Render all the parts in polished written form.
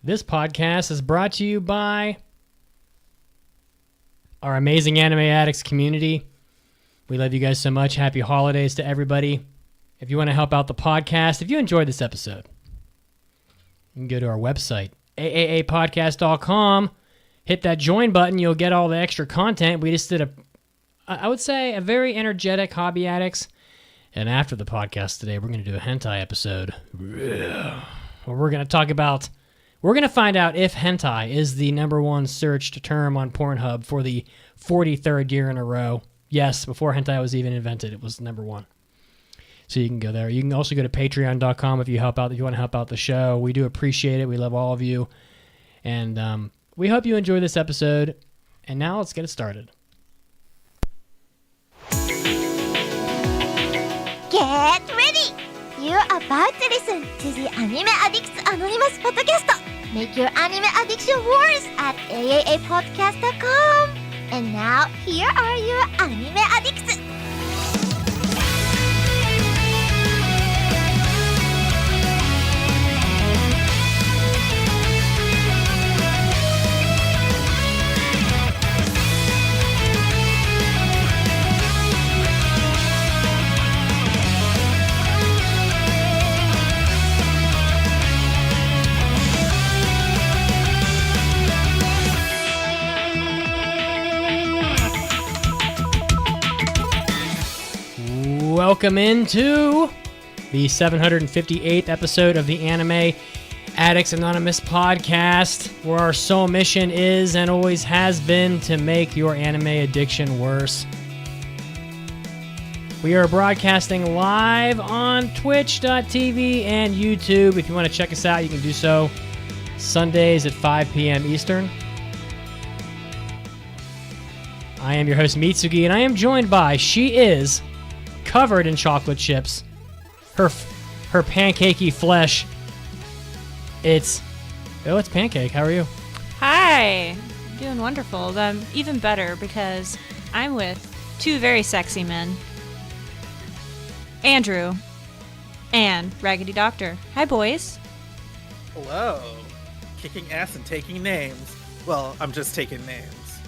This podcast is brought to you by our amazing Anime Addicts community. We love you guys so much. Happy holidays to everybody. If you want to help out the podcast, if you enjoyed this episode, you can go to our website, AAAPodcast.com. Hit that join button. You'll get all the extra content. We just did I would say, a very energetic Hobby Addicts. And after the podcast today, we're going to do a hentai episode. Where we're going to talk about... We're going to find out if hentai is the number one searched term on Pornhub for the 43rd year in a row. Yes, before hentai was even invented, it was number one. So you can go there. You can also go to patreon.com if you want to help out the show. We do appreciate it. We love all of you. And we hope you enjoy this episode. And now let's get it started. Get ready! You're about to listen to the Anime Addicts Anonymous Podcast. Make your anime addiction worse at AAAPodcast.com. And now, here are your anime addicts. Welcome into the 758th episode of the Anime Addicts Anonymous Podcast, where our sole mission is and always has been to make your anime addiction worse. We are broadcasting live on Twitch.tv and YouTube. If you want to check us out, you can do so Sundays at 5 p.m. Eastern. I am your host, Mitsugi, and I am joined by, she is covered in chocolate chips, her pancakey flesh. It's Pancake. How are you? Hi, I'm doing wonderful. Even better because I'm with two very sexy men, Andrew and Raggedy Doctor. Hi, boys. Hello. Kicking ass and taking names. Well, I'm just taking names.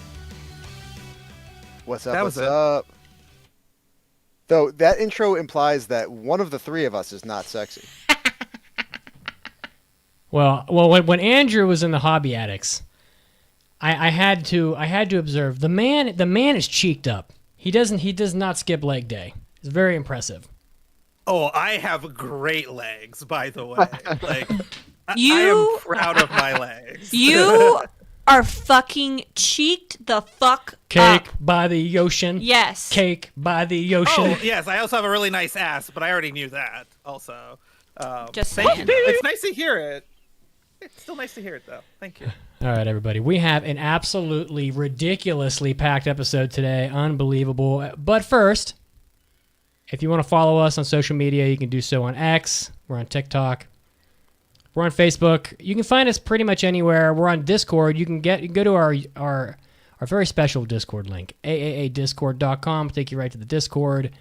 What's up? Though that intro implies that one of the three of us is not sexy. Well, when Andrew was in the Hobby Addicts, I had to observe the man is cheeked up. He does not skip leg day. It's very impressive. Oh, I have great legs, by the way. Like I am proud of my legs. You are fucking cheeked the fuck Cake up. by the ocean. Yes. Cake by the ocean. Oh, yes. I also have a really nice ass, but I already knew that. Also, Just thank saying. you. It's nice to hear it. It's still nice to hear it, though. Thank you. All right, everybody. We have an absolutely ridiculously packed episode today. Unbelievable. But first, if you want to follow us on social media, you can do so on X. We're on TikTok. We're on Facebook. You can find us pretty much anywhere. We're on Discord. You can go to our very special Discord link, AAADiscord.com. Take you right to the Discord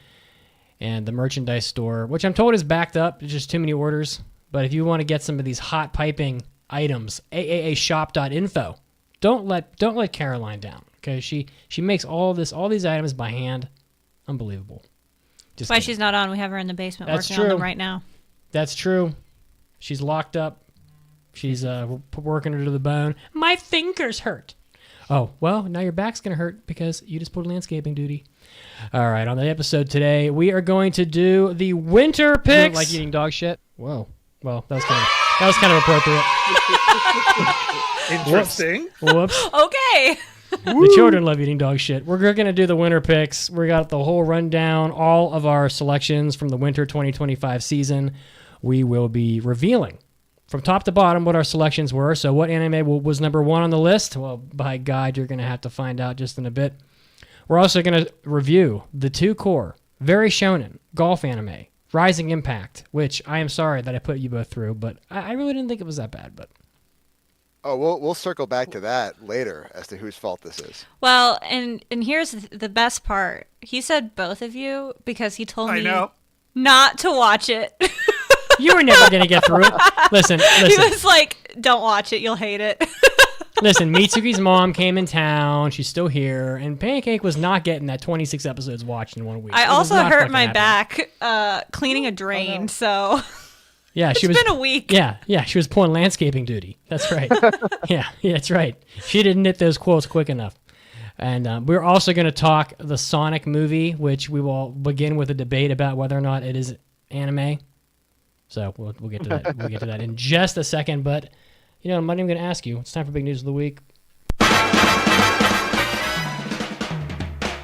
and the merchandise store, which I'm told is backed up. There's just too many orders. But if you want to get some of these hot piping items, AAAshop.info. Don't let Caroline down. Okay, she makes all these items by hand. Unbelievable. That's why she's not on. We have her in the basement working on them right now. That's true. She's locked up. She's working her to the bone. My fingers hurt. Oh, well, now your back's going to hurt because you just pulled landscaping duty. All right, on the episode today, we are going to do the winter picks. You don't like eating dog shit? Whoa. Well, that was kind of appropriate. Interesting. Whoops. Okay. The children love eating dog shit. We're going to do the winter picks. We got the whole rundown, all of our selections from the winter 2025 season. We will be revealing from top to bottom what our selections were. So what anime was number one on the list? Well, by God, you're going to have to find out just in a bit. We're also going to review the two core, very shonen, golf anime, Rising Impact, which I am sorry that I put you both through, but I really didn't think it was that bad. But Oh, we'll circle back to that later as to whose fault this is. Well, and here's the best part. He said both of you because he told me not to watch it. You were never going to get through it. Listen. He was like, Don't watch it. You'll hate it. Listen, Mitsuki's mom came in town. She's still here, and Pancake was not getting that 26 episodes watched in 1 week. I It was also not hurt fucking my happening. back cleaning a drain, so Yeah, it's she was. been a week. Yeah, she was pulling landscaping duty. That's right. yeah, that's right. She didn't knit those quilts quick enough. And we're also going to talk the Sonic movie, which we will begin with a debate about whether or not it is anime. So we'll get to that. We'll get to that in just a second. But I'm not even going to ask you. It's time for big news of the week.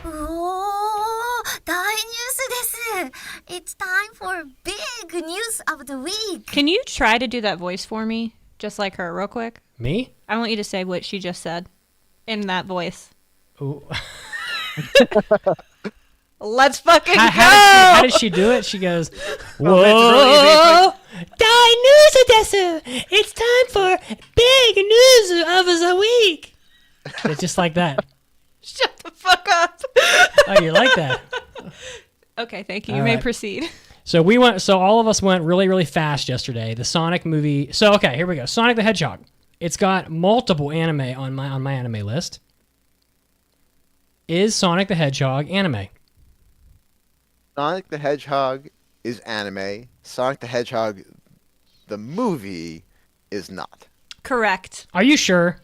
Oh, 大ニュースです. It's time for big news of the week. Can you try to do that voice for me, just like her, real quick? Me? I want you to say what she just said in that voice. Ooh. Let's fucking go! How did she do it? She goes, Whoa! Dai news desu! It's time for big news of the week. It's just like that. Shut the fuck up. Oh, you like that? Okay, thank you. All You may right. proceed. So all of us went really, really fast yesterday. The Sonic movie. So okay, here we go. Sonic the Hedgehog. It's got multiple anime on my anime list. Is Sonic the Hedgehog anime? Sonic the Hedgehog is anime. Sonic the Hedgehog, the movie, is not. Correct. Are you sure?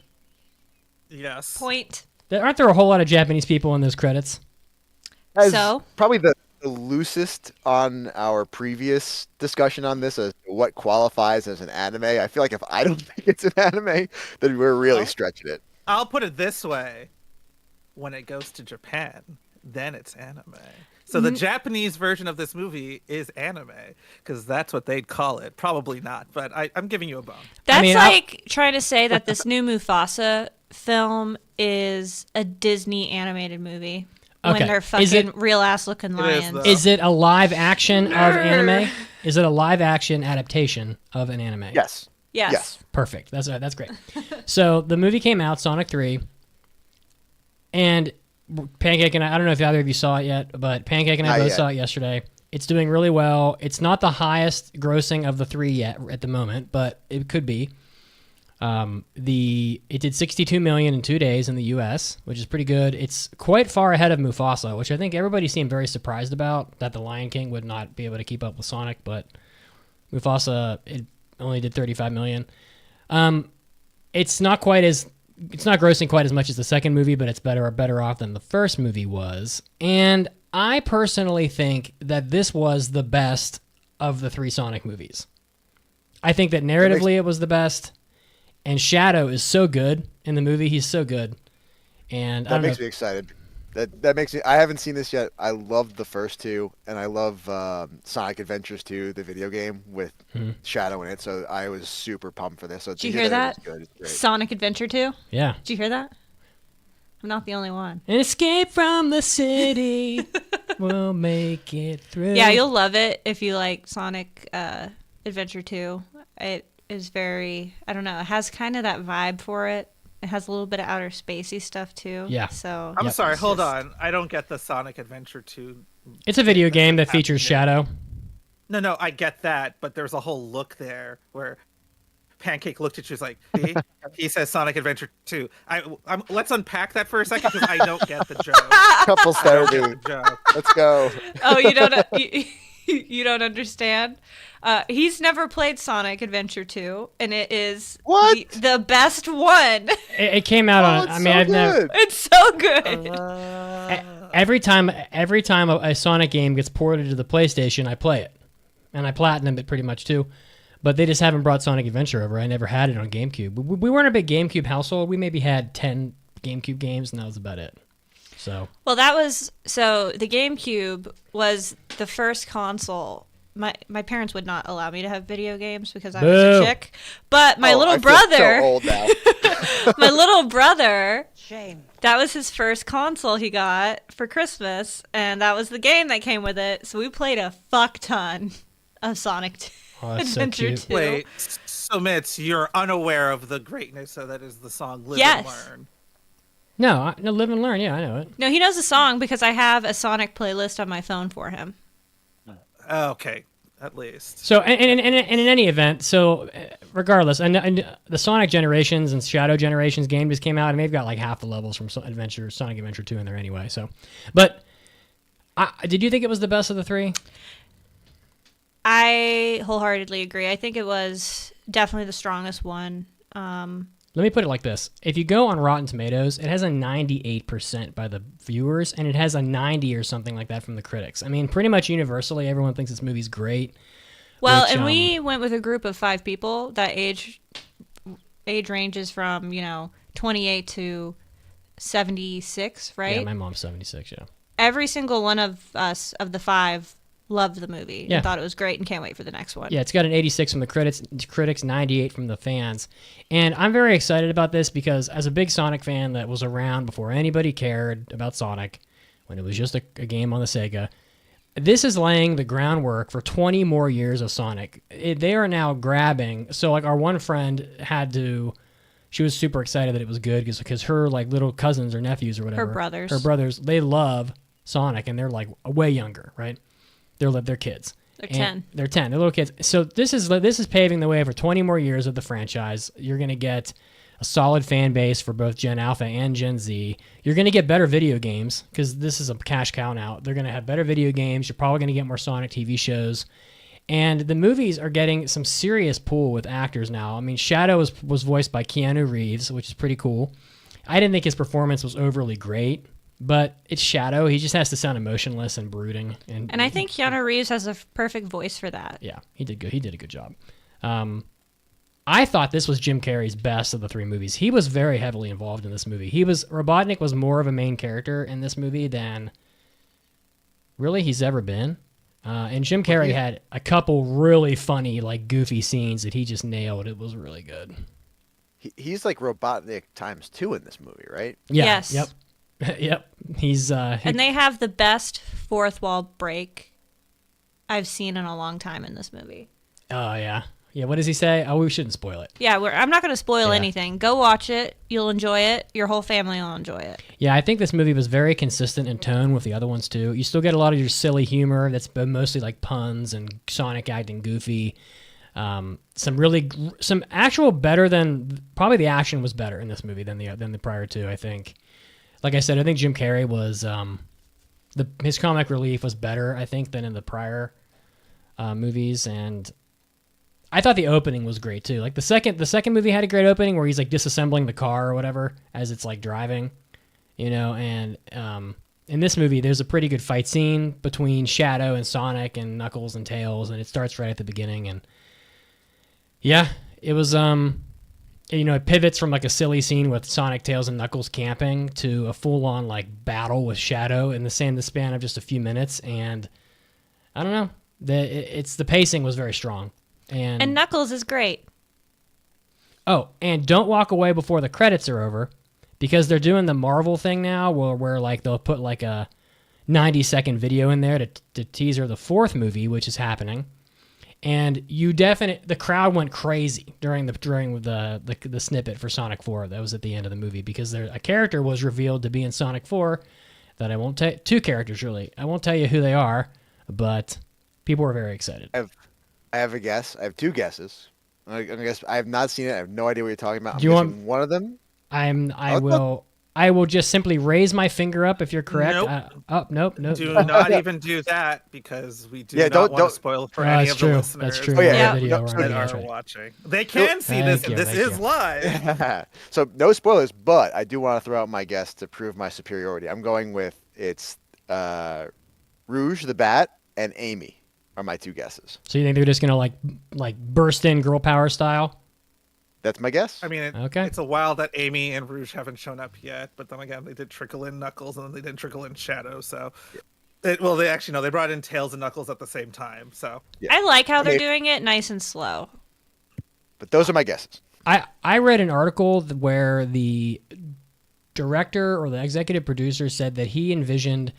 Yes. Point. Aren't there a whole lot of Japanese people in those credits? As So? probably the loosest on our previous discussion on this as to what qualifies as an anime. I feel like if I don't think it's an anime, then we're really stretching it. I'll put it this way. When it goes to Japan, then it's anime. So the Japanese version of this movie is anime, because that's what they'd call it. Probably not, but I'm giving you a bone. That's like trying to say that this new Mufasa film is a Disney animated movie. Okay. When they're fucking real-ass looking lions. though. Is it a live action of anime? Is it a live action adaptation of an anime? Yes. Yes. Perfect. That's great. So the movie came out, Sonic 3, and Pancake and I don't know if either of you saw it yet, but Pancake and I Not both yet. saw it yesterday. It's doing really well. It's not the highest grossing of the three yet at the moment, but it could be. It did 62 million in 2 days in the U.S., which is pretty good. It's quite far ahead of Mufasa, which I think everybody seemed very surprised about, that the Lion King would not be able to keep up with Sonic, but Mufasa, it only did 35 million. It's not grossing quite as much as the second movie, but it's better off than the first movie was. And I personally think that this was the best of the three Sonic movies. I think that narratively it was the best. And Shadow is so good in the movie. He's so good. And That makes me excited. That makes me. I haven't seen this yet. I loved the first two, and I love Sonic Adventures 2, the video game with Shadow in it. So I was super pumped for this. So Did you hear that? Good. It's great. Sonic Adventure 2? Yeah. Did you hear that? I'm not the only one. An escape from the city. We'll make it through. Yeah, you'll love it if you like Sonic Adventure 2. It is very, I don't know, it has kind of that vibe for it. It has a little bit of outer spacey stuff too. Yeah. So I'm Yep. sorry, It's hold just- on. I don't get the Sonic Adventure 2. It's a video game that features Shadow. No, I get that, but there's a whole look there where Pancake looked at you, was like, see? He says Sonic Adventure 2. Let's unpack that for a second, because I don't get the joke. Couples I don't therapy. get the joke. Let's go. Oh, you don't you don't understand? He's never played Sonic Adventure 2, and it is What? the best one. It came out on. It's I mean, so I've never. good. It's so good. Every time a Sonic game gets ported to the PlayStation, I play it, and I platinum it pretty much too. But they just haven't brought Sonic Adventure over. I never had it on GameCube. We weren't a big GameCube household. We maybe had 10 GameCube games, and that was about it. So Well, the GameCube was the first console. My parents would not allow me to have video games because I was Boo. a chick. But my Oh, little I feel brother, so old now. my little brother, that was his first console he got for Christmas, and that was the game that came with it. So we played a fuck ton of Sonic Oh, that's so Adventure cute. 2. Wait, so Mitz, you're unaware of the greatness that is the song Live Yes. and Learn. No, Live and Learn. Yeah, I know it. No, he knows the song because I have a Sonic playlist on my phone for him. Okay. at least. So, and in any event, so regardless, and the Sonic Generations and Shadow Generations game just came out, and they've got like half the levels from Sonic Adventure 2 in there anyway. So, but did you think it was the best of the three? I wholeheartedly agree. I think it was definitely the strongest one. Let me put it like this. If you go on Rotten Tomatoes, it has a 98% by the viewers, and it has a 90 or something like that from the critics. I mean, pretty much universally, everyone thinks this movie's great. Well, and we went with a group of 5 people. That age ranges from, 28 to 76, right? Yeah, my mom's 76, yeah. Every single one of us, of the 5, loved the movie and thought it was great and can't wait for the next one. Yeah, it's got an 86 from the critics, 98 from the fans. And I'm very excited about this because as a big Sonic fan that was around before anybody cared about Sonic, when it was just a game on the Sega, this is laying the groundwork for 20 more years of Sonic. They are now grabbing. So like our one friend she was super excited that it was good because her like little cousins or nephews or whatever. Her brothers, they love Sonic and they're like way younger, right? They're kids. They're 10. They're 10. They're little kids. So this is paving the way for 20 more years of the franchise. You're going to get a solid fan base for both Gen Alpha and Gen Z. You're going to get better video games because this is a cash cow now. They're going to have better video games. You're probably going to get more Sonic TV shows. And the movies are getting some serious pull with actors now. I mean, Shadow was voiced by Keanu Reeves, which is pretty cool. I didn't think his performance was overly great. But it's Shadow. He just has to sound emotionless and brooding. And I think Keanu Reeves has a perfect voice for that. Yeah, he did good. He did a good job. I thought this was Jim Carrey's best of the 3 movies. He was very heavily involved in this movie. Robotnik was more of a main character in this movie than really he's ever been. And Jim Carrey had a couple really funny, like goofy scenes that he just nailed. It was really good. He's like Robotnik times 2 in this movie, right? Yeah, yes. Yep. Yep. He's and they have the best fourth wall break I've seen in a long time in this movie. Oh yeah. Yeah, what does he say? Oh, we shouldn't spoil it. Yeah, I'm not going to spoil anything. Go watch it. You'll enjoy it. Your whole family will enjoy it. Yeah, I think this movie was very consistent in tone with the other ones too. You still get a lot of your silly humor that's been mostly like puns and Sonic acting goofy. Some actual better than probably the action was better in this movie than the prior two, I think. Like I said, I think Jim Carrey was his comic relief was better, I think, than in the prior movies, and I thought the opening was great too. Like the second movie had a great opening where he's like disassembling the car or whatever as it's like driving, and in this movie there's a pretty good fight scene between Shadow and Sonic and Knuckles and Tails, and it starts right at the beginning, and yeah, it was it pivots from like a silly scene with Sonic, Tails, and Knuckles camping to a full-on like battle with Shadow in the span of just a few minutes. And I don't know, the pacing was very strong. And Knuckles is great. Oh, and don't walk away before the credits are over, because they're doing the Marvel thing now, where like they'll put like a 90-second video in there to teaser the 4th movie, which is happening. And the crowd went crazy during the snippet for Sonic 4 that was at the end of the movie, because a character was revealed to be in Sonic 4 that I won't tell. 2 characters really. I won't tell you who they are, but people were very excited. I have a guess. I have 2 guesses. I guess I have not seen it. I have no idea what you're talking about. Do you want one of them? I will just simply raise my finger up if you're correct. Nope. Nope. Do not even do that, because we don't want to spoil for any of the listeners. That's true. Oh, yeah. That are watching. They can see this, and this is live. So no spoilers, but I do want to throw out my guess to prove my superiority. I'm going with it's Rouge the Bat and Amy are my 2 guesses. So you think they're just gonna like burst in girl power style? That's my guess. I mean, it's a while that Amy and Rouge haven't shown up yet, but then again, they did trickle in Knuckles, and then they did trickle in Shadow, so... they brought in Tails and Knuckles at the same time, so... Yeah. I like how they're doing it nice and slow. But those are my guesses. I read an article where the director or the executive producer said that he envisioned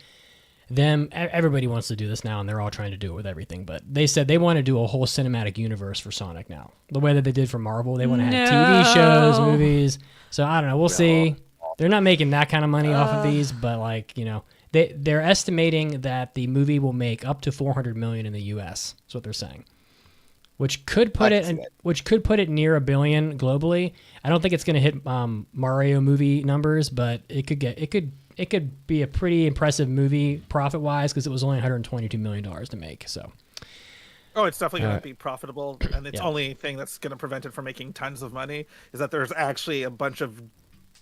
them... Everybody wants to do this now, and they're all trying to do it with everything, but they said they want to do a whole cinematic universe for Sonic now. The way that they did for Marvel, they want to have TV shows, movies. So I don't know. We'll see. They're not making that kind of money off of these, but They're estimating that the movie will make up to $400 million in the U.S. That's what they're saying, which could put it near $1 billion globally. I don't think it's going to hit Mario movie numbers, but it could be a pretty impressive movie profit wise because it was only $122 million to make. So. Oh, it's definitely going to be profitable, and the only thing that's going to prevent it from making tons of money is that there's actually a bunch of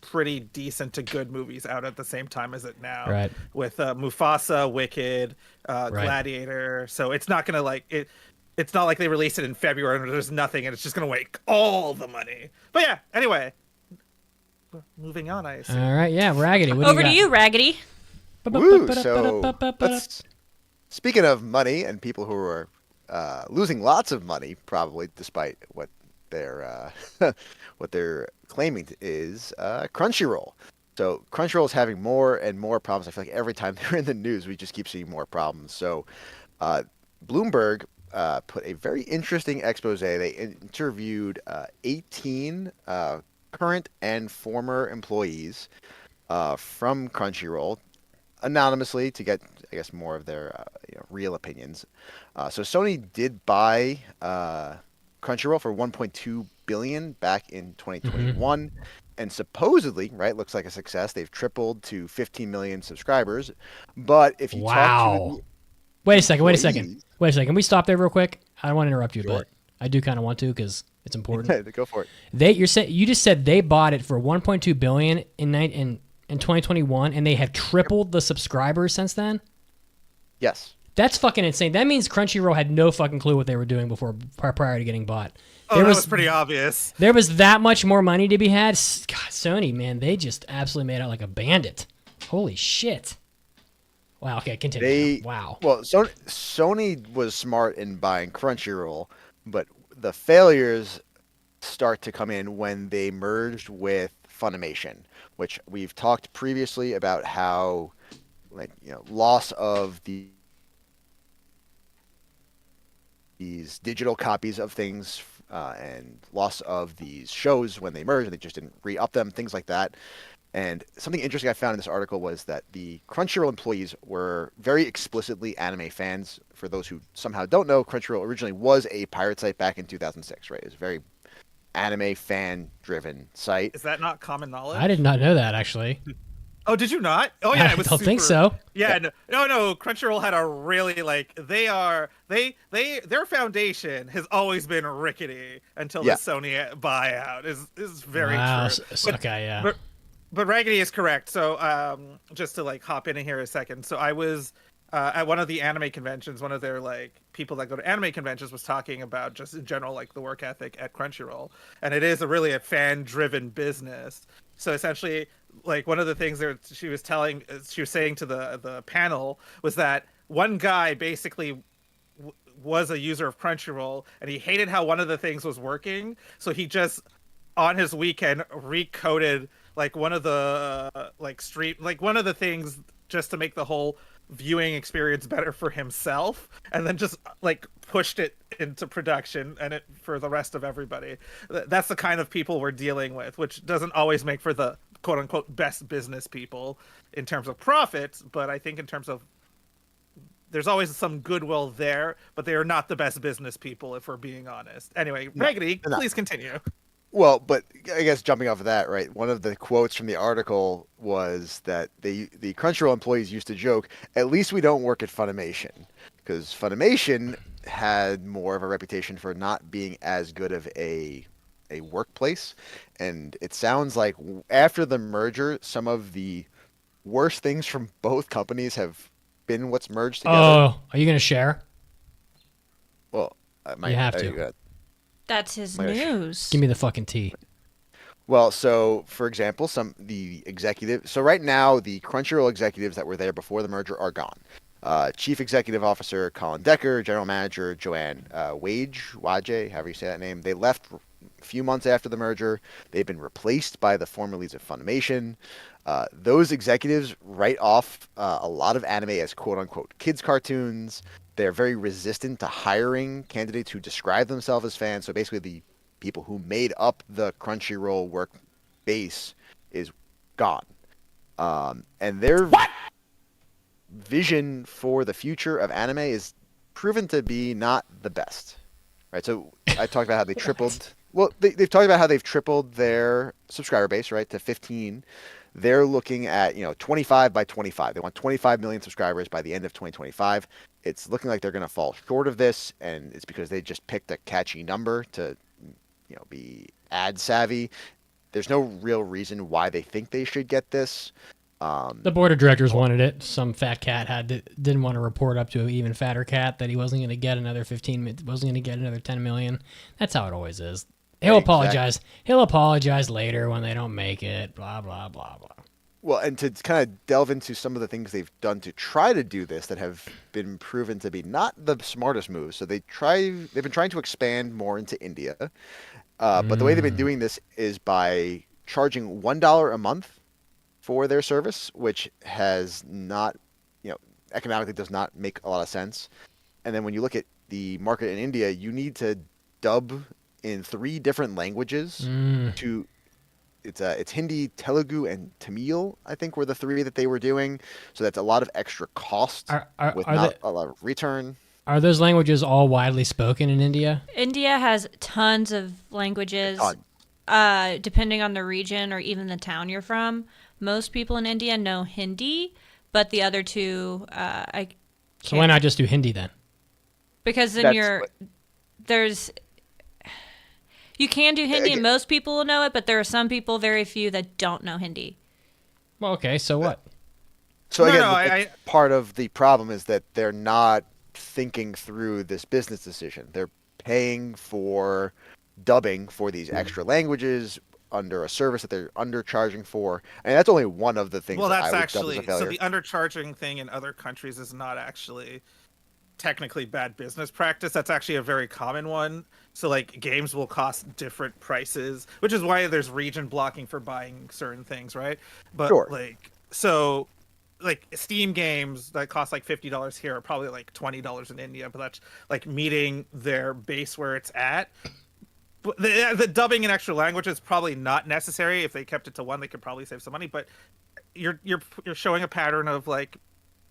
pretty decent to good movies out at the same time as it now. Right. With Mufasa, Wicked, Gladiator. So it's not going to it's not like they released it in February and there's nothing and it's just going to make all the money. But yeah, anyway, moving on, I assume. All right, yeah, Raggedy. Over to you, Raggedy. Woo, so speaking of money and people who are losing lots of money, probably, despite what they're claiming is Crunchyroll. So Crunchyroll is having more and more problems. I feel like every time they're in the news, we just keep seeing more problems. So Bloomberg put a very interesting expose. They interviewed 18 current and former employees from Crunchyroll anonymously to get, I guess, more of their real opinions. So Sony did buy Crunchyroll for $1.2 billion back in 2021, and supposedly, right, looks like a success. They've tripled to 15 million subscribers. But if you talk to Wait a second. Can we stop there real quick? I don't want to interrupt you, Sure. but I do kind of want to because it's important. Go for it. You just said they bought it for $1.2 billion in 2021, and they have tripled the subscribers since then. Yes. That's fucking insane. That means Crunchyroll had no fucking clue what they were doing before prior to getting bought. That was pretty obvious. There was that much more money to be had. God, Sony, man, they just absolutely made out like a bandit. Holy shit. Wow. Okay, continue. Wow. Well, Sony was smart in buying Crunchyroll, but the failures start to come in when they merged with Funimation, which we've talked previously about how, loss of these digital copies of things and loss of these shows when they merged, and they just didn't re-up them, things like that. And something interesting I found in this article was that the Crunchyroll employees were very explicitly anime fans. For those who somehow don't know, Crunchyroll originally was a pirate site back in 2006, right? It was a very anime fan-driven site. Is that not common knowledge? I did not know that, actually. Oh, did you not? Oh, yeah, I don't think so. Yeah, no. Crunchyroll had a really their foundation has always been rickety until the Sony buyout is very true. Okay, yeah. But Raggedy is correct. So just to hop in here a second. So I was at one of the anime conventions. One of their people that go to anime conventions was talking about just in general the work ethic at Crunchyroll, and it is really a fan-driven business. So essentially, one of the things that she was saying to the panel was that one guy basically was a user of Crunchyroll, and he hated how one of the things was working, so he just on his weekend recoded one of the one of the things just to make the whole viewing experience better for himself, and then just pushed it into production and it for the rest of everybody. That's the kind of people we're dealing with, which doesn't always make for the quote unquote best business people in terms of profits, but I think in terms of there's always some goodwill there, but they are not the best business people if we're being honest. Anyway, Raggedy, please continue. Well, but I guess jumping off of that, right, one of the quotes from the article was that the Crunchyroll employees used to joke, at least we don't work at Funimation, because Funimation had more of a reputation for not being as good of a workplace. And it sounds like after the merger, some of the worst things from both companies have been what's merged together. Oh, are you going to share? Well, you have to. That's his news. Give me the fucking tea. Well, so for example, the executives. So right now, the Crunchyroll executives that were there before the merger are gone. Chief Executive Officer Colin Decker, General Manager Joanne Wage, however you say that name. They left a few months after the merger. They've been replaced by the former leads of Funimation. Those executives write off a lot of anime as quote-unquote kids' cartoons. They're very resistant to hiring candidates who describe themselves as fans. So basically the people who made up the Crunchyroll work base is gone. And they're... What? vision for the future of anime is proven to be not the best, right? So I talked about how they tripled. Well, they've talked about how they've tripled their subscriber base, right, to 15. They're looking at 25 by 25. They want 25 million subscribers by the end of 2025. It's looking like they're going to fall short of this, and it's because they just picked a catchy number to be ad savvy. There's no real reason why they think they should get this. The board of directors wanted it. Some fat cat didn't want to report up to an even fatter cat that he wasn't going to get another 15, wasn't going to get another 10 million. That's how it always is. He'll apologize. He'll apologize later when they don't make it. Blah blah blah blah. Well, and to kind of delve into some of the things they've done to try to do this that have been proven to be not the smartest moves. So they've been trying to expand more into India, but the way they've been doing this is by charging $1 a month for their service, which has not, economically does not make a lot of sense. And then when you look at the market in India, you need to dub in 3 different languages to. It's Hindi, Telugu, and Tamil, I think, were the 3 that they were doing. So that's a lot of extra cost with not a lot of return. Are those languages all widely spoken in India? India has tons of languages, depending on the region or even the town you're from. Most people in India know Hindi, but the other 2, I can't. So why not just do Hindi then? Because then you can do Hindi, and most people will know it, but there are some people, very few, that don't know Hindi. Well, okay, so what? So again, part of the problem is that they're not thinking through this business decision. They're paying for dubbing for these extra languages under a service that they're undercharging for, and that's only one of the things. Well, that's I would actually dub as a failure. So the undercharging thing in other countries is not actually technically bad business practice. That's actually a very common one. So like games will cost different prices, which is why there's region blocking for buying certain things, right? But sure. like Steam games that cost like $50 here are probably like $20 in India, but that's like meeting their base where it's at. The dubbing in extra language is probably not necessary. If they kept it to 1, they could probably save some money, but you're showing a pattern of like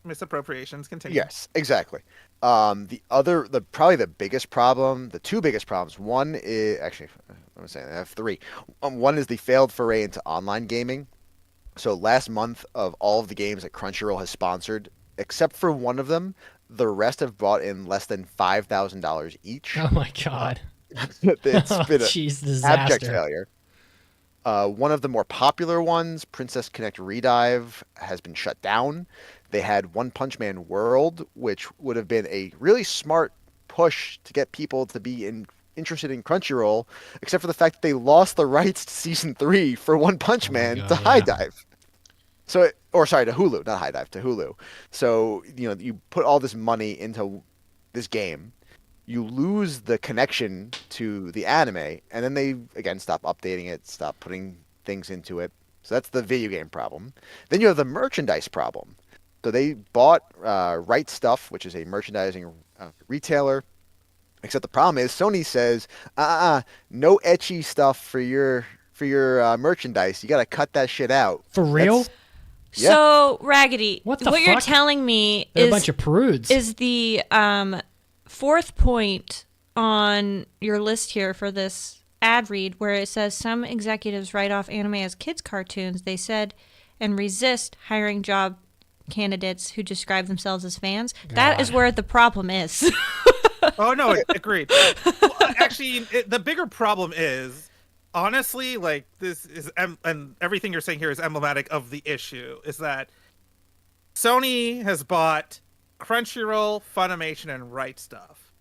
misappropriations. Continue. Yes, exactly. Probably the biggest problem, the 2 biggest problems. One is actually, I'm saying I have 3. One is the failed foray into online gaming. So last month, of all of the games that Crunchyroll has sponsored, except for one of them, the rest have brought in less than $5,000 each. Oh my god! It's been an abject disaster. failure. One of the more popular ones, Princess Connect Redive, has been shut down. They had One Punch Man World, which would have been a really smart push to get people to be interested in Crunchyroll, except for the fact that they lost the rights to Season 3 for One Punch Man to High Dive. To Hulu, not High Dive, to Hulu. So, you put all this money into this game, you lose the connection to the anime, and then they, again, stop updating it, stop putting things into it. So that's the video game problem. Then you have the merchandise problem. So they bought Right Stuff, which is a merchandising retailer. Except the problem is Sony says, no ecchi stuff for your merchandise. You got to cut that shit out. For real? Yeah. So, Raggedy, what fuck? you're telling me They're a bunch of prudes. Is the 4th point on your list here for this ad read where it says some executives write off anime as kids' cartoons, they said, and resist hiring job candidates who describe themselves as fans. God. That is where the problem is. Oh, no, agreed. Well, actually, the bigger problem is, honestly, like, this is, and everything you're saying here is emblematic of the issue, is that Sony has bought Crunchyroll, Funimation, and Right Stuff,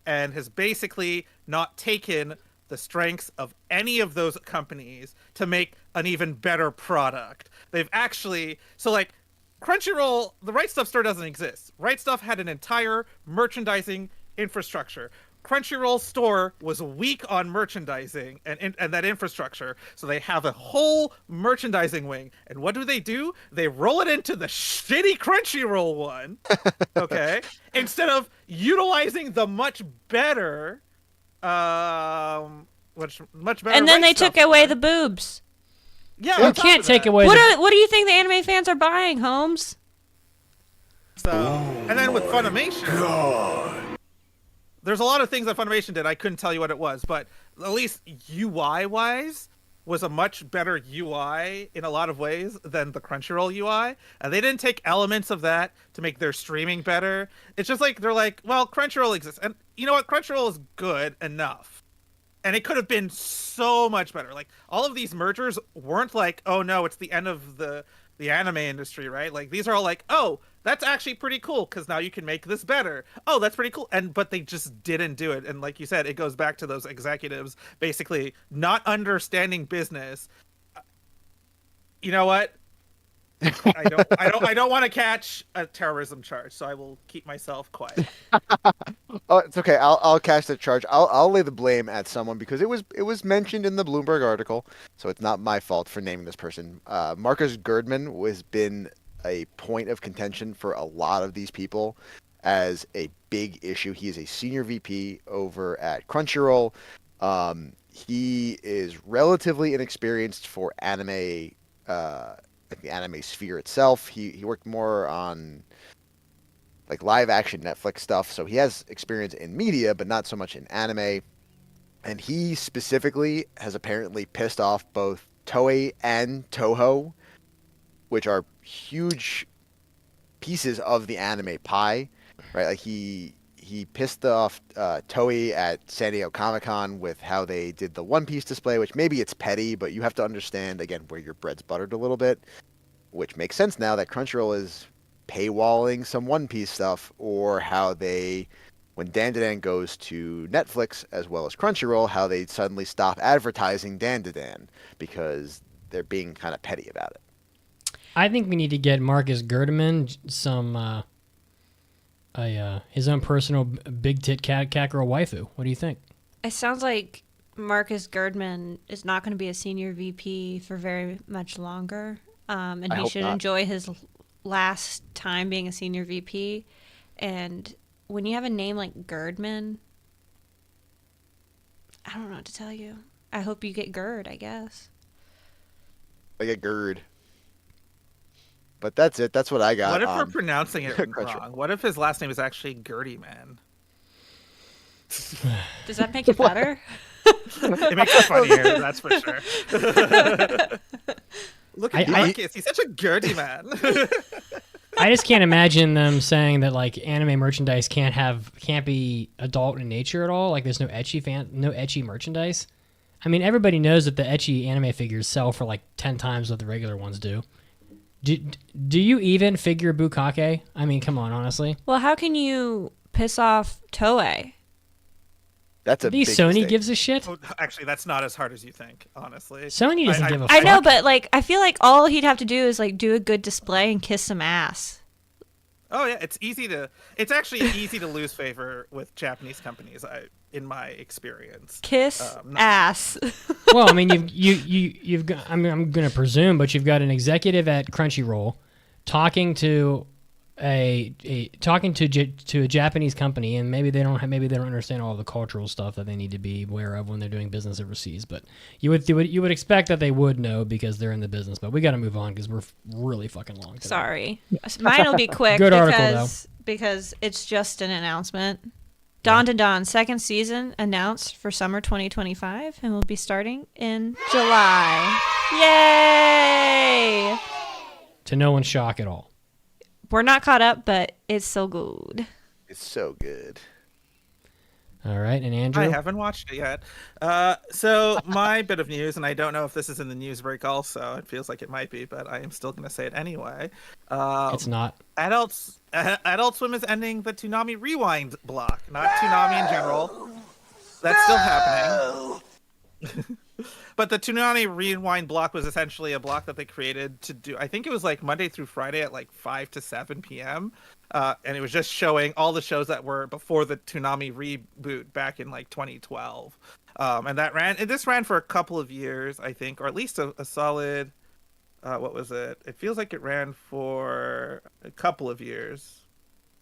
and has basically not taken the strengths of any of those companies to make an even better product. They've actually, so like, Crunchyroll, the Right Stuff store doesn't exist. Right Stuff had an entire merchandising infrastructure. Crunchyroll store was weak on merchandising and that infrastructure, so they have a whole merchandising wing. And what do? They roll it into the shitty Crunchyroll one, okay? Instead of utilizing the much better, much better. And then Right they Stuff took away one. the boobs. Yeah, you on top can't of take that. away. What do you think the anime fans are buying, Holmes? So, and then with Funimation, there's a lot of things that Funimation did. I couldn't tell you what it was, but at least UI-wise, was a much better UI in a lot of ways than the Crunchyroll UI. And they didn't take elements of that to make their streaming better. It's just like, they're like, well, Crunchyroll exists. And you know what? Crunchyroll is good enough. And it could have been so much better. Like, all of these mergers weren't like, oh no, it's the end of the anime industry, right? Like, these are all like, oh, that's actually pretty cool because now you can make this better. Oh, that's pretty cool. But they just didn't do it. And like you said, it goes back to those executives basically not understanding business. You know what? I don't want to catch a terrorism charge, so I will keep myself quiet. Oh, it's okay. I'll catch the charge. I'll lay the blame at someone because it was mentioned in the Bloomberg article, so it's not my fault for naming this person. Marcus Girdman has been a point of contention for a lot of these people as a big issue. He is a senior VP over at Crunchyroll. He is relatively inexperienced for anime, like the anime sphere itself. He worked more on like live action Netflix stuff, so he has experience in media, but not so much in anime. And he specifically has apparently pissed off both Toei and Toho, which are huge pieces of the anime pie, right? Like he pissed off Toei at San Diego Comic-Con with how they did the One Piece display, which maybe it's petty, but you have to understand, again, where your bread's buttered a little bit, which makes sense now that Crunchyroll is paywalling some One Piece stuff, or how they, when Dandadan goes to Netflix as well as Crunchyroll, how they suddenly stop advertising Dandadan because they're being kind of petty about it. I think we need to get Marcus Girdman some his own personal big tit cat girl waifu. What do you think? It sounds like Marcus Girdman is not going to be a senior VP for very much longer, and he should enjoy his last time being a senior VP. And when you have a name like Girdman, I don't know what to tell you. I hope you get Gerd, I guess. I get Gerd. But that's it. That's what I got. What if we're pronouncing it wrong? What if his last name is actually Gertie Man? Does that make it better? It makes it funnier, that's for sure. Look at Marcus. He's such a Gertie Man. I just can't imagine them saying that like anime merchandise can't be adult in nature at all. Like there's no ecchi merchandise. I mean, everybody knows that the ecchi anime figures sell for like 10 times what the regular ones do. Do you even figure Bukkake? I mean, come on, honestly. Well, how can you piss off Toei? That's a big Sony mistake. gives a shit. Oh, actually, that's not as hard as you think, honestly. Sony doesn't give a fuck. I know, but like, I feel like all he'd have to do is like do a good display and kiss some ass. Oh yeah, it's actually easy to lose favor with Japanese companies, in my experience. Kiss ass. Well, I mean, you've got. I mean, I'm going to presume, but you've got an executive at Crunchyroll talking to a Japanese company, and maybe they don't understand all the cultural stuff that they need to be aware of when they're doing business overseas. But you would expect that they would know because they're in the business. But we got to move on because we're really fucking long today. Sorry, mine will be quick. Good article, because it's just an announcement. Dawn to Dawn second season announced for summer 2025 and will be starting in July. Yay! To no one's shock at all. We're not caught up, but it's so good. It's so good. All right, and Andrew? I haven't watched it yet. So my bit of news, and I don't know if this is in the news break also. It feels like it might be, but I am still going to say it anyway. It's not. Adult Swim is ending the Toonami Rewind block, not Toonami in general. That's still happening. But the Toonami Rewind block was essentially a block that they created to do, I think it was like Monday through Friday at like 5 to 7 p.m. And it was just showing all the shows that were before the Toonami reboot back in like 2012. And this ran for a couple of years, I think, or at least a solid, what was it? It feels like it ran for a couple of years.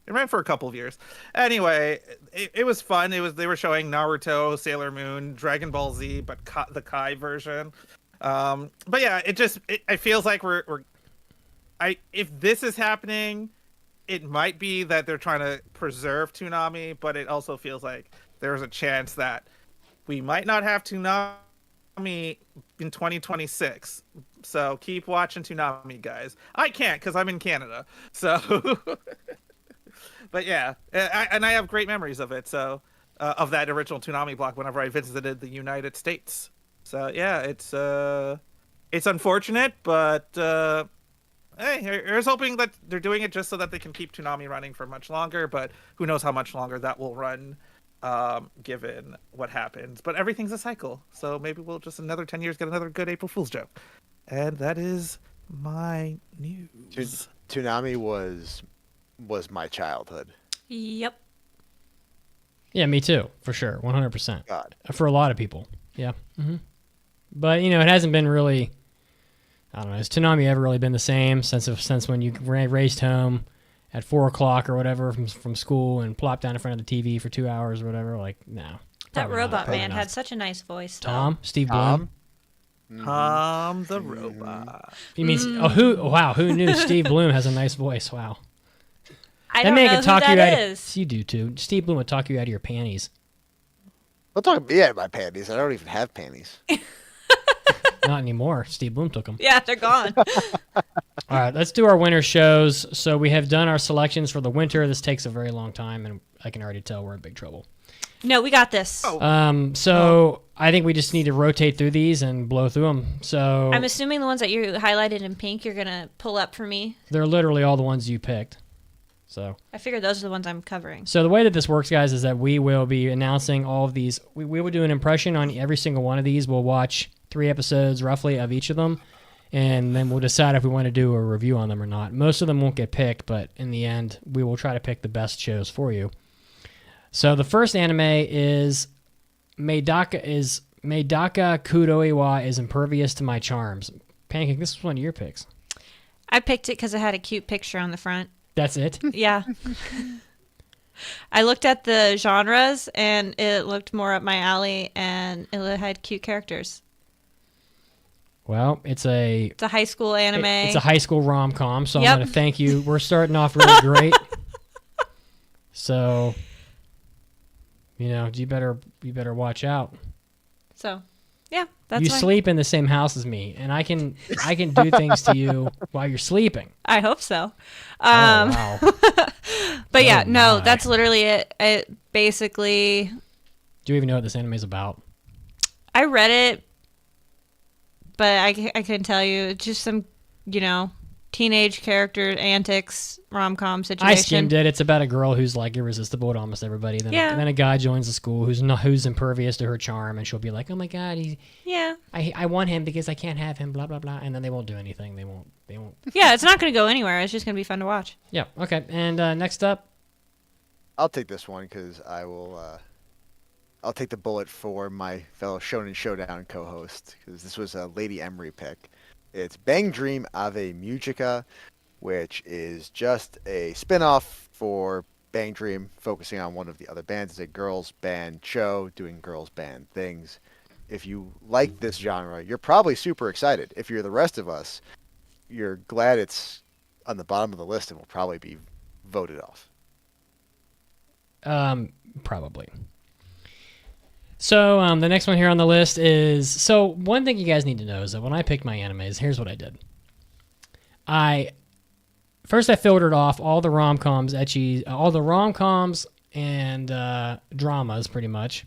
It ran for a couple of years. Anyway, it was fun. They were showing Naruto, Sailor Moon, Dragon Ball Z, but the Kai version. But yeah, it feels like if this is happening, it might be that they're trying to preserve Toonami, but it also feels like there's a chance that we might not have Toonami in 2026. So keep watching Toonami, guys. I can't because I'm in Canada. So, but yeah, and I have great memories of it. So of that original Toonami block whenever I visited the United States. So yeah, it's unfortunate, but hey, here's hoping that they're doing it just so that they can keep Toonami running for much longer. But who knows how much longer that will run, given what happens. But everything's a cycle, so maybe we'll just another 10 years get another good April Fool's joke. And that is my news. Toonami was my childhood. Yep. Yeah, me too, for sure, 100%. God. For a lot of people, yeah. Mm-hmm. But it hasn't been really. I don't know. Has Toonami ever really been the same since when you raced home at 4:00 or whatever from school and plopped down in front of the TV for 2 hours or whatever? Like, no. That robot Probably man not. had such a nice voice. Tom, Steve Tom? Bloom. Tom the robot. He means who knew Steve Bloom has a nice voice? Wow. I That don't man know could who talk you that out. is. You do too. Steve Bloom would talk you out of your panties. Don't talk to me about my panties. I don't even have panties. Not anymore. Steve Bloom took them. Yeah, they're gone. All right, let's do our winter shows. So we have done our selections for the winter. This takes a very long time, and I can already tell we're in big trouble. No, we got this. So I think we just need to rotate through these and blow through them. So I'm assuming the ones that you highlighted in pink you're going to pull up for me. they're literally all the ones you picked. So I figure those are the ones I'm covering. the way that this works, guys, is that we will be announcing all of these. We will do an impression on every single one of these. We'll watch 3 episodes roughly of each of them, and then we'll decide if we want to do a review on them or not. Most of them won't get picked, but in the end, we will try to pick the best shows for you. So the first anime is Meidaka Kuroiwa is impervious to my charms. Pancake, this was one of your picks. I picked it because it had a cute picture on the front. That's it? Yeah. I looked at the genres and it looked more up my alley and it had cute characters. Well, it's a high school anime. It's a high school rom-com, so Yep. I'm going to thank you. We're starting off really great. So, you better watch out. So, yeah, that's You my... sleep in the same house as me, and I can do things to you while you're sleeping. I hope so. Wow. But yeah, Oh, no, my. that's literally it. It basically, Do you even know what this anime is about? I read it, but I couldn't tell you. It's just some, teenage character antics rom-com situation. I skimmed it. It's about a girl who's like irresistible to almost everybody. Then a guy joins the school who's impervious to her charm, and she'll be like, "Oh my god, I want him because I can't have him." Blah blah blah, and then they won't do anything. They won't. Yeah, it's not going to go anywhere. It's just going to be fun to watch. Yeah. Okay. And next up, I'll take this one because I will. I'll take the bullet for my fellow Shonen Showdown co-host because this was a Lady Emery pick. It's Bang Dream Ave Musica, which is just a spin-off for Bang Dream, focusing on one of the other bands. It's a girls band show doing girls band things. If you like this genre, you're probably super excited. If you're the rest of us, you're glad it's on the bottom of the list and will probably be voted off. probably. So the next one here on the list is, so one thing you guys need to know is that when I picked my animes, here's what I did. First I filtered off all the rom-coms, and dramas pretty much.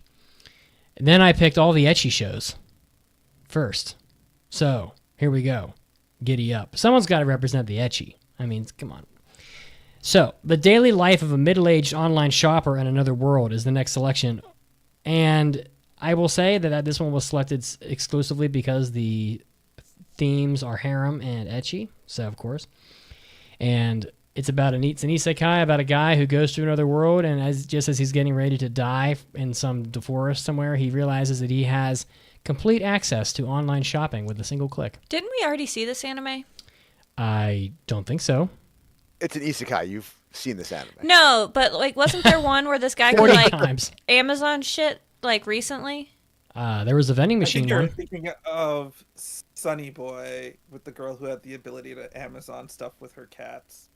And then I picked all the ecchi shows first. So here we go. Giddy up. Someone's got to represent the ecchi. I mean, come on. So the daily life of a middle-aged online shopper in another world is the next selection. And I will say that this one was selected exclusively because the themes are harem and ecchi, so of course. And it's about an isekai, about a guy who goes to another world, and just as he's getting ready to die in some forest somewhere, he realizes that he has complete access to online shopping with a single click. Didn't we already see this anime? I don't think so. It's an isekai. You've seen this anime. No, but wasn't there one where this guy 40 could times. Amazon shit recently? There was a vending I machine think you're one. thinking of Sunny Boy with the girl who had the ability to Amazon stuff with her cats.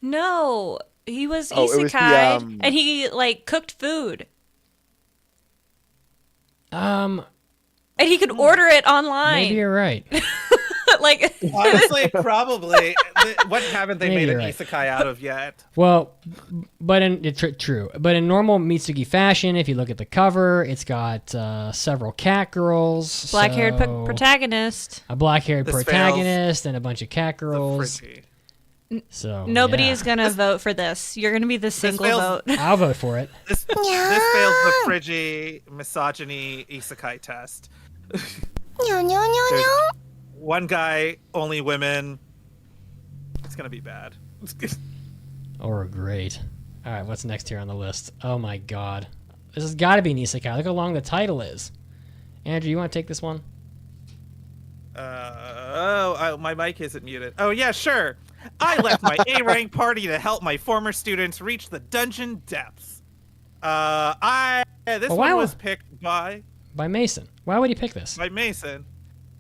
No, he was Oh, it isekai, was the, and he like cooked food, Um, and he could order it online. maybe you're right. Like, Honestly, probably. What haven't they Maybe made an you're right. isekai out of yet? Well, but true. But in normal Mitsugi fashion, if you look at the cover, it's got several cat girls, black-haired so protagonist. a black-haired This protagonist, and a bunch of cat The girls. Fridgie. So Nobody yeah. is gonna vote for this. You're gonna be the single fails- vote. I'll vote for it. This fails the Fridgie misogyny isekai test. Nyo, nyo, nyo, nyo. One guy, only women. It's gonna be bad. Or great. All right, what's next here on the list? Oh my god, this has got to be an isekai. Look how long the title is. Andrew, you want to take this one? My mic isn't muted. Oh yeah, sure. I left my A rank party to help my former students reach the dungeon depths. This Oh, one wow. was picked by Mason. Why would he pick this? Mason.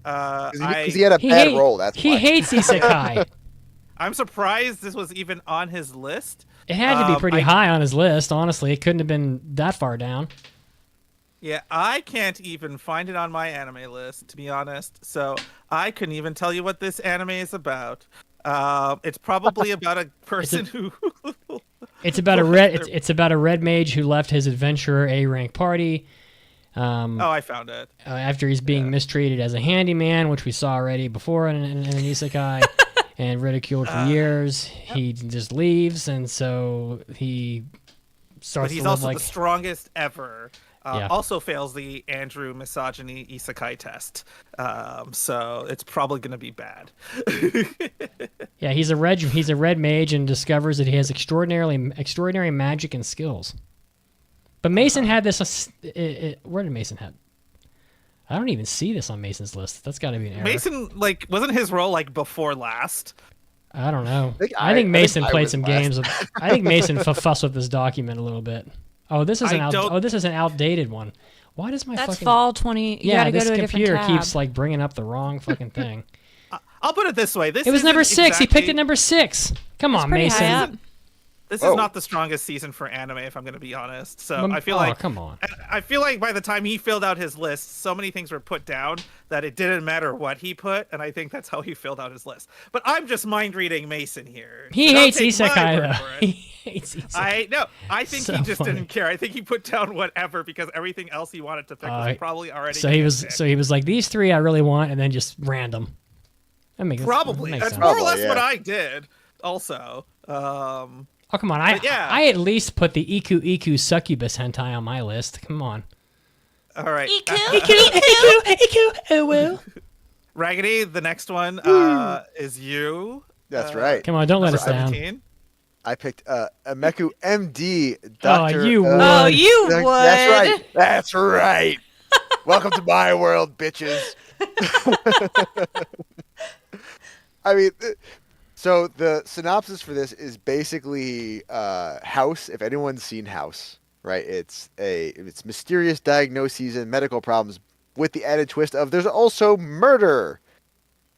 Because he had a He bad hate- role. That's he why. hates isekai. I'm surprised this was even on his list. It had to be pretty I- high on his list, honestly. It couldn't have been that far down. Yeah, I can't even find it on my anime list, to be honest. So I couldn't even tell you what this anime is about. It's probably about a person who. It's about a red. It's about a red mage who left his adventurer A rank party. Oh, I found it. After he's being mistreated as a handyman, which we saw already before in an isekai, and ridiculed for years. He just leaves, and so he starts But he's to live also like. the strongest ever. Yeah. Also fails the Andrew misogyny isekai test. So it's probably going to be bad. Yeah, he's a red mage and discovers that he has extraordinary magic and skills. But Mason had this. Where did Mason have? I don't even see this on Mason's list. That's got to be an error. Mason, wasn't his role before last? I don't know. I think think Mason I played was some last. games. I think Mason fussed with this document a little bit. Oh, this is this is an outdated one. Why does my That's fucking fall 20. You yeah? gotta go This to a computer different tab. keeps like bringing up the wrong fucking thing. I'll put it this way. This It was isn't number 6. He picked exactly- it number 6. Come on, Pretty Mason. high up. This Whoa. is not the strongest season for anime, if I'm going to be honest. So I feel oh, like come on. I feel like by the time he filled out his list, so many things were put down that it didn't matter what he put, and I think that's how he filled out his list. But I'm just mind reading Mason here. He so don't hates take my isekai word though. for it. He hates isekai. I think So he just funny. didn't care. I think he put down whatever because everything else he wanted to pick was probably already. So he gonna was pick. so he was like, these 3 I really want, and then just random. That makes Probably that makes that's sense. more or Probably, less what yeah. I did. Also, Oh come on! I yeah. I at least put the Iku succubus hentai on my list. Come on. all right. Iku. Oh well. Raggedy, the next one is you. That's right. Come on, don't let Number us down. 17. I picked Ameku MD. Doctor. you would. Oh, you would. That's right. That's right. Welcome to my world, bitches. I mean, so the synopsis for this is basically House. If anyone's seen House, right? It's mysterious diagnoses and medical problems with the added twist of there's also murder.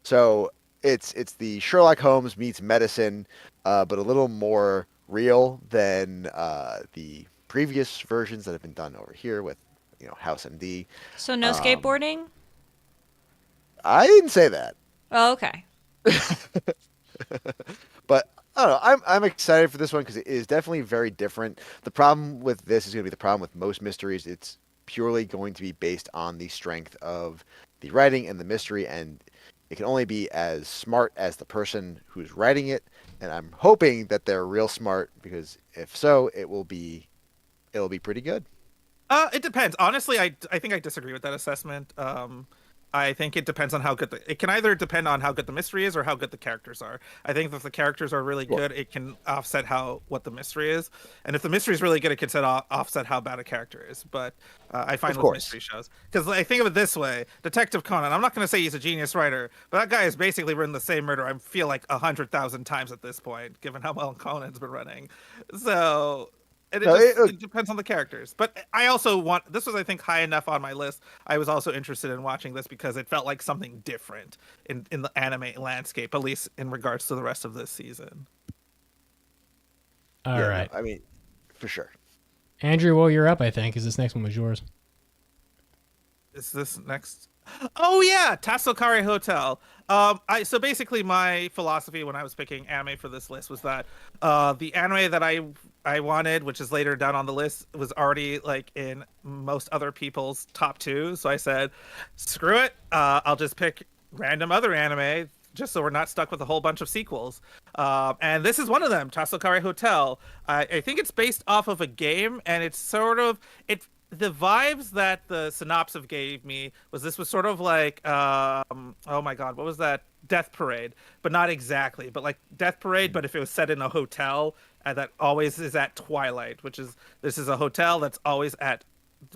So it's the Sherlock Holmes meets medicine, but a little more real than the previous versions that have been done over here with House MD. So no skateboarding? I didn't say that. Oh, okay. But I don't know. I'm excited for this one because it is definitely very different. The problem with this is going to be the problem with most mysteries. It's purely going to be based on the strength of the writing and the mystery, and it can only be as smart as the person who's writing it. And I'm hoping that they're real smart because if so, it'll be pretty good. It depends. Honestly, I think I disagree with that assessment. I think it depends on how good it can either depend on how good the mystery is or how good the characters are. I think if the characters are really good, it can offset what the mystery is. And if the mystery is really good, it can offset how bad a character is. But I find with mystery shows, because I think of it this way, Detective Conan, I'm not going to say he's a genius writer, but that guy has basically written the same murder, I feel like 100,000 times at this point, given how well Conan's been running. So... It depends on the characters. But I also this was, I think, high enough on my list. I was also interested in watching this because it felt like something different in the anime landscape, at least in regards to the rest of this season. All right. No, I mean, for sure. Andrew, well, you're up, I think, because this next one was yours. Is this next? Oh yeah, Tasokari Hotel. So basically my philosophy when I was picking anime for this list was that the anime that I wanted, which is later down on the list, was already like in most other people's top 2. So I said, screw it. I'll just pick random other anime just so we're not stuck with a whole bunch of sequels. And this is one of them, Tasokari Hotel. I think it's based off of a game, and it's sort of the vibes that the synopsis gave me was this was sort of like oh my god, what was that? Death Parade, but not exactly, but like Death Parade, but if it was set in a hotel that always is at twilight, this is a hotel that's always at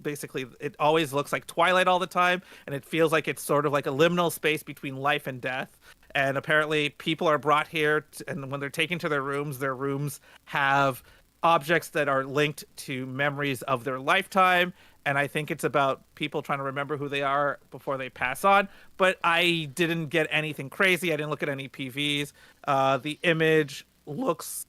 basically it always looks like twilight all the time, and it feels like it's sort of like a liminal space between life and death. And apparently people are brought here and when they're taken to their rooms have objects that are linked to memories of their lifetime, and I think it's about people trying to remember who they are before they pass on. But I didn't get anything crazy. I didn't look at any PVs. The image looks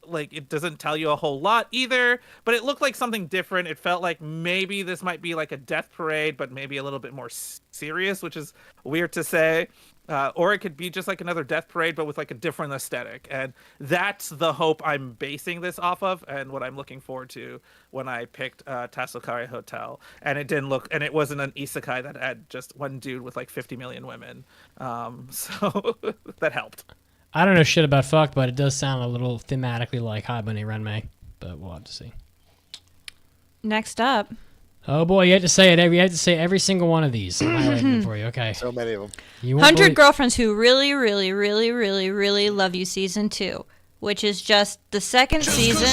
like it doesn't tell you a whole lot either, but it looked like something different. It felt like maybe this might be like a Death Parade, but maybe a little bit more serious, which is weird to say. Or it could be just like another Death Parade, but with like a different aesthetic. And that's the hope I'm basing this off of, and what I'm looking forward to when I picked Tasokari Hotel. And it didn't look, and it wasn't an isekai that had just one dude with like 50 million women. So that helped. I don't know shit about fuck, but it does sound a little thematically like Habane Renmei, but we'll have to see. Next up. Oh boy, you have to say it. You have to say every single one of these. I'm highlighting them for you. Okay. So many of them. 100 Girlfriends Who Really, Really, Really, Really, Really Love You Season 2, which is just the second season.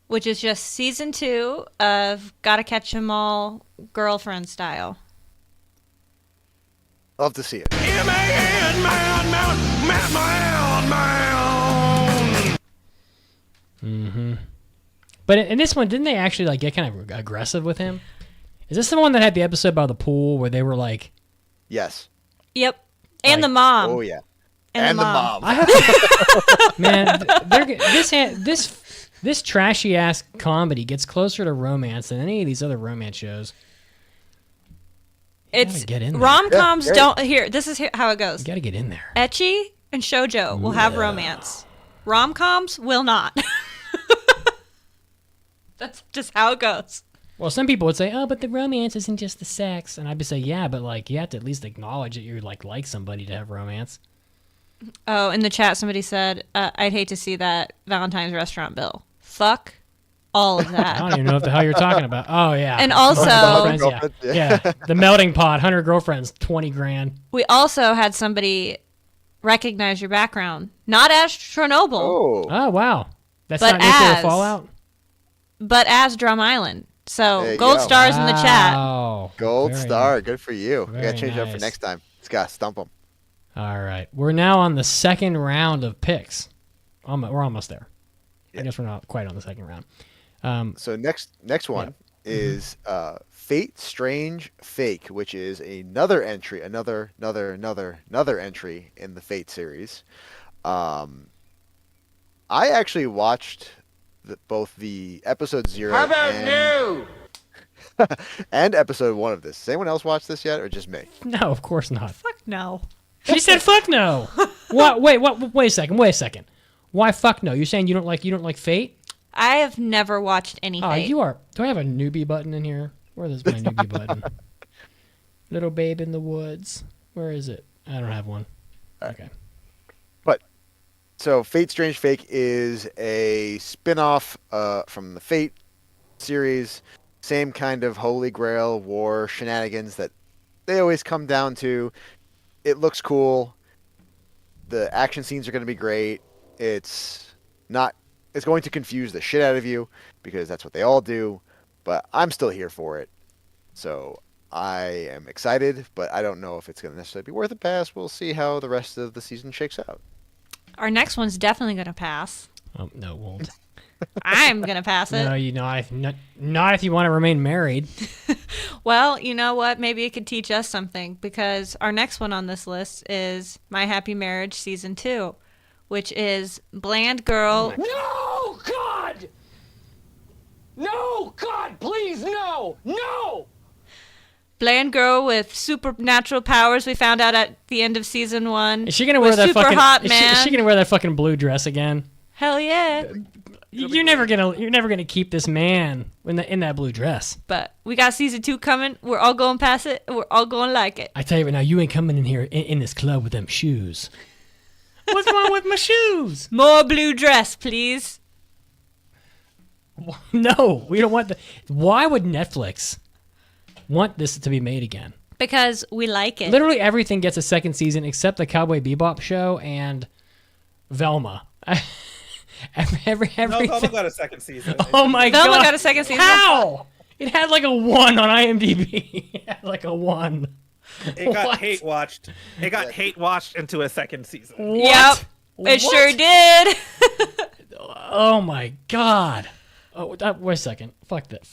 Which is just season 2 of Gotta Catch 'Em All girlfriend style. Love to see it. Mm-hmm. But in this one, didn't they actually like get kind of aggressive with him? Is this the one that had the episode about the pool where they were like... Yes. Yep. And like, the mom. Oh, yeah. And the mom. Man, this trashy ass comedy gets closer to romance than any of these other romance shows. It's get in there. rom-coms Yeah, don't this is how it goes. You gotta get in there. Ecchi and shoujo will have romance. Rom-coms will not. That's just how it goes. Well, some people would say, "Oh, but the romance isn't just the sex," and I'd be say, "Yeah, but like you have to at least acknowledge that you like somebody to have romance." Oh, in the chat, somebody said, "I'd hate to see that Valentine's restaurant bill." Fuck all of I that. don't even know what the hell you're talking about. Oh yeah, And also- 100 girlfriends, Yeah. yeah, the melting pot, 100 girlfriends, 20 grand. We also had somebody recognize your background, not as Chernobyl, Oh. Oh wow, that's But not nuclear as- fallout. but as Drum Island. There So you gold go. stars in the chat. Wow. Gold Very star. Good for you. We very got to change it up for nice. next time. It's got to stump them. All right, we're now on the second round of picks. We're almost there. Yeah. I guess we're not quite on the second round. So next one is Fate Strange Fake, which is another entry, another entry in the Fate series. I actually watched both the episode 0 and episode 1 of this. Has anyone else watched this yet, or just me? No, of course not. Fuck no. She said, "Fuck no." What? Wait, what? Wait a second. Why fuck no? You're saying you don't like Fate? I have never watched any Oh, Fate. you are. Do I have a newbie button in here? Where is my newbie button? Little babe in the woods. Where is it? I don't have one. Okay. So Fate Strange Fake is a spin-off from the Fate series. Same kind of holy grail war shenanigans that they always come down to. It looks cool. The action scenes are going to be great. It's going to confuse the shit out of you because that's what they all do, but I'm still here for it. So I am excited, but I don't know if it's going to necessarily be worth a pass. We'll see how the rest of the season shakes out. Our next one's definitely going to pass. No, it won't. I'm going to pass it. No, not if you want to remain married. Well, you know what? Maybe it could teach us something, because our next one on this list is My Happy Marriage Season 2, which is Bland Girl. No, God! No, God, please, no! No! Bland Girl with supernatural powers. We found out at the end of season 1. Is she gonna wear that super fucking? hot Is man? she gonna wear that fucking blue dress again? Hell yeah! You're never gonna keep this man in that blue dress. But we got season 2 coming. We're all going past it. We're all going like it. I tell you right now, you ain't coming in here in this club with them shoes. What's wrong with my shoes? More blue dress, please. No, we don't want the. Why would Netflix want this to be made again? Because we like it. Literally everything gets a second season except the Cowboy Bebop show and Velma. Everything. No, Velma got a second season. Oh my Velma god! got a second season. How? It had like a 1 on IMDb. It had like a 1. It got What? hate watched. It got hate watched into a second season. What? Yep, it What? sure did. Oh my god! Oh, wait a second. Fuck that.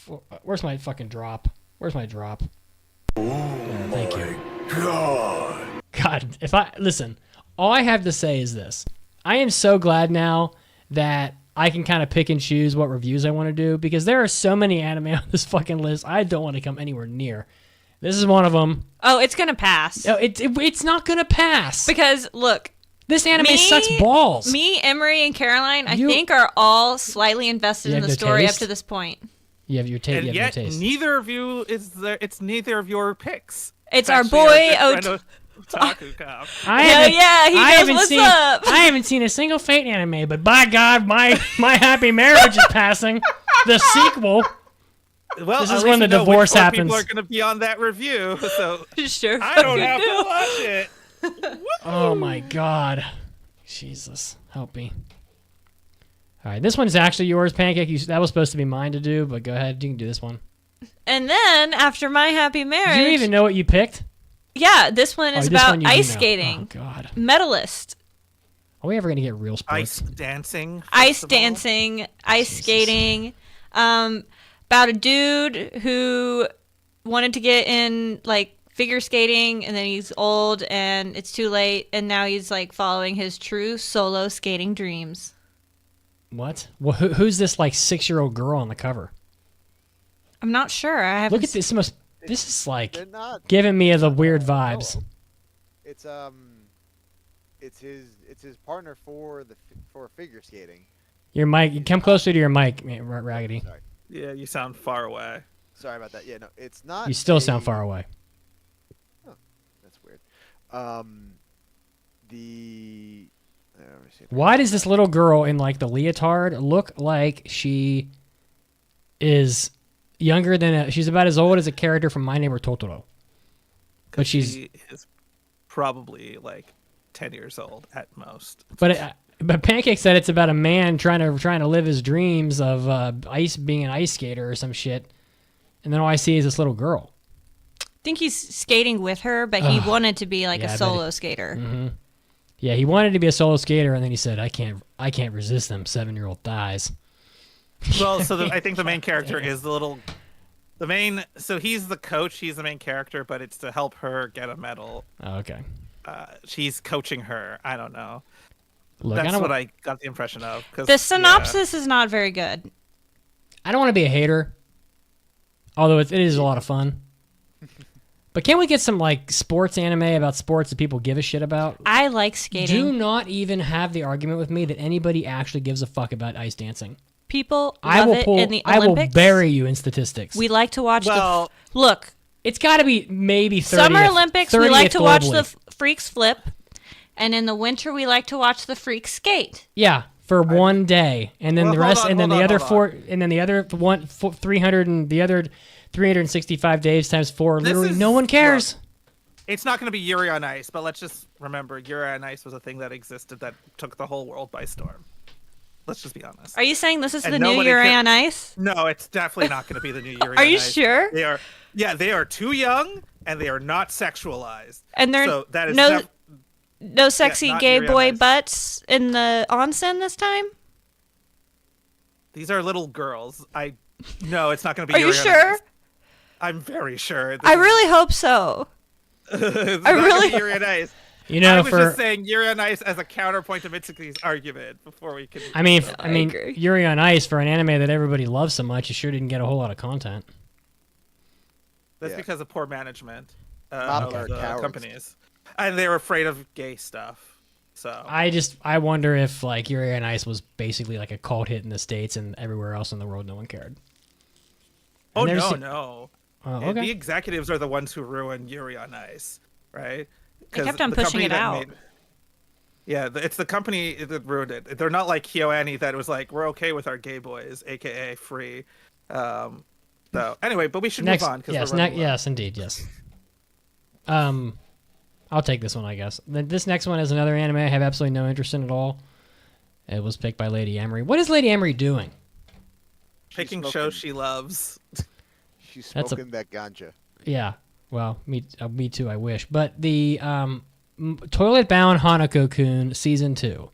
Where's my fucking drop? Where's my drop? Yeah, thank you. God, if I listen, all I have to say is this: I am so glad now that I can kind of pick and choose what reviews I want to do because there are so many anime on this fucking list. I don't want to come anywhere near. This is one of them. Oh, it's gonna pass. No, it's not gonna pass Because look, this anime sucks balls. Me, Emery, and Caroline, I You- think, are all slightly invested You in have the the story up taste? to this point. You have your taste. And You have yet, your taste. neither of you is there. It's neither of your picks. It's It's our actually boy good friend Otaku Cow. Hell yeah, he knows what's seen, up. I haven't seen a single Fate anime, but by God, my happy marriage is passing. The sequel. Well, This at is least when the we know which divorce four happens. People are going to be on that review, so Sure. I don't fucking have do. to watch it. Oh my God, Jesus, help me. All right, this one's actually yours, Pancake. That was supposed to be mine to do, but go ahead, you can do this one. And then after my happy marriage, Do you even know what you picked? yeah, this one Oh, is this about one you do ice know. skating. Oh God, Medalist. are we ever gonna get real Ice sports? dancing. Ice festival. dancing, ice Jesus. skating, about a dude who wanted to get in like figure skating, and then he's old and it's too late, and now he's like following his true solo skating dreams. What? Well, who's this like 6-year-old girl on the cover? I'm not sure. I haven't. Look at this. This is like They're not. giving me the weird vibes. It's his partner for figure skating. Your mic. Come closer to your mic, Raggedy. Sorry. Yeah, you sound far away. Sorry about that. Yeah, no, it's not. You still sound far away. That's weird. Let me see. Why does this little girl in like the leotard look like she is younger than she's about as old as a character from My Neighbor Totoro? But she's She is probably like 10 years old at most. but Pancake said it's about a man trying to live his dreams of being an ice skater or some shit, and then all I see is this little girl. I think he's skating with her, but he wanted to be like Yeah, I a bet solo skater. Mm-hmm. Yeah, he wanted to be a solo skater, and then he said, "I can't resist them 7-year-old thighs." Well, so I think the main character is so he's the coach, he's the main character, but it's to help her get a medal. Oh, okay. She's coaching her. I don't know. Look, That's what I got the impression of. 'Cause, The synopsis is not very good. I don't want to be a hater, although it is a lot of fun. But can't we get some like sports anime about sports that people give a shit about? I like skating. Do not even have the argument with me that anybody actually gives a fuck about ice dancing. People I love will it pull. in the I will Olympics. bury you in statistics. We like to watch Well- look. It's got to be maybe 30th, Summer Olympics, we like 30th to watch globally. the freaks flip, and in the winter we like to watch the freaks skate. Yeah, for one day, and then Well, the hold rest, on, and then hold the on, other hold four, and then the other 300 and the other 365 days times 4. Literally, no one cares. It's not going to be Yuri on Ice, but let's just remember Yuri on Ice was a thing that existed that took the whole world by storm. Let's just be honest. Are you saying this is And the new nobody Yuri ca- on Ice? No, it's definitely not going to be the new Yuri Are on you Ice. sure? They are. Yeah, they are too young and they are not sexualized. And they're so that is no sexy not gay Yuri on boy Ice. butts in the onsen this time? These are little girls. No, it's not going to be. Are you Yuri on sure? Ice. I'm very sure. I really hope so. It's I not really- gonna be Yuri on Ice. You know, I was just saying Yuri on Ice as a counterpoint to Mitsuki's argument before we could. I mean, agree. Yuri on Ice for an anime that everybody loves so much, you sure didn't get a whole lot of content. That's because of poor management Of of the companies, and they were afraid of gay stuff. So I wonder if like Yuri on Ice was basically like a cult hit in the States and everywhere else in the world no one cared. Oh no. Oh, okay. The executives are the ones who ruined Yuri on Ice, right? They kept on pushing it out. It's the company that ruined it. They're not like KyoAni that was like, we're okay with our gay boys, aka free. So anyway, but we should move on. Yes, indeed, yes. I'll take this one, I guess. This next one is another anime I have absolutely no interest in at all. It was picked by Lady Emery. What is Lady Emery doing? Picking shows she loves. She's smoking that ganja. Yeah. Well, me too, I wish. But the Toilet Bound Hanako-kun Season 2.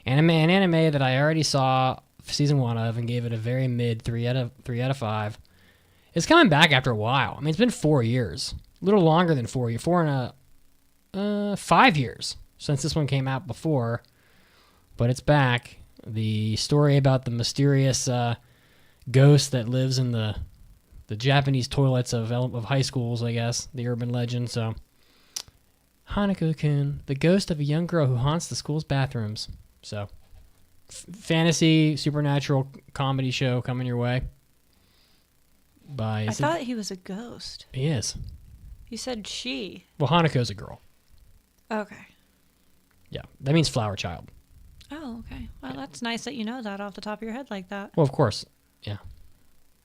An anime that I already saw Season 1 of and gave it a very mid 3 out of 5. It's coming back after a while. I mean, it's been 4 years. A little longer than 4 years. 5 years since this one came out before. But it's back. The story about the mysterious ghost that lives in the Japanese toilets of high schools, I guess, the urban legend. So, Hanako-kun, the ghost of a young girl who haunts the school's bathrooms. So, fantasy, supernatural comedy show coming your way. I thought he was a ghost. He is. You said she. Well, Hanako's a girl. Okay. Yeah, that means flower child. Oh, okay. Well, that's nice that you know that off the top of your head like that. Well, of course. Yeah.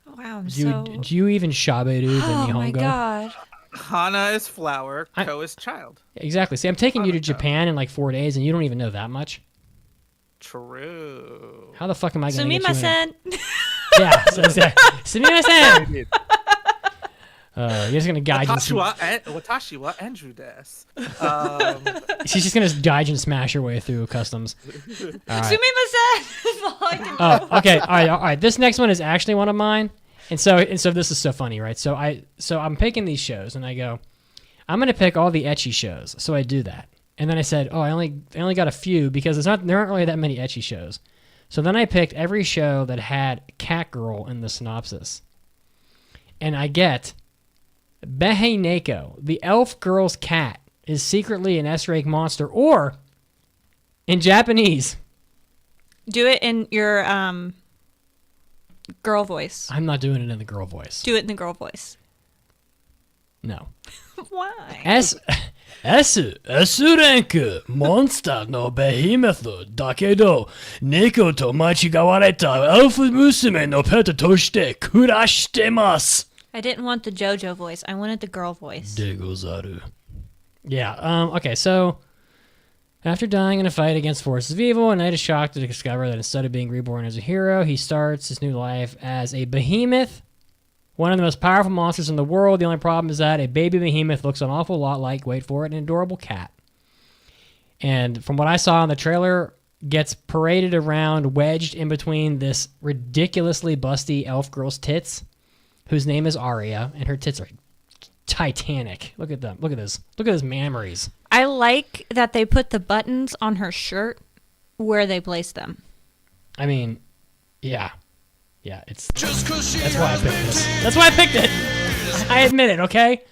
Oh, wow, Do you even shaberu the Nihongo? Oh my god. Hana is flower, Ko is child. Exactly. See, I'm taking you to Japan in like 4 days, and you don't even know that much. True. How the fuck am I going to get Sumimasen. Yeah. Sumimasen. You're just going to guide you. Watashi wa Andrew des. She's just going to gaijin smash her way through customs. All right. Sumimasen. Oh, okay. All right. This next one is actually one of mine. And so this is so funny, right? So I'm picking these shows, and I go, I'm going to pick all the ecchi shows. So I do that. And then I said, I only got a few because there aren't really that many ecchi shows. So then I picked every show that had cat girl in the synopsis. And I get Behei Neko, the elf girl's cat, is secretly an S-rank monster, or in Japanese. Do it in your girl voice. I'm not doing it in the girl voice. Do it in the girl voice. No. Why? S-rank monster no behemoth dakedo neko to machigawareta elfu musume no pet toshite kurashitemasu. I didn't want the JoJo voice. I wanted the girl voice. Degozaru. Yeah, okay, so after dying in a fight against forces of evil, a knight is shocked to discover that instead of being reborn as a hero, he starts his new life as a behemoth, one of the most powerful monsters in the world. The only problem is that a baby behemoth looks an awful lot like, wait for it, an adorable cat. And from what I saw in the trailer, gets paraded around, wedged in between this ridiculously busty elf girl's tits, whose name is Aria, and her tits are titanic. Look at them. Look at this. Look at those mammaries. I like that they put the buttons on her shirt where they place them. I mean, yeah. Yeah, that's why I picked this. That's why I picked it. I admit it, okay?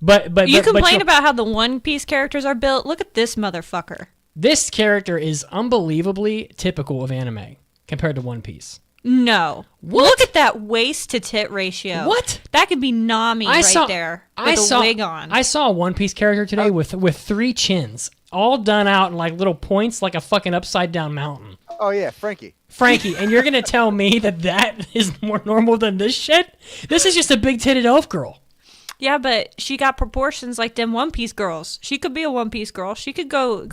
But you complain about how the One Piece characters are built. Look at this motherfucker. This character is unbelievably typical of anime compared to One Piece. No. What? Look at that waist to tit ratio. What? That could be Nami there with a wig on. I saw a One Piece character today with 3 chins, all done out in like little points like a fucking upside down mountain. Oh yeah, Frankie, and you're going to tell me that is more normal than this shit? This is just a big-titted elf girl. Yeah, but she got proportions like them One Piece girls. She could be a One Piece girl. She could go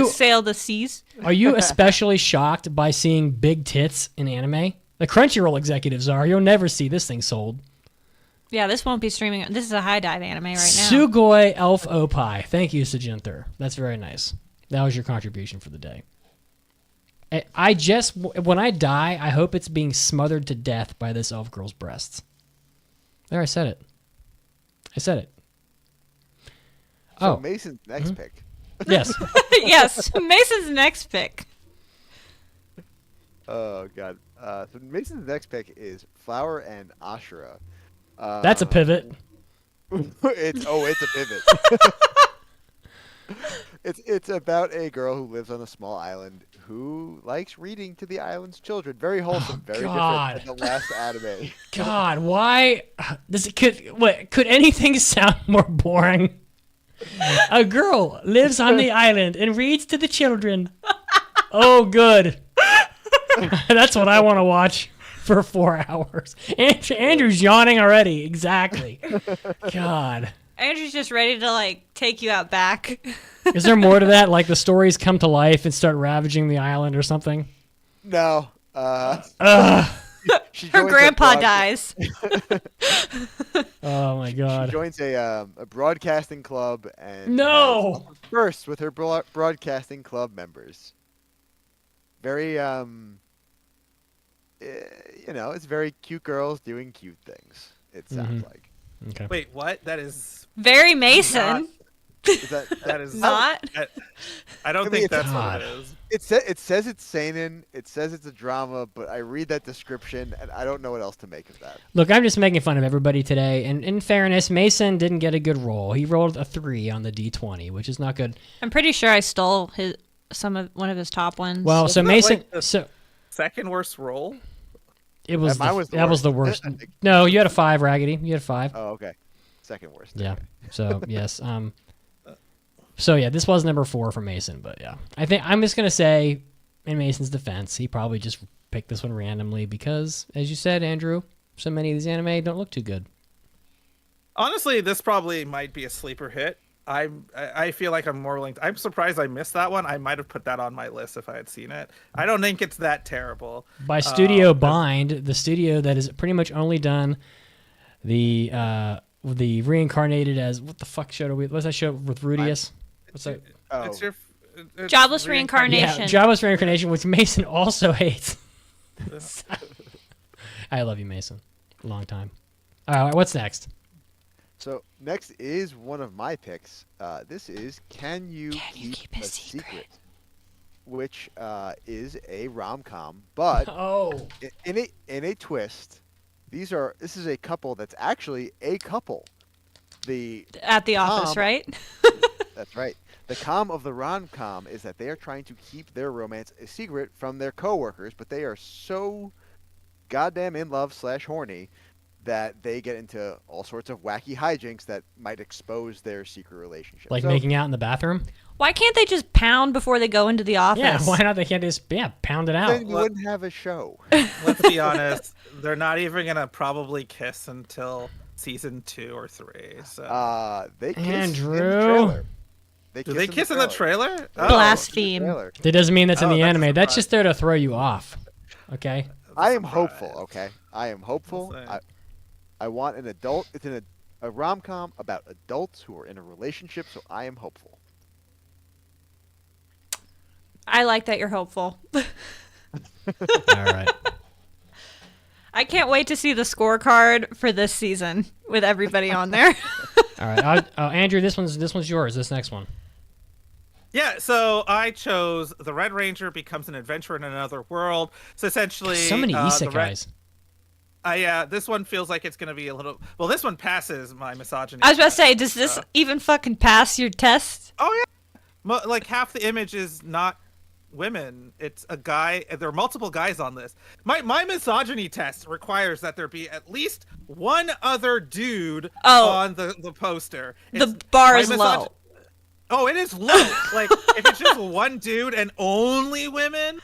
sail the seas. Are you especially shocked by seeing big tits in anime? The Crunchyroll executives are. You'll never see this thing sold. Yeah, this won't be streaming. This is a high dive anime right now. Sugoi Elf Opai. Thank you, Sujinther. That's very nice. That was your contribution for the day. When I die, I hope it's being smothered to death by this elf girl's breasts. There, I said it. So Mason's next pick Yes. Yes, Mason's next pick. Oh god. So Mason's next pick is Flower and Ashura. That's a pivot. It's a pivot. It's about a girl who lives on a small island who likes reading to the island's children. Very wholesome, very different than the last anime. God, why does it could anything sound more boring? A girl lives on the island and reads to the children. Oh, good. That's what I want to watch for 4 hours. Andrew's yawning already. Exactly. God. Andrew's just ready to take you out back. Is there more to that? Like the stories come to life and start ravaging the island or something? No. Her grandpa dies. Oh my god. She joins a broadcasting club and no first with her broadcasting club members. Very it's very cute girls doing cute things. It sounds like. Okay. Wait, what? That is very Mason. That is not. I don't think that's what it is. It says it's seinen. It says it's a drama, but I read that description and I don't know what else to make of that. Look, I'm just making fun of everybody today. And in fairness, Mason didn't get a good roll. He rolled a 3 on the D20, which is not good. I'm pretty sure I stole one of his top ones. Well, so Mason, second worst roll. It was that was the worst. No, you had a 5, Raggedy. You had a 5. Oh, okay. Second worst. Yeah. Okay. So yes. So yeah, this was number 4 for Mason, but yeah, I think I'm just gonna say, in Mason's defense, he probably just picked this one randomly because, as you said, Andrew, so many of these anime don't look too good. Honestly, this probably might be a sleeper hit. I feel like I'm more linked. I'm surprised I missed that one. I might have put that on my list if I had seen it. I don't think it's that terrible. By Studio Bind, the studio that has pretty much only done the reincarnated as what the fuck show do we? What's that show with Rudius? What's that? It's Jobless Reincarnation. Yeah, Jobless Reincarnation, which Mason also hates. I love you, Mason. Long time. All right, what's next? So next is one of my picks. This is Can You Keep a Secret? Which is a rom-com, but in a twist, this is a couple that's actually a couple. At the office, right? That's right. The com of the rom-com is that they are trying to keep their romance a secret from their coworkers, but they are so goddamn in love / horny that they get into all sorts of wacky hijinks that might expose their secret relationship. Like making out in the bathroom? Why can't they just pound before they go into the office? Yeah, why not? They can't just pound it out. Then you wouldn't have a show. Let's be honest. They're not even going to probably kiss until season 2 or 3. So. They kiss Andrew. in the trailer. Do they kiss in the trailer? Oh. Blaspheme. That doesn't mean that's in the anime. That's surprise. just there to throw you off. Okay? I am hopeful, okay? I am hopeful. I want an adult. It's a rom-com about adults who are in a relationship, so I am hopeful. I like that you're hopeful. All right. I can't wait to see the scorecard for this season with everybody on there. All right. Andrew, this one's yours. This next one. Yeah, so I chose The Red Ranger Becomes an Adventurer in Another World. So essentially... So many isekais. This one feels like it's going to be a little... Well, this one passes my misogyny. I was about to say, does this even fucking pass your test? Oh, yeah. Like, half the image is not women. It's a guy. There are multiple guys on this. My misogyny test requires that there be at least one other dude on the poster. The bar is low. Oh, it is low. Like, if it's just one dude and only women,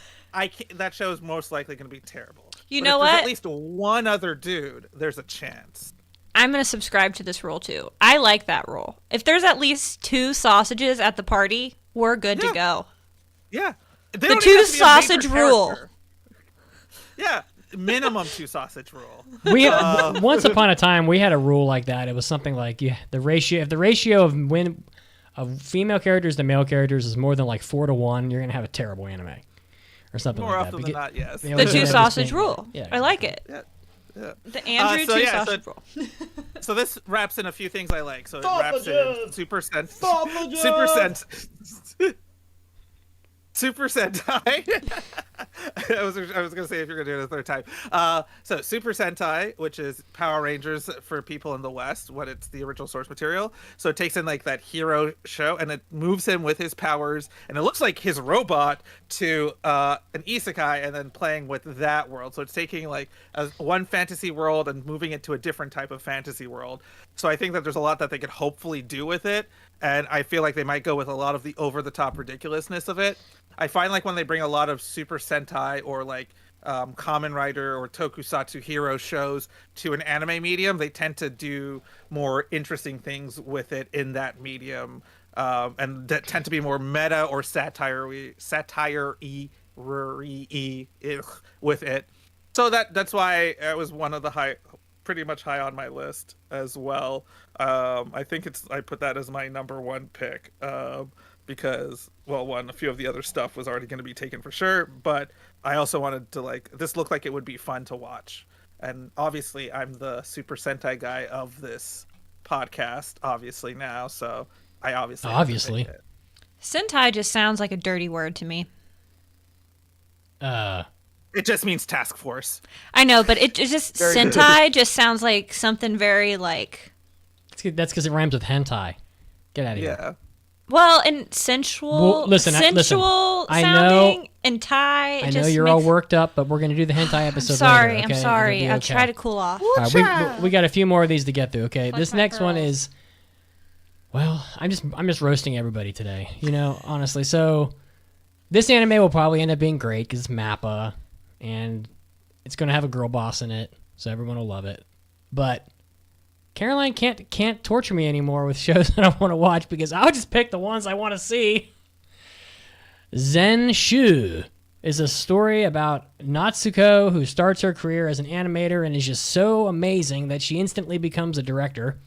that show is most likely going to be terrible. You but know if what? There's at least one other dude, there's a chance. I'm going to subscribe to this rule, too. I like that rule. If there's at least 2 sausages at the party, we're good to go. Yeah. The 2 sausage rule. Yeah. Minimum 2 sausage rule. We once upon a time we had a rule like that. It was something like if the ratio of female characters to male characters is more than like 4-to-1, you're gonna have a terrible anime or something more like that. often than not, yes. The 2 sausage rule. Yeah, I like it. Yeah. Yeah. The Andrew so two yeah, sausage roll. So this wraps in a few things I like. So it wraps in Super Sentai. Super Sentai. I was gonna say if you're gonna do it a third time. So Super Sentai, which is Power Rangers for people in the West, when it's the original source material. So it takes in like that hero show and it moves him with his powers, and it looks like his robot to an isekai, and then playing with that world. So it's taking like one fantasy world and moving it to a different type of fantasy world. So I think that there's a lot that they could hopefully do with it, and I feel like they might go with a lot of the over-the-top ridiculousness of it. I find like when they bring a lot of Super Sentai or like Kamen Rider or Tokusatsu hero shows to an anime medium, they tend to do more interesting things with it in that medium, and that tend to be more meta or satire-y with it. So that's why it was one of the pretty much high on my list as well. I think I put that as my number one pick. Because, well, a few of the other stuff was already going to be taken for sure, but I also wanted to, this looked like it would be fun to watch. And obviously, I'm the Super Sentai guy of this podcast, obviously, now, so I obviously. Have to pick it. Sentai just sounds like a dirty word to me. It just means task force. I know, but it just, Sentai just sounds like something very, like... That's because it rhymes with hentai. Get out of here. Yeah. Well, and sensual, sounding, and Thai. I know you're all worked up, but we're going to do the hentai episode later. I'm sorry. I'll try to cool off. Right, we got a few more of these to get through, okay? This next one is, well, I'm just roasting everybody today, honestly. So this anime will probably end up being great because it's MAPPA, and it's going to have a girl boss in it, so everyone will love it. But Caroline can't torture me anymore with shows that I want to watch because I'll just pick the ones I want to see. Zen Shu is a story about Natsuko, who starts her career as an animator and is just so amazing that she instantly becomes a director,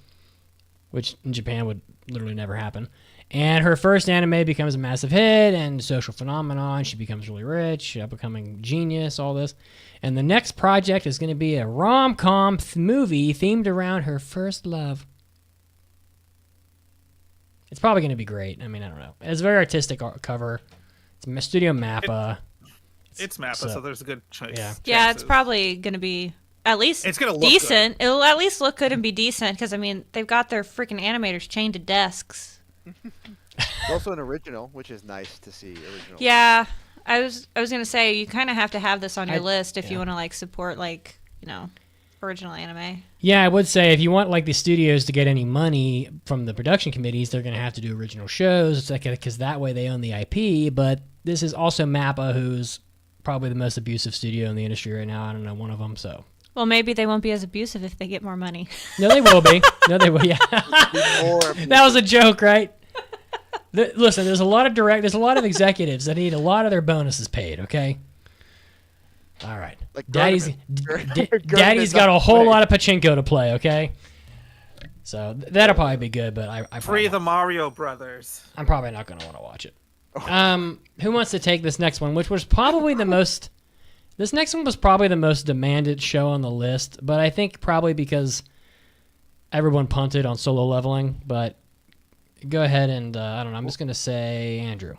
which in Japan would literally never happen. And her first anime becomes a massive hit and social phenomenon. She becomes really rich, becoming genius, all this. And the next project is going to be a rom-com movie themed around her first love. It's probably going to be great. I mean, I don't know. It's a very artistic cover. It's Studio MAPPA. It's MAPPA, so there's a good chance. Yeah, it's probably going to be at least it's gonna look decent. Good. It'll at least look good and be decent because, I mean, they've got their freaking animators chained to desks. It's also an original, which is nice to see. Original. Yeah, I was gonna say you kind of have to have this on your list if you want to support original anime. Yeah, I would say if you want the studios to get any money from the production committees, they're gonna have to do original shows, because that way they own the IP. But this is also MAPPA, who's probably the most abusive studio in the industry right now. I don't know, one of them. So. Well, maybe they won't be as abusive if they get more money. No, they will be. No, they will. Yeah. That was a joke, right? Listen, there's a lot of executives that need a lot of their bonuses paid. Okay. All right. Daddy's got a whole lot of pachinko to play. Okay. So that'll probably be good, but I free the Mario Brothers. I'm probably not going to want to watch it. Who wants to take this next one, which was probably the most. This next one was probably the most demanded show on the list, but I think probably because everyone punted on Solo Leveling. But go ahead and, I don't know, I'm just going to say Andrew.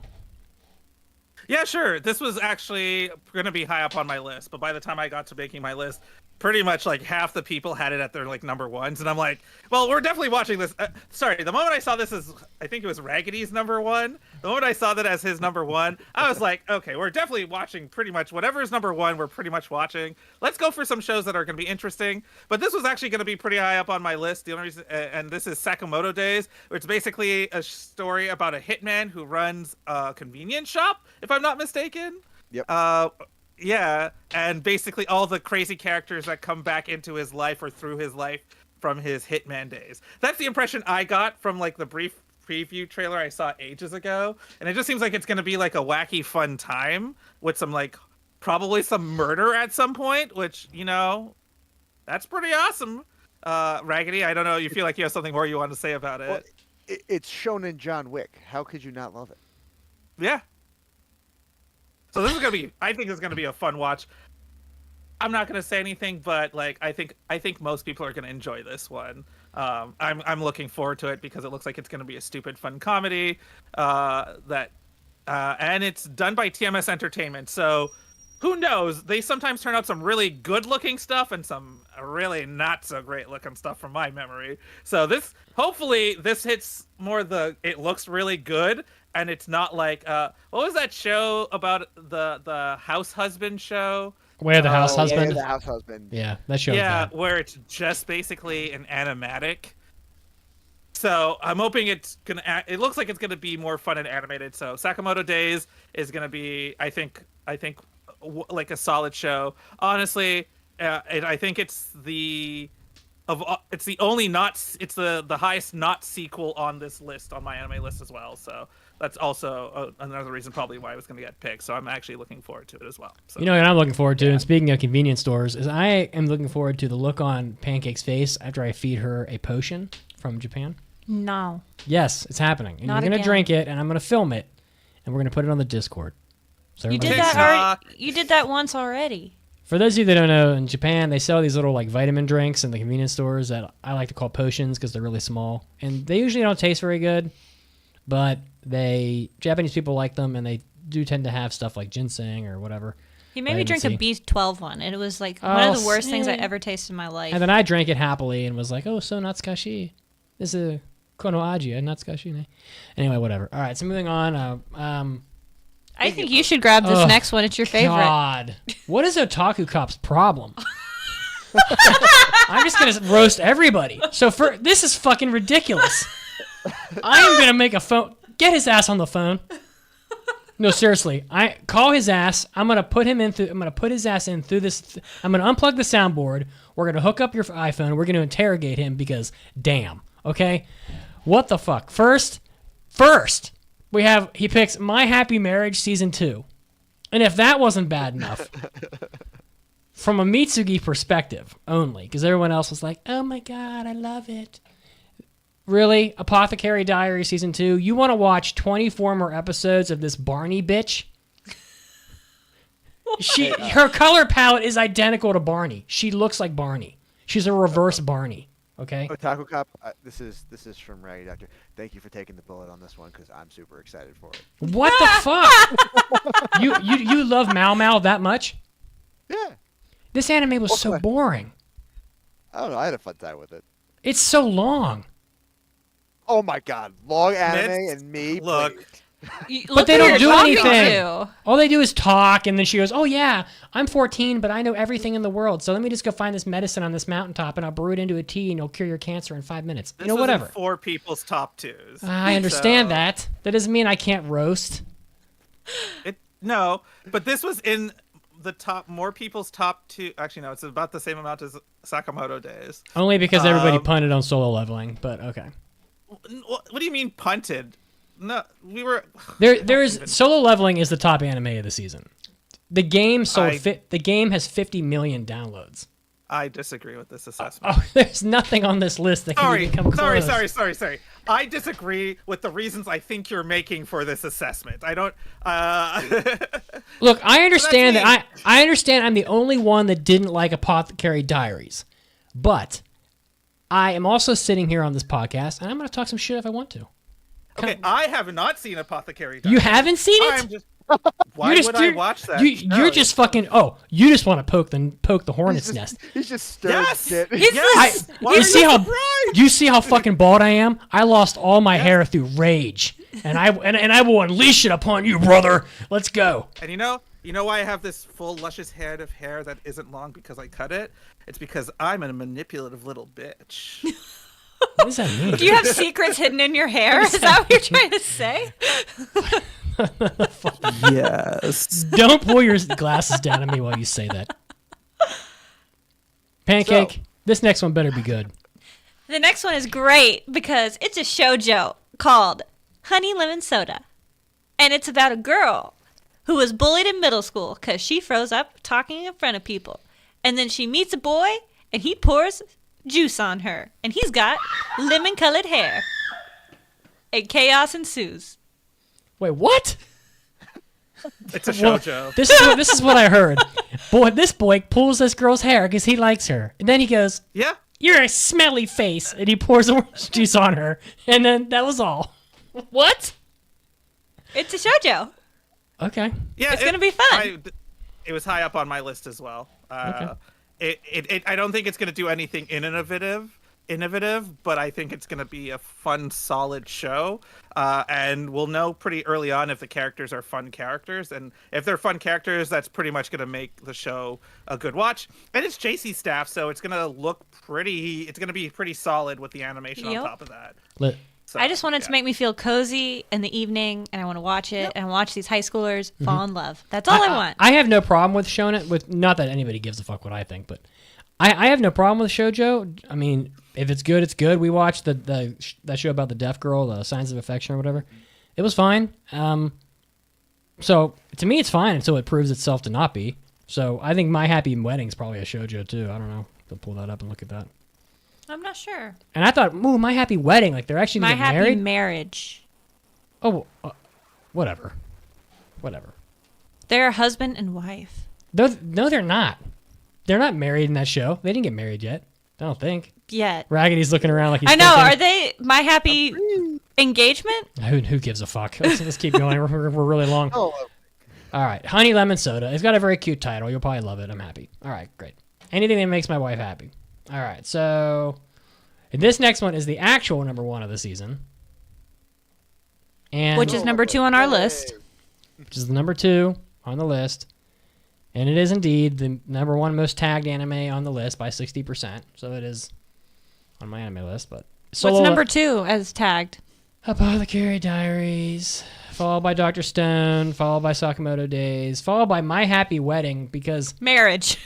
Yeah, sure. This was actually going to be high up on my list, but by the time I got to making my list, pretty much half the people had it at their number ones, and I'm like, well, we're definitely watching this. Sorry, the moment I saw this as, I think it was Raggedy's number one. The moment I saw that as his number one, I was like, okay, we're definitely watching pretty much whatever is number one. We're pretty much watching. Let's go for some shows that are going to be interesting. But this was actually going to be pretty high up on my list. The only reason, and this is Sakamoto Days, which is basically a story about a hitman who runs a convenience shop, if I'm not mistaken. Yep. Yeah, and basically all the crazy characters that come back into his life or through his life from his Hitman days. That's the impression I got from the brief preview trailer I saw ages ago, and it just seems like it's going to be a wacky fun time with some probably some murder at some point, which that's pretty awesome. Raggedy, I don't know, you feel like you have something more you want to say about it? Well, it's Shonen John Wick. How could you not love it? Yeah. So this is going to be, I think this is going to be a fun watch. I'm not gonna say anything, but like I think most people are gonna enjoy this one. I'm looking forward to it because it looks like it's gonna be a stupid fun comedy. And it's done by TMS Entertainment, so who knows? They sometimes turn out some really good-looking stuff and some really not so great-looking stuff from my memory. So hopefully this hits more it looks really good, and it's not like what was that show about the house husband show? Where the house husband? Yeah, the house husband. Yeah, that show. Yeah, where it's just basically an animatic. So I'm hoping it looks like it's gonna be more fun and animated. So Sakamoto Days is gonna be, I think, like a solid show. Honestly, I think it's the highest not sequel on this list, on my anime list as well. So that's also another reason probably why it was going to get picked. So I'm actually looking forward to it as well. So. You know what I'm looking forward to, and speaking of convenience stores, is I am looking forward to the look on Pancake's face after I feed her a potion from Japan. No. Yes, it's happening. And Not you're going to again. drink it, and I'm going to film it, and we're going to put it on the Discord. So You did everybody- that already. You did that once already. For those of you that don't know, in Japan, they sell these little like vitamin drinks in the convenience stores that I like to call potions because they're really small. And they usually don't taste very good, but Japanese people like them, and they do tend to have stuff like ginseng or whatever. He made me drink a Vitamin C. B12 one, and it was like one of the worst things I see. ever tasted in my life. And then I drank it happily and was like, oh, so natsukashi. This is a kono aji, natsukashi ne. Anyway, whatever. All right, so moving on. I think you should grab this next one. It's your favorite. God, what is Otaku Cop's problem? I'm just gonna roast everybody. So this is fucking ridiculous. I am gonna make a phone. Get his ass on the phone. No, seriously. I call his ass. I'm gonna put him in. I'm gonna put his ass in through this. I'm gonna unplug the soundboard. We're gonna hook up your iPhone. We're gonna interrogate him because, damn. Okay, what the fuck? First. He picks My Happy Marriage Season 2. And if that wasn't bad enough, from a Mitsugi perspective only, because everyone else was like, oh my god, I love it. Really? Apothecary Diary Season 2? You want to watch 24 more episodes of this Barney bitch? Her color palette is identical to Barney. She looks like Barney. She's a reverse Barney. Okay. Otaku Cop, this is from Raggy Doctor. Thank you for taking the bullet on this one because I'm super excited for it. What the fuck? You love Mao Mao that much? Yeah. This anime was so boring. I don't know. I had a fun time with it. It's so long. Oh my god, long anime and me. Look. But they don't do anything. To. All they do is talk, and then she goes, oh yeah, I'm 14, but I know everything in the world, so let me just go find this medicine on this mountaintop, and I'll brew it into a tea, and it'll cure your cancer in 5 minutes. This Whatever. was in 4 people's top 2s. I understand that. That doesn't mean I can't roast. No, but this was in the more people's top 2. Actually, no, it's about the same amount as Sakamoto Days. Only because everybody punted on Solo Leveling, but okay. What do you mean punted? No, we were. There's Solo Leveling is the top anime of the season. The game the game has 50 million downloads. I disagree with this assessment. Oh, there's nothing on this list that can even come close. Sorry. I disagree with the reasons I think you're making for this assessment. I don't. Look, I understand that I understand I'm the only one that didn't like Apothecary Diaries, but I am also sitting here on this podcast, and I'm going to talk some shit if I want to. Okay, I have not seen Apothecary Diaries. You haven't seen it? Why would I watch that? You're just fucking. Oh, you just want to poke the hornet's nest. He's just stirring shit. Yes. You see how fucking bald I am? I lost all my hair through rage, and I will unleash it upon you, brother. Let's go. And you know why I have this full luscious head of hair that isn't long because I cut it? It's because I'm a manipulative little bitch. What does that mean? Do you have secrets hidden in your hair? Is that what you're trying to say? Yes. Don't pull your glasses down on me while you say that. Pancake, this next one better be good. The next one is great because it's a shoujo called Honey Lemon Soda. And it's about a girl who was bullied in middle school because she froze up talking in front of people. And then she meets a boy and he pours juice on her. And he's got lemon-colored hair. And chaos ensues. Wait, what? It's a shoujo. This is what I heard. this boy pulls this girl's hair because he likes her. And then he goes, Yeah. "You're a smelly face." And he pours orange juice on her. And then that was all. What? It's a shoujo. Okay. Yeah, It's gonna be fun. It was high up on my list as well. Okay. I don't think it's gonna do anything innovative, but I think it's gonna be a fun, solid show. And we'll know pretty early on if the characters are fun characters, and if they're fun characters, that's pretty much gonna make the show a good watch. And it's JC staff, so it's gonna look pretty. It's gonna be pretty solid with the animation on top of that. Lit. So, I just want it to make me feel cozy in the evening, and I want to watch it, and watch these high schoolers fall in love. That's all I want. I have no problem with showing it. With not that anybody gives a fuck what I think, but I have no problem with shoujo. I mean, if it's good, it's good. We watched that show about the deaf girl, the Signs of Affection or whatever. It was fine. So to me, it's fine until it proves itself to not be. So I think My Happy Wedding is probably a shoujo too. I don't know. They'll pull that up and look at that. I'm not sure. And I thought, ooh, My Happy Wedding, like they're actually My gonna get Happy married. Marriage. Oh, whatever. They're a husband and wife. No, they're not. They're not married in that show. They didn't get married yet. I don't think. Yet. Raggedy's looking around like he's I know. thinking, Are they My Happy Engagement? Who gives a fuck? Let's keep going. We're really long. Oh, All right. Honey Lemon Soda. It's got a very cute title. You'll probably love it. I'm happy. All right, great. Anything that makes my wife happy. All right, so this next one is the actual number 1 of the season. And Which is number 2 on our list. which is the number 2 on the list. And it is indeed the number 1 most tagged anime on the list by 60%. So it is on my anime list. But What's number 2 as tagged? Apothecary Diaries, followed by Dr. Stone, followed by Sakamoto Days, followed by My Happy Wedding because Marriage.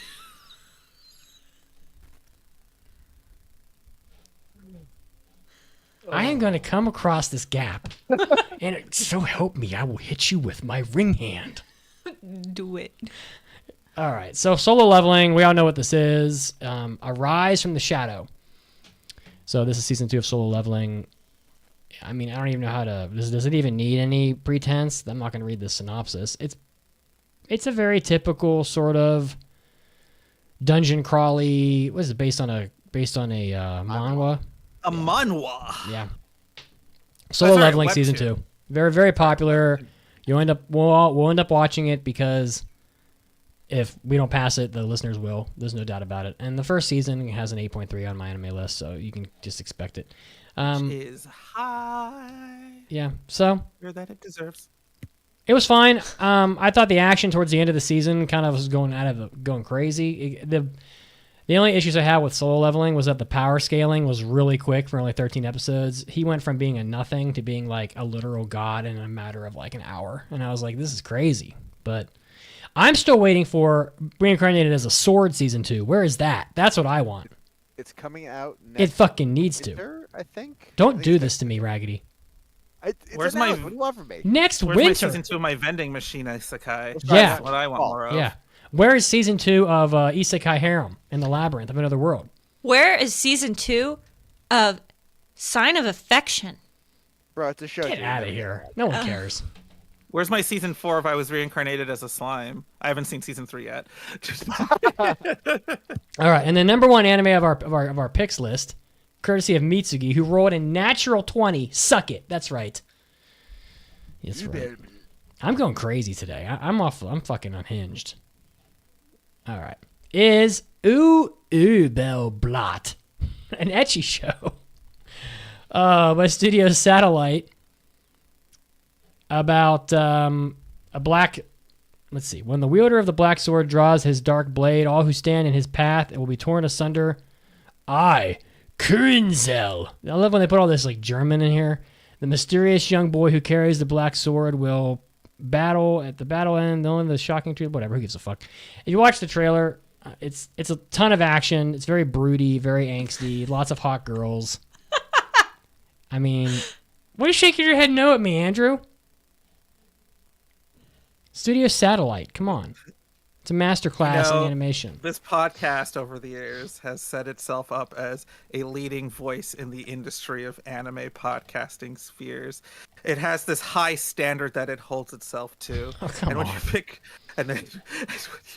I am going to come across this gap. And so help me, I will hit you with my ring hand. Do it. All right, so Solo Leveling, we all know what this is. A Rise from the Shadow. So this is season 2 of Solo Leveling. I mean, I don't even know how to... Does it even need any pretense? I'm not going to read the synopsis. It's a very typical sort of dungeon crawly... What is it, based on a manhwa? A manhwa. Yeah. Solo sorry, Leveling season webtoon. 2. Very, very popular. We'll end up watching it because if we don't pass it, the listeners will. There's no doubt about it. And the first season has an 8.3 on my anime list, so you can just expect it. Is high. Yeah. So That it deserves. it was fine. I thought the action towards the end of the season kind of was going crazy. The only issues I had with Solo Leveling was that the power scaling was really quick for only 13 episodes. He went from being a nothing to being like a literal god in a matter of like an hour. And I was like, this is crazy. But I'm still waiting for Reincarnated as a Sword season 2. Where is that? That's what I want. it's coming out It next fucking needs to. winter, I think. I Don't think do it's this to me, Raggedy. It's Where's my- announced. What do you want from me? Next Where's my winter. season 2 of my vending machine, Isekai? Yeah. That's what I want more of. Yeah. Where is season 2 of Isekai Harem in the Labyrinth of Another World? Where is season 2 of Sign of Affection? Bro, it's a show. Get dude. out of here. No one cares. Where's my season 4 if I was reincarnated as a slime? I haven't seen season 3 yet. All right, and the number 1 anime of our picks list, courtesy of Mitsugi, who rolled a natural 20. Suck it. That's right. That's right. I'm going crazy today. I'm fucking unhinged. All right. Is Bell Blot, an ecchi show by Studio Satellite about a black... Let's see. When the wielder of the black sword draws his dark blade, all who stand in his path, it will be torn asunder. Kurenzel. I love when they put all this like German in here. The mysterious young boy who carries the black sword will battle at the battle end. Only the shocking truth. Whatever. Who gives a fuck? If you watch the trailer, it's a ton of action. It's very broody, very angsty. Lots of hot girls. I mean, what are you shaking your head no at me, Andrew? Studio Satellite. Come on. It's a masterclass in You know, animation. This podcast over the years has set itself up as a leading voice in the industry of anime podcasting spheres. It has this high standard that it holds itself to. Oh, come and when on. you pick when you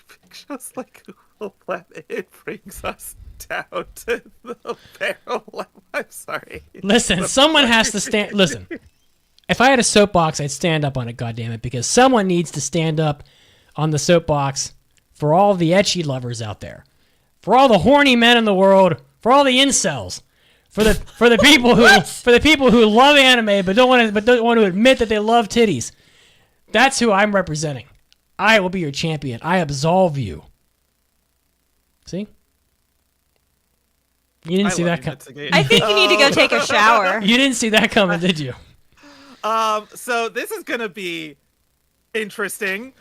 pick shows like Google Planet, it brings us down to the barrel level. I'm sorry. Listen, someone has to stand. Listen, if I had a soapbox, I'd stand up on it, goddammit, because someone needs to stand up on the soapbox for all the ecchi lovers out there, for all the horny men in the world, for all the incels, for the people who love anime but don't want to admit that they love titties. That's who I'm representing. I will be your champion. I absolve you. See? You didn't see that coming. I think you need to go take a shower. You didn't see that coming, did you? So this is gonna be interesting.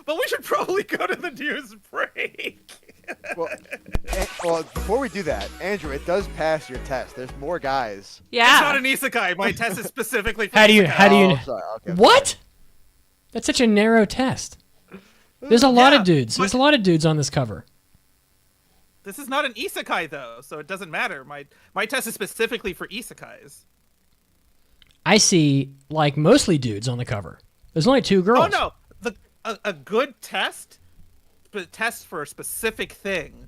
But we should probably go to the news break. Well, before we do that, Andrew, it does pass your test. There's more guys. Yeah. It's not an isekai. My test is specifically for How do you? Oh, sorry. Okay. What? That's such a narrow test. There's a lot of dudes. There's a lot of dudes on this cover. This is not an isekai though, so it doesn't matter. My test is specifically for isekais. I see like mostly dudes on the cover. There's only 2 girls. Oh no, a good test, but test for a specific thing.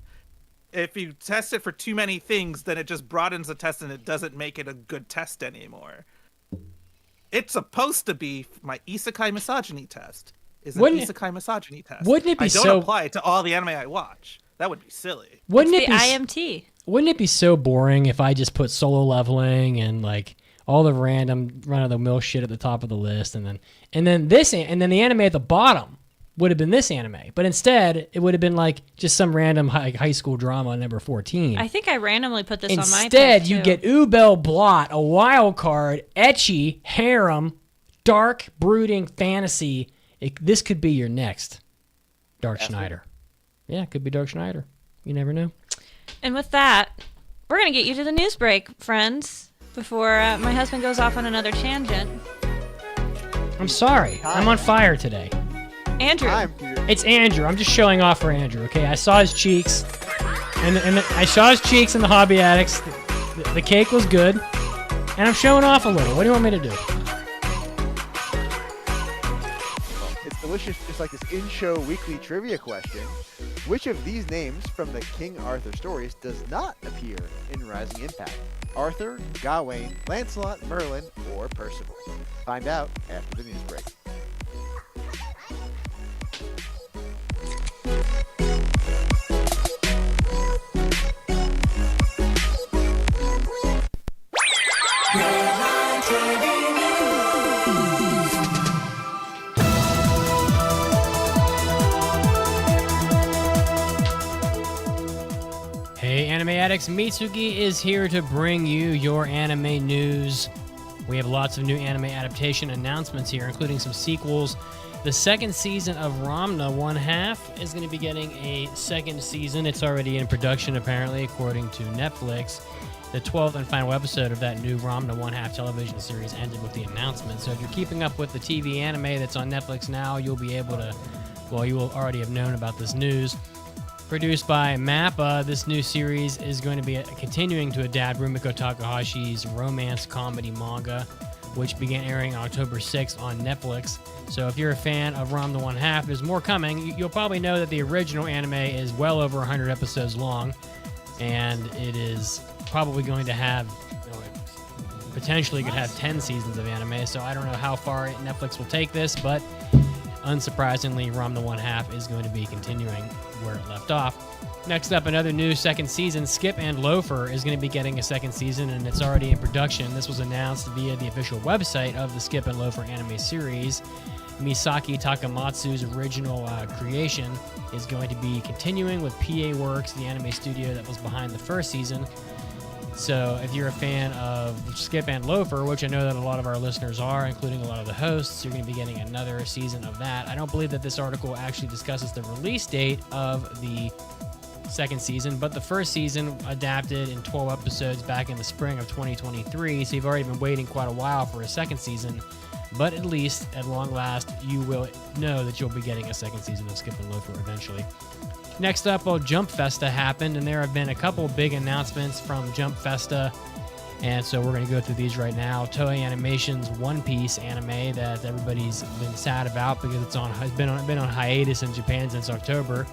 If you test it for too many things, then it just broadens the test and it doesn't make it a good test anymore. It's supposed to be my isekai misogyny test. Is an isekai misogyny test. Wouldn't it be I don't apply it to all the anime I watch. That would be silly. Wouldn't It's it the be IMT. Wouldn't it be so boring if I just put solo leveling and like all the random run of the mill shit at the top of the list, and then the anime at the bottom would have been this anime, but instead it would have been like just some random high school drama number 14. I think I randomly put this on my Instead, test, you too. get Ubel Blot, a wild card, ecchi, harem, dark, brooding fantasy. This could be your next Dark Schneider. Yeah, it could be Dark Schneider. You never know. And with that, we're going to get you to the news break, friends, before my husband goes off on another tangent. I'm sorry. I'm on fire today. Andrew. It's Andrew. I'm just showing off for Andrew, okay? I saw his cheeks, and I saw his cheeks in the Hobby Addicts. The cake was good, and I'm showing off a little. What do you want me to do? It's delicious, just like this in-show weekly trivia question. Which of these names from the King Arthur stories does not appear in Rising Impact? Arthur, Gawain, Lancelot, Merlin, or Percival? Find out after the news break. Hey, Anime Addicts, Mitsuki is here to bring you your anime news. We have lots of new anime adaptation announcements here, including some sequels. The second season of Ramna 1/2 is going to be getting a second season. It's already in production, apparently, according to Netflix. The 12th and final episode of that new Ramna 1/2 television series ended with the announcement. So if you're keeping up with the TV anime that's on Netflix now, you'll be able to, well, you will already have known about this news. Produced by MAPPA, this new series is going to be continuing to adapt Rumiko Takahashi's romance comedy manga, which began airing on October 6th on Netflix. So if you're a fan of Ramna 1/2, there's more coming. You'll probably know that the original anime is well over 100 episodes long, and it is probably going to have, potentially could have 10 seasons of anime, so I don't know how far Netflix will take this, but unsurprisingly, Ramna 1/2 is going to be continuing where it left off. Next up, another new second season. Skip and Loafer is going to be getting a second season, and it's already in production. This was announced via the official website of the Skip and Loafer anime series. Misaki Takamatsu's original creation is going to be continuing with PA Works, the anime studio that was behind the first season. So if you're a fan of Skip and Loafer, which I know that a lot of our listeners are, including a lot of the hosts, you're going to be getting another season of that. I don't believe that this article actually discusses the release date of the second season, but the first season adapted in 12 episodes back in the spring of 2023, so you've already been waiting quite a while for a second season. but at least, at long last, you will know that you'll be getting a second season of Skip and Loafer eventually. Next up, Jump Festa happened, and there have been a couple big announcements from Jump Festa, and so we're going to go through these right now. Toei Animation's One Piece anime that everybody's been sad about because it's been on hiatus in Japan since October,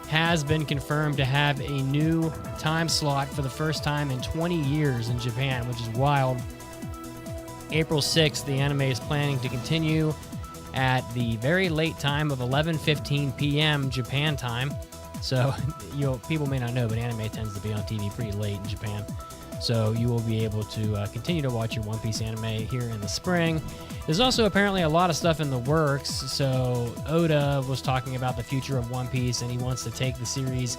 has been confirmed to have a new time slot for the first time in 20 years in Japan, which is wild. April 6th, the anime is planning to continue at the very late time of 11:15 p.m. Japan time. So, people may not know, but anime tends to be on TV pretty late in Japan. So you will be able to continue to watch your One Piece anime here in the spring. There's also apparently a lot of stuff in the works. So Oda was talking about the future of One Piece, and he wants to take the series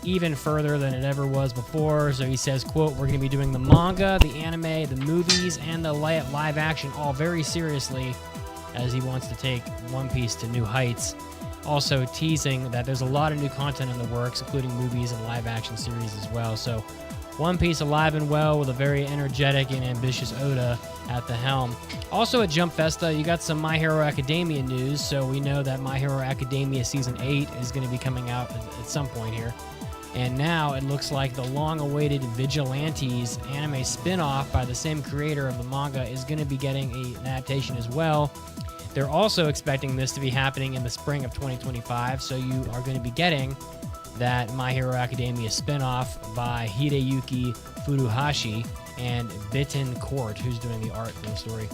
even further than it ever was before. So he says, quote, "We're going to be doing the manga, the anime, the movies, and the live action all very seriously," as he wants to take One Piece to new heights. Also teasing that there's a lot of new content in the works, including movies and live action series as well. So One Piece alive and well with a very energetic and ambitious Oda at the helm. Also at Jump Festa, you got some My Hero Academia news. So we know that My Hero Academia Season 8 is going to be coming out at some point here. And now it looks like the long-awaited Vigilantes anime spin-off by the same creator of the manga is going to be getting an adaptation as well. They're also expecting this to be happening in the spring of 2025, so you are going to be getting that My Hero Academia spin-off by Hideyuki Furuhashi and Bitten Court, who's doing the art for the story,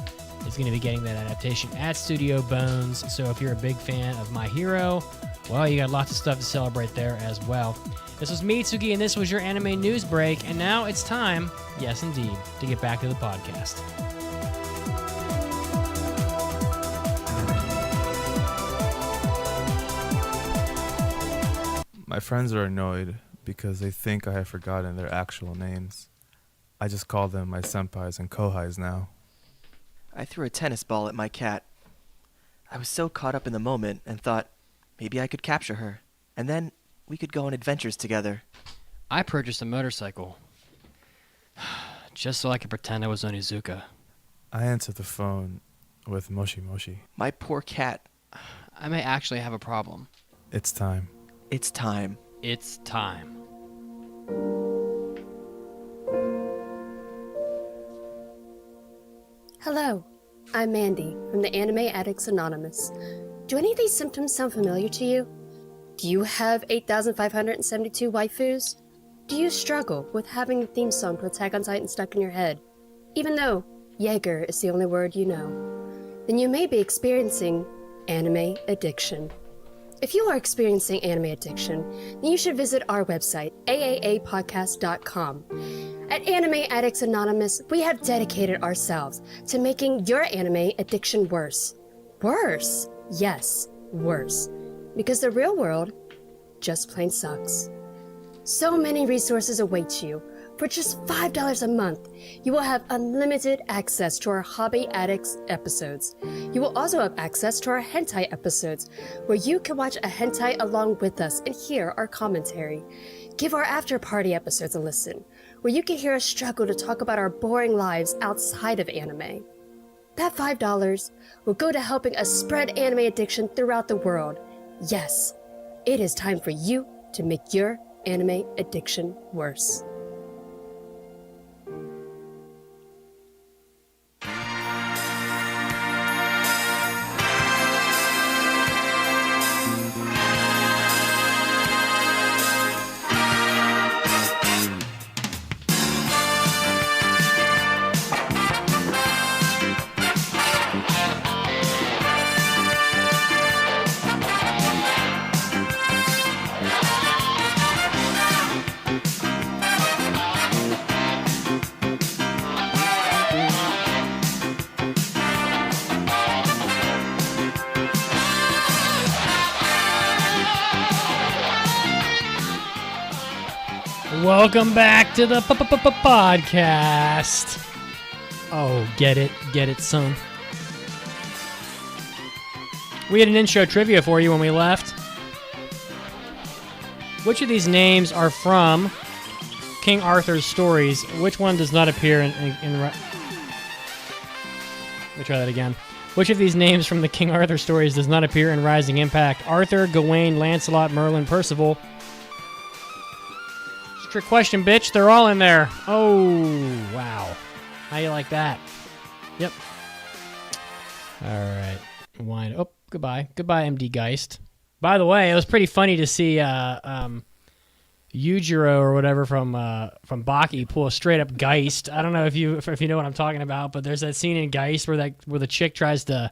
is going to be getting that adaptation at Studio Bones. So if you're a big fan of My Hero, well, you got lots of stuff to celebrate there as well. This was Mitsuki, and this was your anime news break. And now it's time, yes indeed, to get back to the podcast. My friends are annoyed because they think I have forgotten their actual names. I just call them my senpais and kohais now. I threw a tennis ball at my cat. I was so caught up in the moment and thought maybe I could capture her, and then we could go on adventures together. I purchased a motorcycle just so I could pretend I was Onizuka. I answered the phone with Moshi Moshi. My poor cat. I may actually have a problem. It's time. It's time. It's time. Hello, I'm Mandy from the Anime Addicts Anonymous. Do any of these symptoms sound familiar to you? Do you have 8,572 waifus? Do you struggle with having the theme song to Attack on Titan stuck in your head, even though Jaeger is the only word you know? Then you may be experiencing anime addiction. If you are experiencing anime addiction, then you should visit our website, AAAPodcast.com. At Anime Addicts Anonymous, we have dedicated ourselves to making your anime addiction worse. Worse! Yes, worse. Because the real world just plain sucks. So many resources await you. For just $5 a month, you will have unlimited access to our Hobby Addicts episodes. You will also have access to our hentai episodes, where you can watch a hentai along with us and hear our commentary. Give our after party episodes a listen, where you can hear us struggle to talk about our boring lives outside of anime. That $5 will go to helping us spread anime addiction throughout the world. Yes, it is time for you to make your anime addiction worse. Welcome back to the podcast. Oh, get it, son. We had an intro trivia for you when we left. Which of these names are from King Arthur's stories? Which one does not appear in Let me try that again. Which of these names from the King Arthur stories does not appear in Rising Impact? Arthur, Gawain, Lancelot, Merlin, Percival. Trick question, bitch. They're all in there. Oh, wow. How you like that? Yep. All right. Wind. Oh, goodbye. Goodbye, MD Geist. By the way, it was pretty funny to see Yujiro or whatever from Baki pull a straight up Geist. I don't know if you know what I'm talking about, but there's that scene in Geist where the chick tries to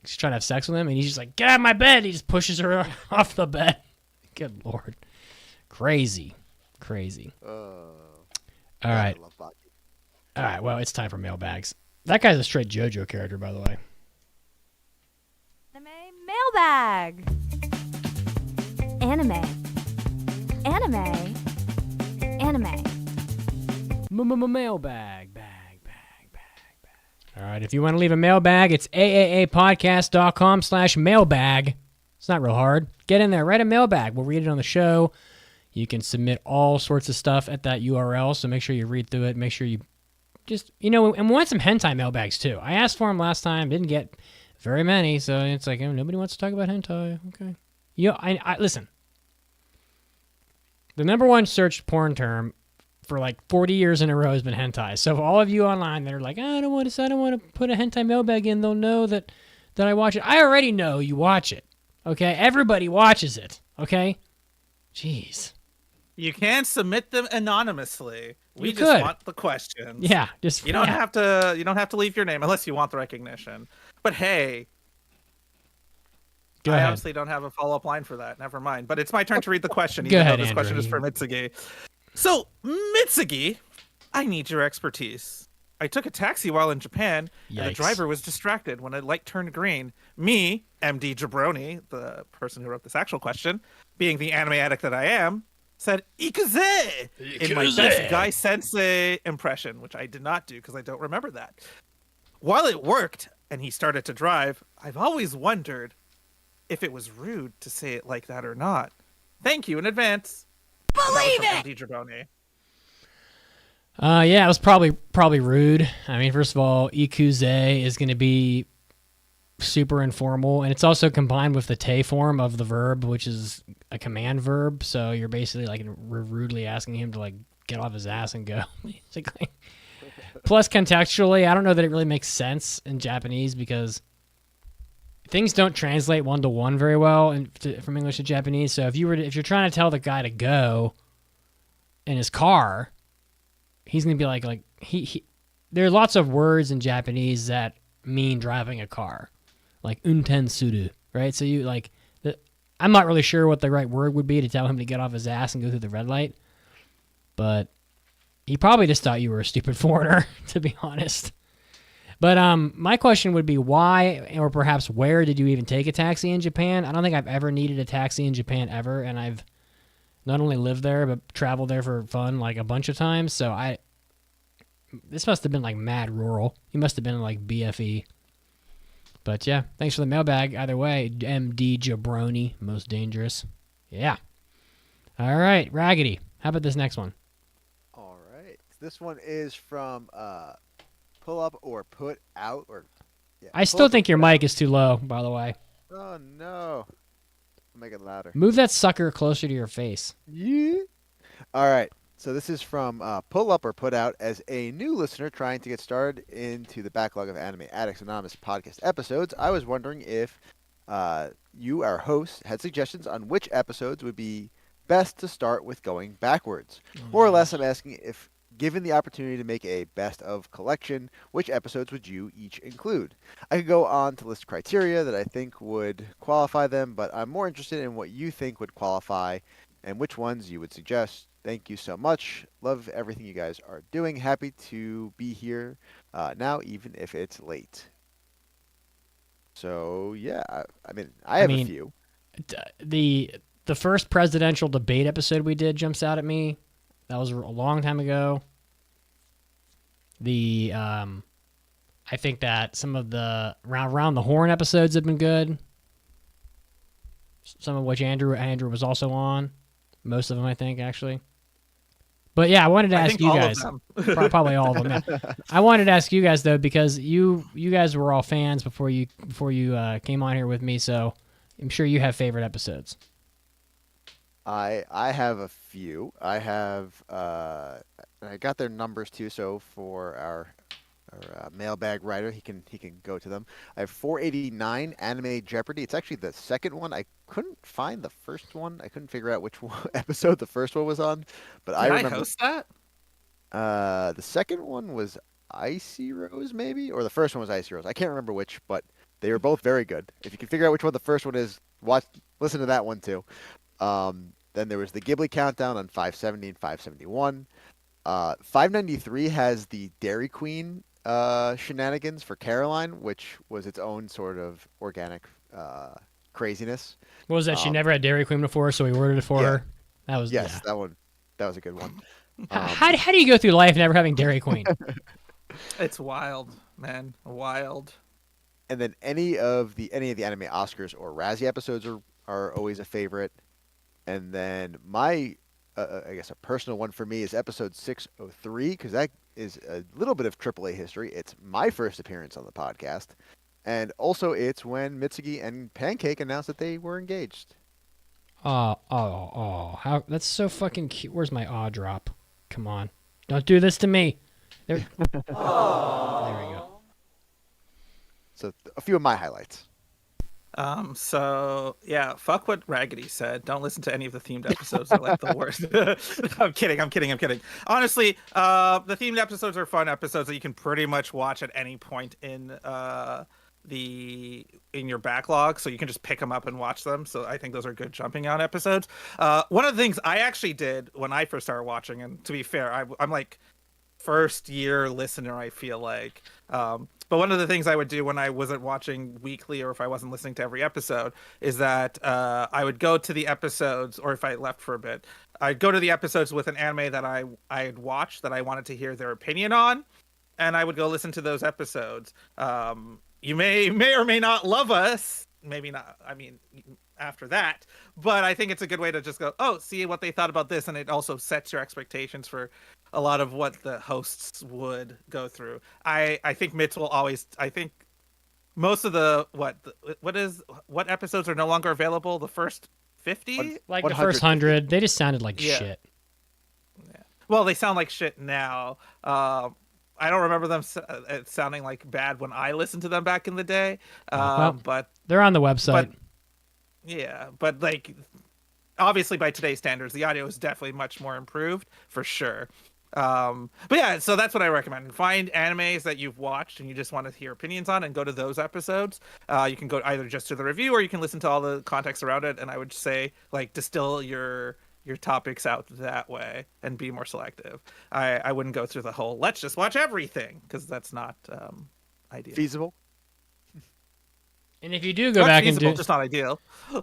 she's trying to have sex with him, and he's just like, get out of my bed. He just pushes her off the bed. Good Lord. Crazy. All right. I love Baki. All right, well, it's time for mailbags. That guy's a straight JoJo character, by the way. Mailbag. Anime. Mailbag. All right, if you want to leave a mailbag, it's AAAPodcast.com/mailbag. It's not real hard. Get in there, write a mailbag. We'll read it on the show. You can submit all sorts of stuff at that URL, so make sure you read through it. Make sure you just, and we want some hentai mailbags, too. I asked for them last time, didn't get very many, so it's like, nobody wants to talk about hentai. Okay. I listen. The number one searched porn term for 40 years in a row has been hentai. So for all of you online that are like, I don't want to put a hentai mailbag in, they'll know that I watch it. I already know you watch it. Okay? Everybody watches it. Okay? Jeez. You can submit them anonymously. We You just could. want the questions. Yeah, You don't have to leave your name unless you want the recognition. But hey, Go I ahead. obviously don't have a follow-up line for that. Never mind. But it's my turn to read the question, Go even ahead, though this question Andrew. is for Mitsugi. So, Mitsugi, I need your expertise. I took a taxi while in Japan, and the Yikes. driver was distracted when a light turned green. Me, MD Jabroni, the person who wrote this actual question, being the anime addict that I am, said "ikuze" in my best guy sensei impression, which I did not do because I don't remember that. While it worked and he started to drive, I've always wondered if it was rude to say it like that or not. Thank you in advance. Believe it! MD Jabroni. Yeah, it was probably rude. I mean, first of all, ikuze is going to be super informal, and it's also combined with the te form of the verb, which is a command verb. So you're basically rudely asking him to get off his ass and go, basically. Plus, contextually, I don't know that it really makes sense in Japanese because things don't translate one-to-one very well from English to Japanese. So if you're trying to tell the guy to go in his car, he's gonna be like he. There are lots of words in Japanese that mean driving a car, like unten suru, right? So you I'm not really sure what the right word would be to tell him to get off his ass and go through the red light, but he probably just thought you were a stupid foreigner, to be honest. But my question would be why, or perhaps where, did you even take a taxi in Japan? I don't think I've ever needed a taxi in Japan ever, and I've not only lived there, but traveled there for fun a bunch of times. So this must have been mad rural. You must have been in BFE. But yeah, thanks for the mailbag. Either way, MD Jabroni, most dangerous. Yeah. All right, Raggedy. How about this next one? All right. This one is from Pull Up or Put Out. I still think your mic is too low, by the way. Oh, no. I'll make it louder. Move that sucker closer to your face. Yeah. All right. So this is from Pull Up or Put Out. As a new listener trying to get started into the backlog of Anime Addicts Anonymous podcast episodes, I was wondering if you, our host, had suggestions on which episodes would be best to start with going backwards. More or less, I'm asking if, given the opportunity to make a best of collection, which episodes would you each include? I could go on to list criteria that I think would qualify them, but I'm more interested in what you think would qualify and which ones you would suggest. Thank you so much. Love everything you guys are doing. Happy to be here now, even if it's late. So, yeah, I have a few. The first presidential debate episode we did jumps out at me. That was a long time ago. I think that some of the round the horn episodes have been good. Some of which Andrew was also on. Most of them, I think, actually. But yeah, I wanted to I ask think you all of guys. them. Probably all of them. Yeah. I wanted to ask you guys though because you guys were all fans before you came on here with me, so I'm sure you have favorite episodes. I have a few. I got their numbers too. So for our mailbag writer, he can go to them. I have 489 Anime Jeopardy. It's actually the second one. I couldn't find the first one. I couldn't figure out which episode the first one was on. But I Did I remember host that? the second one was Icy Rose, maybe, or the first one was Icy Rose. I can't remember which, but they were both very good. If you can figure out which one the first one is, listen to that one too. Then there was the Ghibli Countdown on 570 and 571. 593 has the Dairy Queen shenanigans for Caroline, which was its own sort of organic craziness. What was that? She never had Dairy Queen before, so we ordered it for her. That was that one. That was a good one. How do you go through life never having Dairy Queen? It's wild, man. Wild. And then any of the anime Oscars or Razzie episodes are always a favorite. And then my I guess a personal one for me is episode 603 because that is a little bit of AAA history. It's my first appearance on the podcast, and also it's when Mitsugi and Pancake announced that they were engaged. How that's so fucking cute. Where's my aw drop? Come on, don't do this to me. There we go. So a few of my highlights. So yeah, fuck what Raggedy said. Don't listen to any of the themed episodes. They're like the worst. I'm kidding. Honestly, the themed episodes are fun episodes that you can pretty much watch at any point in your backlog, so you can just pick them up and watch them. So I think those are good jumping on episodes. One of the things I actually did when I first started watching, and to be fair, I'm like first year listener, I feel like. But one of the things I would do when I wasn't watching weekly or if I wasn't listening to every episode is that I would go to the episodes, or if I left for a bit, I'd go to the episodes with an anime that I had watched that I wanted to hear their opinion on, and I would go listen to those episodes. You may or may not love us, maybe not. I mean, after that, but I think it's a good way to just go, see what they thought about this, and it also sets your expectations for a lot of what the hosts would go through. I think Mitz will always. I think most of what episodes are no longer available. The first 50, like the first 100, they just sounded like shit. Yeah. Well, they sound like shit now. I don't remember them sounding like bad when I listened to them back in the day. But they're on the website. But like, obviously by today's standards, the audio is definitely much more improved for sure. But yeah, so that's what I recommend. Find animes that you've watched and you just want to hear opinions on, and go to those episodes. You can go either just to the review, or you can listen to all the context around it. And I would say, like, distill your topics out that way and be more selective. I wouldn't go through the whole let's just watch everything, because that's not ideal. Feasible. And if you do go back and do, just not ideal.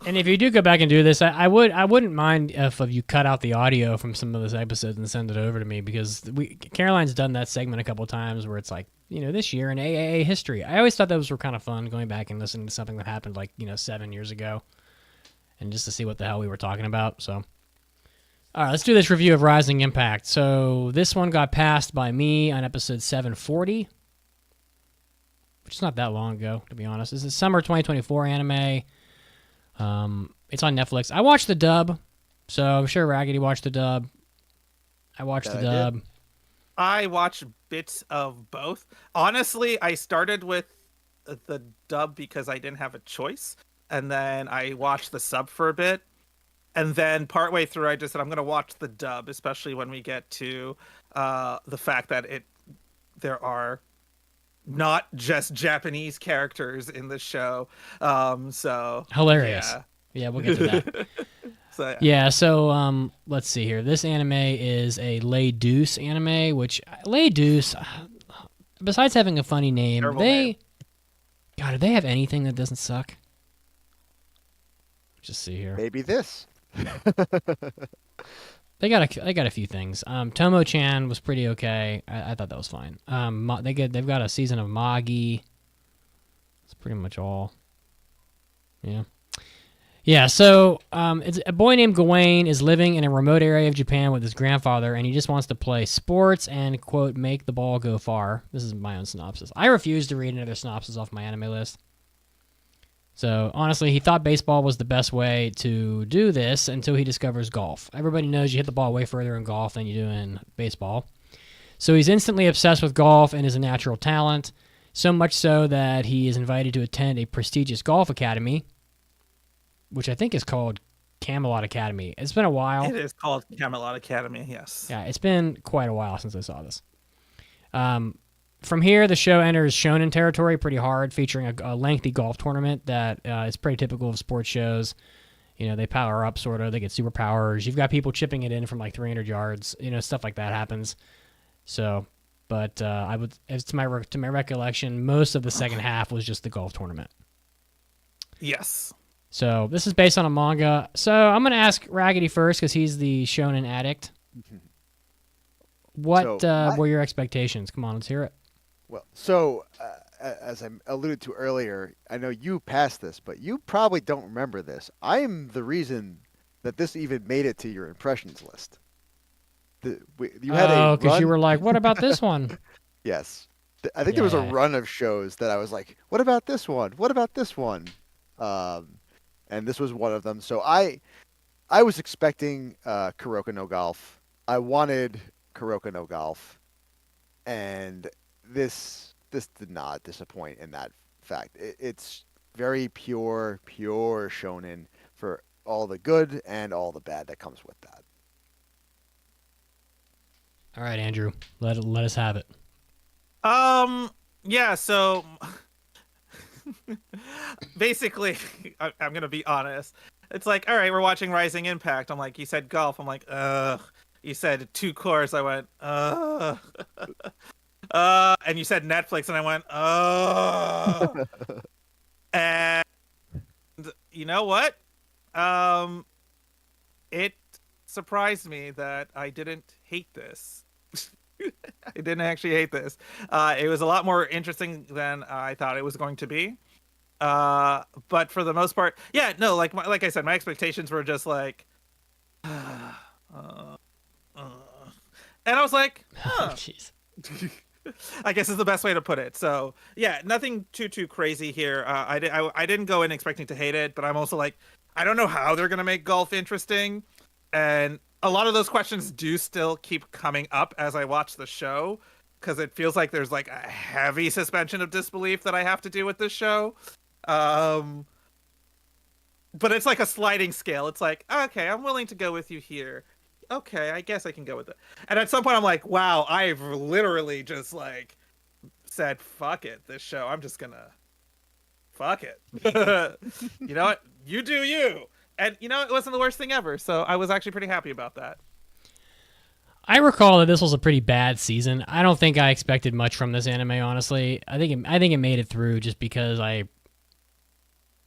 And if you do go back and do this, I wouldn't mind if you cut out the audio from some of those episodes and send it over to me, because Caroline's done that segment a couple of times where it's like, this year in AAA history. I always thought those were kind of fun, going back and listening to something that happened like 7 years ago, and just to see what the hell we were talking about. So, all right, let's do this review of Rising Impact. So this one got passed by me on episode 740. Which is not that long ago, to be honest. This is summer 2024 anime. It's on Netflix. I watched the dub, so I'm sure Raggedy watched the dub. I watched the dub. I watched bits of both. Honestly, I started with the dub because I didn't have a choice, and then I watched the sub for a bit, and then partway through I just said I'm going to watch the dub, especially when we get to the fact that there are not just Japanese characters in the show. So hilarious. Yeah, we'll get to that. So let's see here. This anime is a Les Deuce anime, which Les Deuce, besides having a funny name, God, do they have anything that doesn't suck? Just see here. Maybe this. They got a few things. Tomo-chan was pretty okay. I thought that was fine. They've got a season of Magi. That's pretty much all. Yeah. Yeah, so it's a boy named Gawain is living in a remote area of Japan with his grandfather, and he just wants to play sports and, quote, make the ball go far. This is my own synopsis. I refuse to read another synopsis off my anime list. So, honestly, he thought baseball was the best way to do this until he discovers golf. Everybody knows you hit the ball way further in golf than you do in baseball. So he's instantly obsessed with golf and is a natural talent, so much so that he is invited to attend a prestigious golf academy, which I think is called Camelot Academy. It's been a while. It is called Camelot Academy, yes. Yeah, it's been quite a while since I saw this. From here, the show enters shonen territory pretty hard, featuring a lengthy golf tournament that is pretty typical of sports shows. You know, they power up, sort of. They get superpowers. You've got people chipping it in from like 300 yards. You know, stuff like that happens. So, but as to my recollection, most of the second half was just the golf tournament. Yes. So this is based on a manga. So I'm going to ask Raggedy first because he's the shonen addict. What were your expectations? Come on, let's hear it. Well, so as I alluded to earlier, I know you passed this, but you probably don't remember this. I am the reason that this even made it to your impressions list. You had because you were like, what about this one? Yes. I think there was a run of shows that I was like, what about this one? What about this one? And this was one of them. So I was expecting Kuroko no Golf. I wanted Kuroko no Golf. And this did not disappoint in that fact. It's very pure shonen for all the good and all the bad that comes with that. All right, Andrew, let us have it. Yeah, so basically, I'm gonna be honest. It's like, all right, we're watching Rising Impact. I'm like, you said golf. I'm like, ugh. You said 2 cores. I went, ugh. And you said Netflix, and I went, ugh. And you know what? It surprised me that I didn't hate this. I didn't actually hate this. It was a lot more interesting than I thought it was going to be. But for the most part, yeah, no, like I said, my expectations were just like, and I was like, huh. Jeez. I guess is the best way to put it. So yeah, nothing too crazy here. I didn't go in expecting to hate it, but I'm also like, I don't know how they're gonna make golf interesting, and a lot of those questions do still keep coming up as I watch the show, because it feels like there's like a heavy suspension of disbelief that I have to do with this show. But it's like a sliding scale. It's like, okay, I'm willing to go with you here. Okay, I guess I can go with it. And at some point I'm like, wow, I've literally just like said, fuck it, this show. I'm just gonna fuck it. You know what? You do you. And, you know, it wasn't the worst thing ever, so I was actually pretty happy about that. I recall that this was a pretty bad season. I don't think I expected much from this anime, honestly. I think it made it through just because I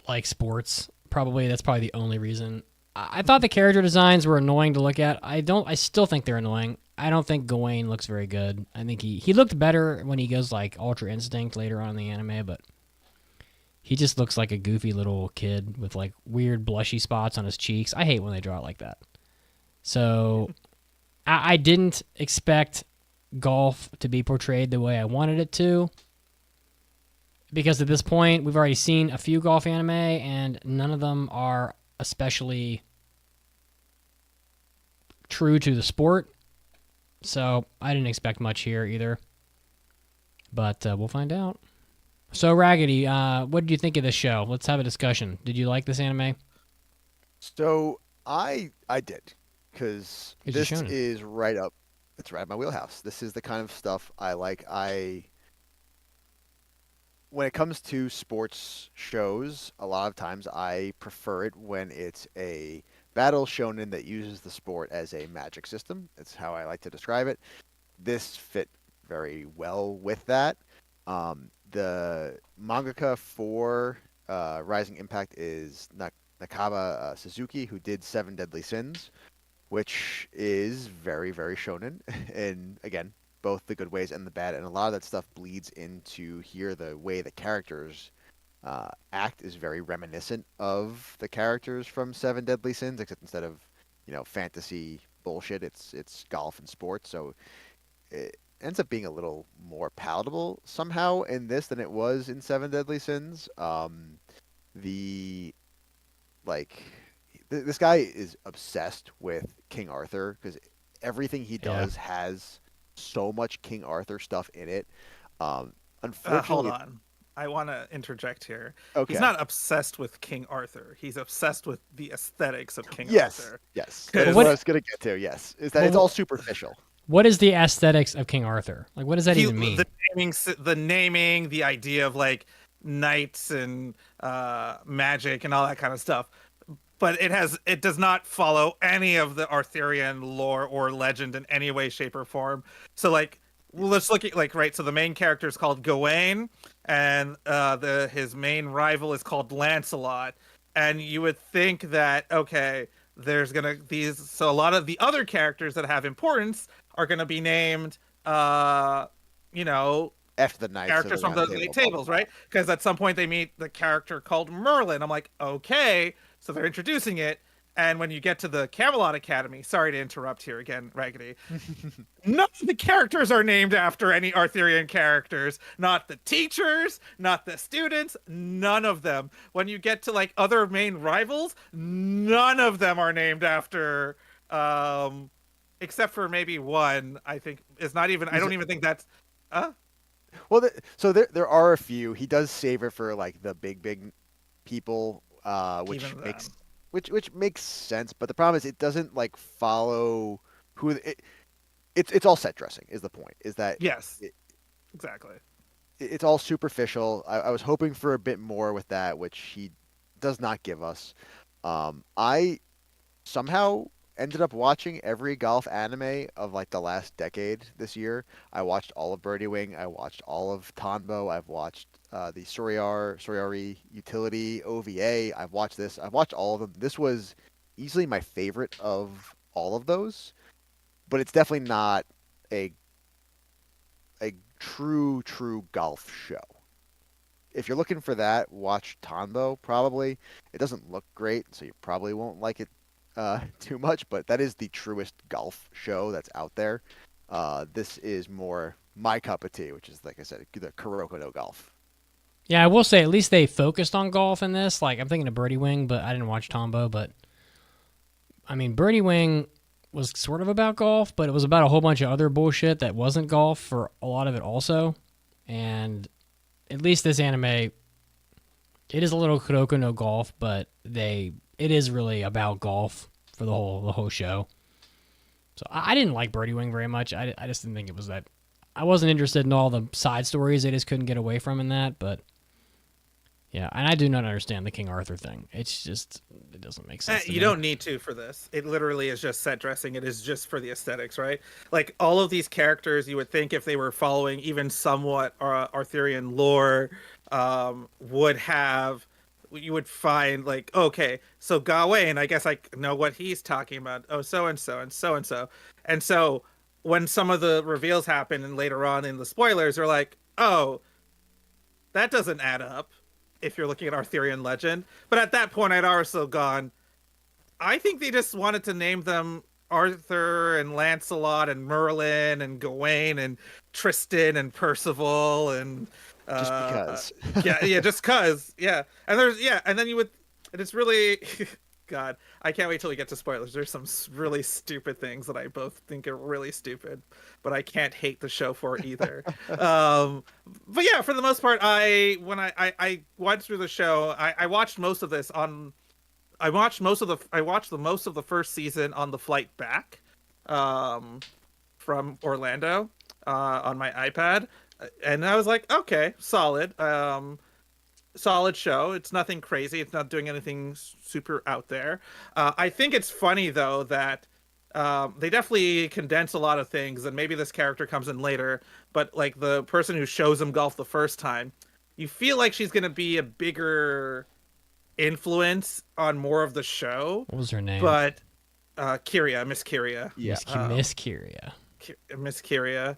like sports. Probably that's probably the only reason. I thought the character designs were annoying to look at. I still think they're annoying. I don't think Gawain looks very good. I think he looked better when he goes like Ultra Instinct later on in the anime, but he just looks like a goofy little kid with like weird blushy spots on his cheeks. I hate when they draw it like that. So I didn't expect golf to be portrayed the way I wanted it to, because at this point we've already seen a few golf anime and none of them are especially true to the sport. So I didn't expect much here either, but we'll find out. So, Raggedy, what did you think of this show? Let's have a discussion. Did you like this anime? So, I did, because this is right up, it's right up my wheelhouse. This is the kind of stuff I like. When it comes to sports shows, a lot of times I prefer it when it's a battle shonen that uses the sport as a magic system. That's how I like to describe it. This fit very well with that. The mangaka for Rising Impact is Nakaba Suzuki, who did Seven Deadly Sins, which is very, very shonen. And again, both the good ways and the bad. And a lot of that stuff bleeds into here, the way the characters act is very reminiscent of the characters from Seven Deadly Sins, except instead of fantasy bullshit, it's golf and sports. So it ends up being a little more palatable somehow in this than it was in Seven Deadly Sins. The like this guy is obsessed with King Arthur because everything he does has so much King Arthur stuff in it. Unfortunately, hold on. I want to interject here. Okay. He's not obsessed with King Arthur. He's obsessed with the aesthetics of King yes, Arthur. Yes, that's what I was going to get to. Yes, is that it's all superficial. What is the aesthetics of King Arthur? Like, what does that even mean? The naming, the idea of like knights and magic and all that kind of stuff. But it does not follow any of the Arthurian lore or legend in any way, shape, or form. So like, let's look at so the main character is called Gawain, and his main rival is called Lancelot. And you would think that there's so a lot of the other characters that have importance are gonna be named after the knights characters from the tables, right? Because at some point they meet the character called Merlin. I'm like, okay, so they're introducing it. And when you get to the Camelot Academy, sorry to interrupt here again, Raggedy, none of the characters are named after any Arthurian characters. Not the teachers, not the students, none of them. When you get to like other main rivals, none of them are named after, except for maybe one. I think is not even. I don't even think that's. Well, so there are a few. He does save it for like the big people, which makes sense. But the problem is it doesn't like follow who it's all set dressing is the point. Is that exactly. It's all superficial. I was hoping for a bit more with that, which he does not give us. I somehow ended up watching every golf anime of like the last decade this year. I watched all of Birdie Wing. I watched all of Tanbo. I've watched the Soriari Utility OVA. I've watched this. I've watched all of them. This was easily my favorite of all of those, but it's definitely not a true golf show. If you're looking for that, watch Tanbo probably. It doesn't look great, so you probably won't like it too much, but that is the truest golf show that's out there. This is more my cup of tea, which is, like I said, the Kuroko no Golf. Yeah, I will say at least they focused on golf in this. Like, I'm thinking of Birdie Wing, but I didn't watch Tombo. But, I mean, Birdie Wing was sort of about golf, but it was about a whole bunch of other bullshit that wasn't golf for a lot of it also. And at least this anime, it is a little Kuroko no Golf, but it is really about golf for the whole show. So I didn't like Birdie Wing very much. I just didn't think it was that. I wasn't interested in all the side stories they just couldn't get away from in that, but yeah, and I do not understand the King Arthur thing. It's just, it doesn't make sense to me. You don't need to for this. It literally is just set dressing. It is just for the aesthetics, right? Like all of these characters, you would think if they were following even somewhat Arthurian lore, you would find like, okay, so Gawain, I guess I know what he's talking about. Oh, so-and-so and so-and-so. And so when some of the reveals happen and later on in the spoilers, they're like, oh, that doesn't add up if you're looking at Arthurian legend. But at that point, I'd also gone, I think they just wanted to name them Arthur and Lancelot and Merlin and Gawain and Tristan and Percival and... just because. Just cause. Yeah. And and then you would, and it's really, God, I can't wait till we get to spoilers. There's some really stupid things that I both think are really stupid, but I can't hate the show for either. But yeah, for the most part, when I went through the show, I watched most of this I watched most of the first season on the flight back, from Orlando, on my iPad. And I was like, okay, solid show. It's nothing crazy. It's not doing anything super out there. I think it's funny, though, that they definitely condense a lot of things, and maybe this character comes in later, but like the person who shows him golf the first time, you feel like she's going to be a bigger influence on more of the show. What was her name? But Kyria, Miss Kyria. Yeah. Miss Kyria. Miss Kyria.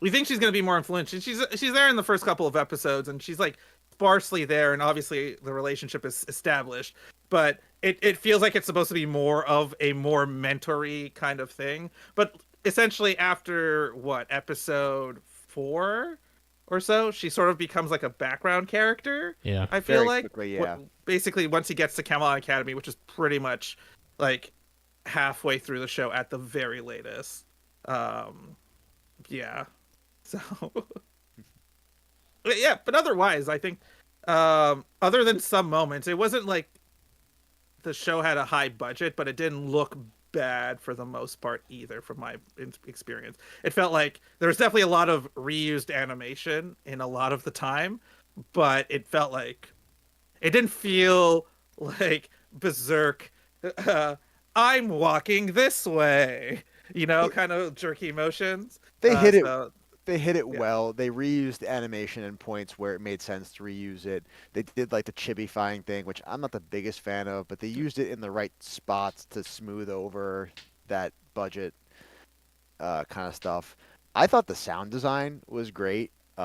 We think she's going to be more influential. She's there in the first couple of episodes, and she's like sparsely there, and obviously the relationship is established, but it feels like it's supposed to be more of a more mentory kind of thing. But essentially after episode 4 or so, she sort of becomes like a background character. Yeah. I feel Very like quickly, yeah. Basically once he gets to Camelot Academy, which is pretty much like halfway through the show at the very latest. Yeah. So yeah, but otherwise I think other than some moments, it wasn't like the show had a high budget, but it didn't look bad for the most part either from my experience. It felt like there was definitely a lot of reused animation in a lot of the time, but it felt like it didn't feel like Berserk I'm walking this way, kind of jerky motions. They hit it. So, They hit it yeah. well. They reused animation in points where it made sense to reuse it. They did like the chibifying thing, which I'm not the biggest fan of, but they used it in the right spots to smooth over that budget kind of stuff. I thought the sound design was great. They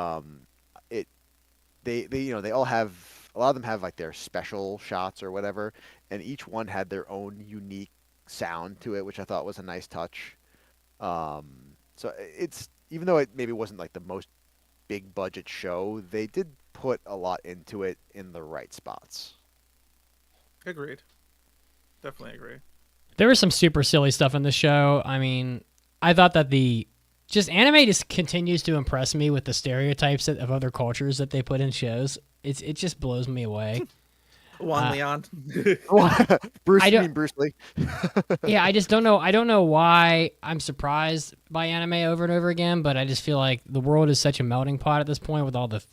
all have, a lot of them have like their special shots or whatever, and each one had their own unique sound to it, which I thought was a nice touch. So it's, even though it maybe wasn't like the most big budget show, they did put a lot into it in the right spots. Agreed. Definitely agree. There was some super silly stuff in the show. I mean, I thought that anime just continues to impress me with the stereotypes of other cultures that they put in shows. It just blows me away. Juan Leon. Bruce Lee. Yeah, I just don't know. I don't know why I'm surprised by anime over and over again, but I just feel like the world is such a melting pot at this point with all the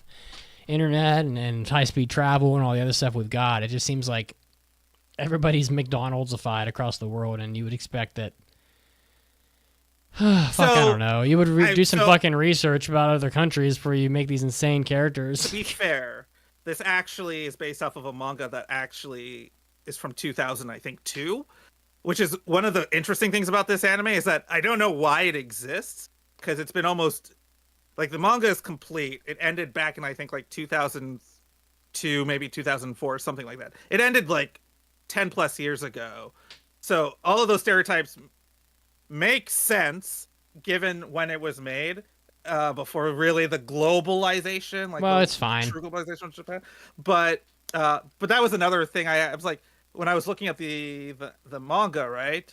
internet and high-speed travel and all the other stuff we've got. It just seems like everybody's McDonald'sified across the world, and you would expect that. I don't know. You would do some fucking research about other countries before you make these insane characters. To be fair, this actually is based off of a manga that actually is from 2000, I think, 2, which is one of the interesting things about this anime is that I don't know why it exists, because it's been almost, like, the manga is complete. It ended back in, I think, like 2002, maybe 2004, something like that. It ended, like, 10 plus years ago. So all of those stereotypes make sense given when it was made. Before really the globalization, it's fine. True globalization of Japan, but that was another thing. I was like, when I was looking at the manga, right?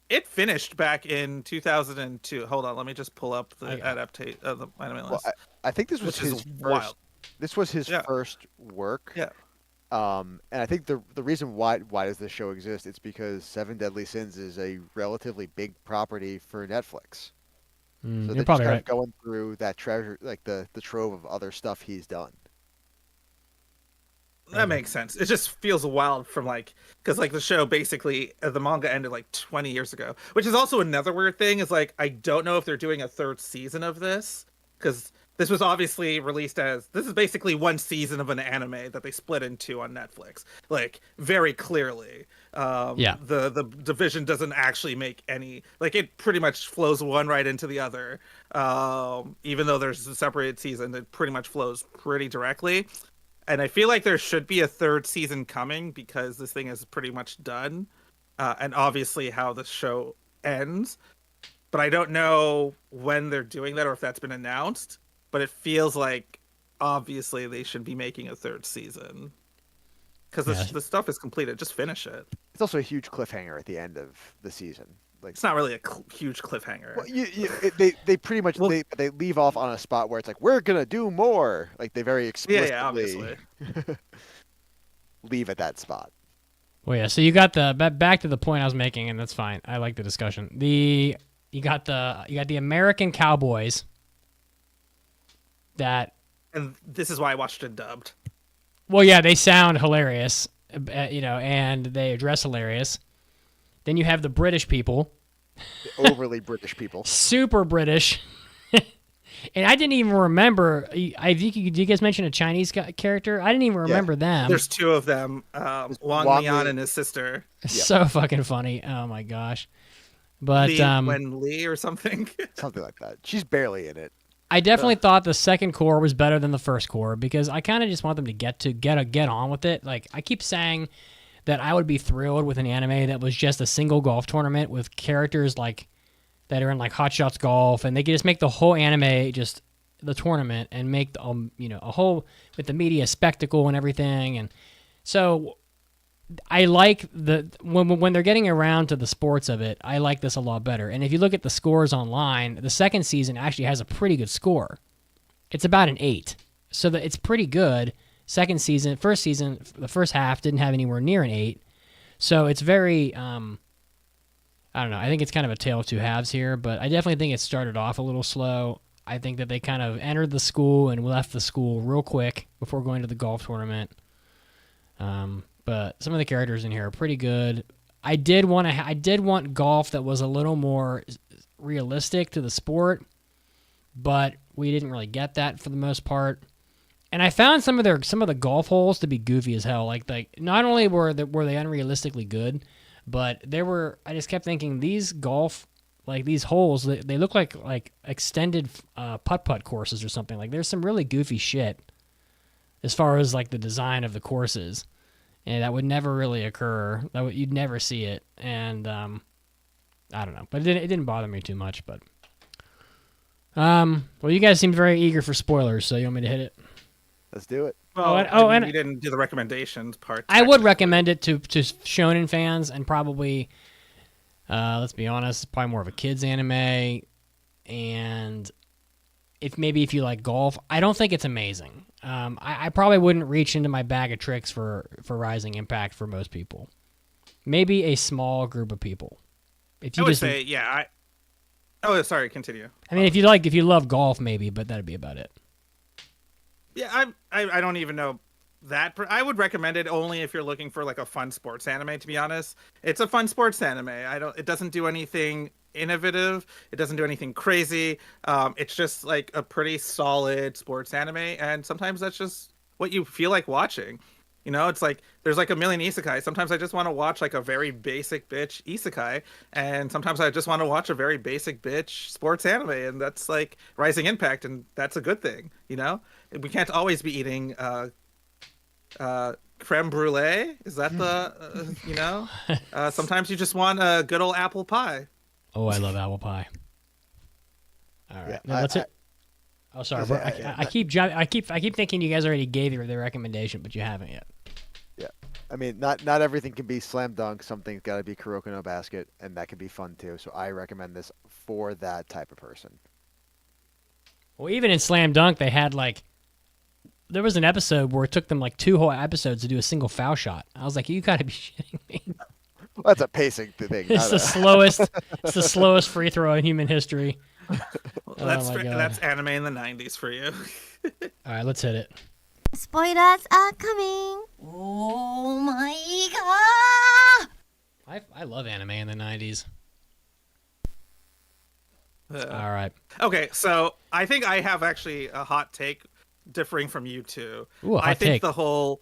It finished back in 2002. Hold on, let me just pull up the adaptation of the anime list. Well, I think this was his first. Wild. This was his first work. Yeah. And I think the reason why does this show exist? It's because Seven Deadly Sins is a relatively big property for Netflix. So You're they're probably just right. going through that treasure, like the trove of other stuff he's done. That makes sense. It just feels wild from because the show basically, the manga ended like 20 years ago, which is also another weird thing is I don't know if they're doing a third season of this, because this was obviously released as, this is basically one season of an anime that they split into on Netflix, very clearly. The division doesn't actually make any, it pretty much flows one right into the other. Even though there's a separated season, it pretty much flows pretty directly. And I feel like there should be a third season coming because this thing is pretty much done. And obviously how the show ends. But I don't know when they're doing that or if that's been announced. But it feels like obviously they should be making a third season. Because the stuff is completed. Just finish it. It's also a huge cliffhanger at the end of the season. It's not really a huge cliffhanger. Well, they pretty much they leave off on a spot where it's like, we're gonna do more. They very explicitly obviously leave at that spot. Well, yeah. So you got back to the point I was making, and that's fine. I like the discussion. You got the American Cowboys. And this is why I watched it dubbed. Well, yeah, they sound hilarious, and they dress hilarious. Then you have the British people. The overly British people. Super British. And I didn't even remember. Did you guys mention a Chinese character? I didn't even remember them. There's two of them. Wang Lian and his sister. So fucking funny. Oh my gosh. But Wen Li or something. Something like that. She's barely in it. I definitely thought the second core was better than the first core because I kind of just want them to get on with it. Like I keep saying that I would be thrilled with an anime that was just a single golf tournament with characters like that are in like Hot Shots Golf, and they could just make the whole anime just the tournament and make the, a whole with the media spectacle and everything. And so I like when they're getting around to the sports of it, I like this a lot better. And if you look at the scores online, the second season actually has a pretty good score. It's about an 8. So it's pretty good. First season, the first half didn't have anywhere near an 8. So it's very, I don't know. I think it's kind of a tale of two halves here, but I definitely think it started off a little slow. I think that they kind of entered the school and left the school real quick before going to the golf tournament. But some of the characters in here are pretty good. I did want golf that was a little more realistic to the sport, but we didn't really get that for the most part. And I found some of the golf holes to be goofy as hell. Like not only were they unrealistically good, but I just kept thinking these golf, like these holes, they look like extended putt-putt courses or something. Like there's some really goofy shit as far as like the design of the courses. And that would never really occur. You'd never see it. And I don't know. But it didn't bother me too much. But well, you guys seem very eager for spoilers, so you want me to hit it? Let's do it. Well, and we didn't do the recommendations part. I would recommend it to shonen fans and probably, let's be honest, probably more of a kids anime. And if you like golf, I don't think it's amazing. I probably wouldn't reach into my bag of tricks for Rising Impact for most people. Maybe a small group of people. I would say, yeah. Oh, sorry. Continue. I mean, if you love golf, maybe, but that'd be about it. Yeah, I don't even know that. I would recommend it only if you're looking for like a fun sports anime. To be honest, it's a fun sports anime. It doesn't do anything innovative. It doesn't do anything crazy. It's just like a pretty solid sports anime, and sometimes that's just what you feel like watching. It's like there's like a million isekai. Sometimes I just want to watch like a very basic bitch isekai, and sometimes I just want to watch a very basic bitch sports anime, and that's like Rising Impact, and that's a good thing. We can't always be eating creme brulee. Is that the sometimes you just want a good old apple pie. Oh, I love apple pie. All right, that's it. Oh, sorry. I keep thinking you guys already gave their recommendation, but you haven't yet. Yeah, I mean, not everything can be slam dunk. Something's got to be Kuroko no Basket, and that can be fun too. So I recommend this for that type of person. Well, even in Slam Dunk, they had there was an episode where it took them like 2 whole episodes to do a single foul shot. I was like, you got to be shitting me. Well, that's a pacing thing. It's the slowest free throw in human history. Well, that's anime in the 90s for you. All right, let's hit it. Spoilers are coming. Oh my god! I love anime in the 90s. All right. Okay, so I think I have actually a hot take differing from you two. Ooh, I think the whole...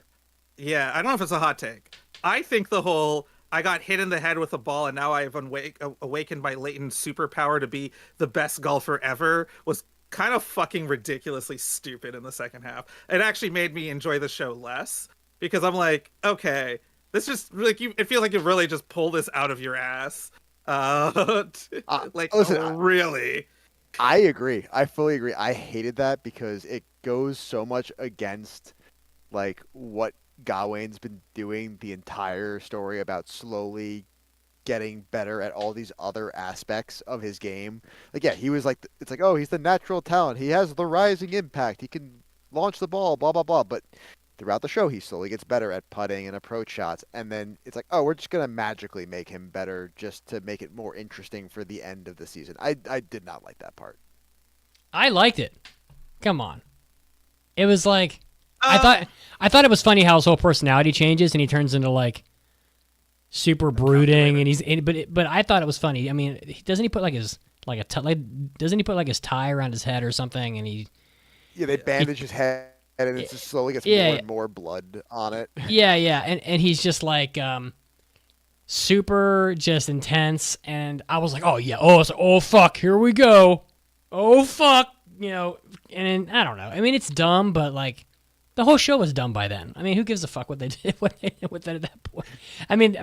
Yeah, I don't know if it's a hot take. I think the whole... I got hit in the head with a ball, and now I have awakened my latent superpower to be the best golfer ever was kind of fucking ridiculously stupid in the second half. It actually made me enjoy the show less because I'm like, okay, this just like it feels like you really just pull this out of your ass. Listen, really? I agree. I fully agree. I hated that because it goes so much against like what Gawaine's been doing the entire story about slowly getting better at all these other aspects of his game. Like, yeah, he was like, it's like, oh, he's the natural talent. He has the rising impact. He can launch the ball, blah, blah, blah. But throughout the show, he slowly gets better at putting and approach shots. And then it's like, oh, we're just going to magically make him better just to make it more interesting for the end of the season. I did not like that part. I liked it. Come on. It was like, I thought it was funny how his whole personality changes and he turns into like super brooding and but I thought it was funny. I mean, doesn't he put like his doesn't he put like his tie around his head or something and they bandage his head and it just slowly gets more and more blood on it. Yeah, and he's just like super just intense and I was like, oh yeah, oh fuck, here we go. Oh fuck, you know, and I don't know. I mean, it's dumb, but like the whole show was dumb by then. I mean, who gives a fuck what they did with that at that point? I mean,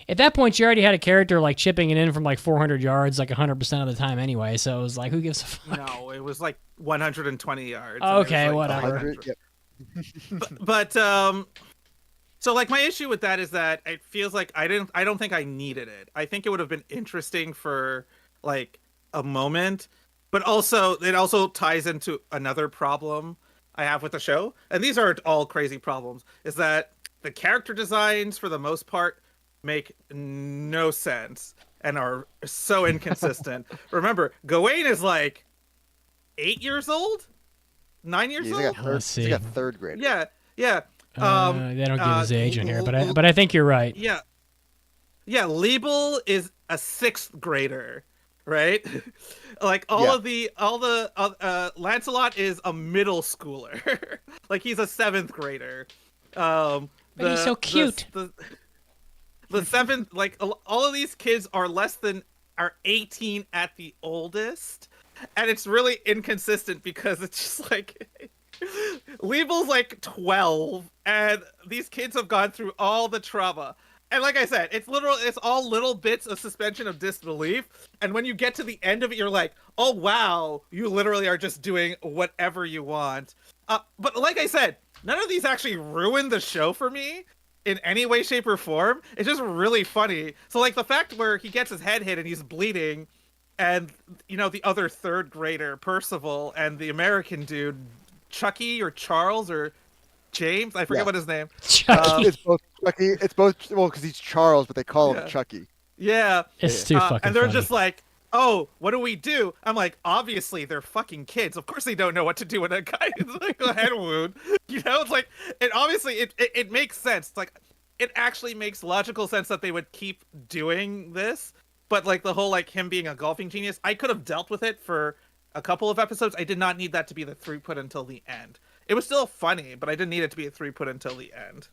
at that point, you already had a character like chipping it in from like 400 yards, like 100% of the time anyway. So it was like, who gives a fuck? No, it was like 120 yards. Okay, like whatever. So like my issue with that is that it feels like I don't think I needed it. I think it would have been interesting for like a moment, but also it also ties into another problem I have with the show. And these are all crazy problems, is that the character designs for the most part make no sense and are so inconsistent. Remember, Gawain is like 8 years old? 9 years old? He's got third grade. Yeah. They don't give his age in here, but I think you're right. Yeah. Liebel is a 6th grader, right? Like all the Lancelot is a middle schooler. Like he's a 7th grader. But he's so cute. The 7th, like all of these kids are 18 at the oldest, and it's really inconsistent because it's just like Liebel's like 12, and these kids have gone through all the trauma. And like I said, it's all little bits of suspension of disbelief. And when you get to the end of it, you're like, oh wow, you literally are just doing whatever you want. But like I said, none of these actually ruin the show for me in any way, shape, or form. It's just really funny. So like the fact where he gets his head hit and he's bleeding, and you know the other 3rd grader, Percival, and the American dude, Chucky or Charles or James, I forget what his name. Chucky. It's both Chucky. It's both, well, because he's Charles, but they call him Chucky. Yeah. It's too fucking and they're funny. just like, oh, what do we do? I'm like, obviously they're fucking kids. Of course they don't know what to do when a guy is like a head wound. You know, it's like, it makes sense. It's like, it actually makes logical sense that they would keep doing this. But like the whole like him being a golfing genius, I could have dealt with it for a couple of episodes. I did not need that to be the throughput until the end. It was still funny, but I didn't need it to be a throughput until the end.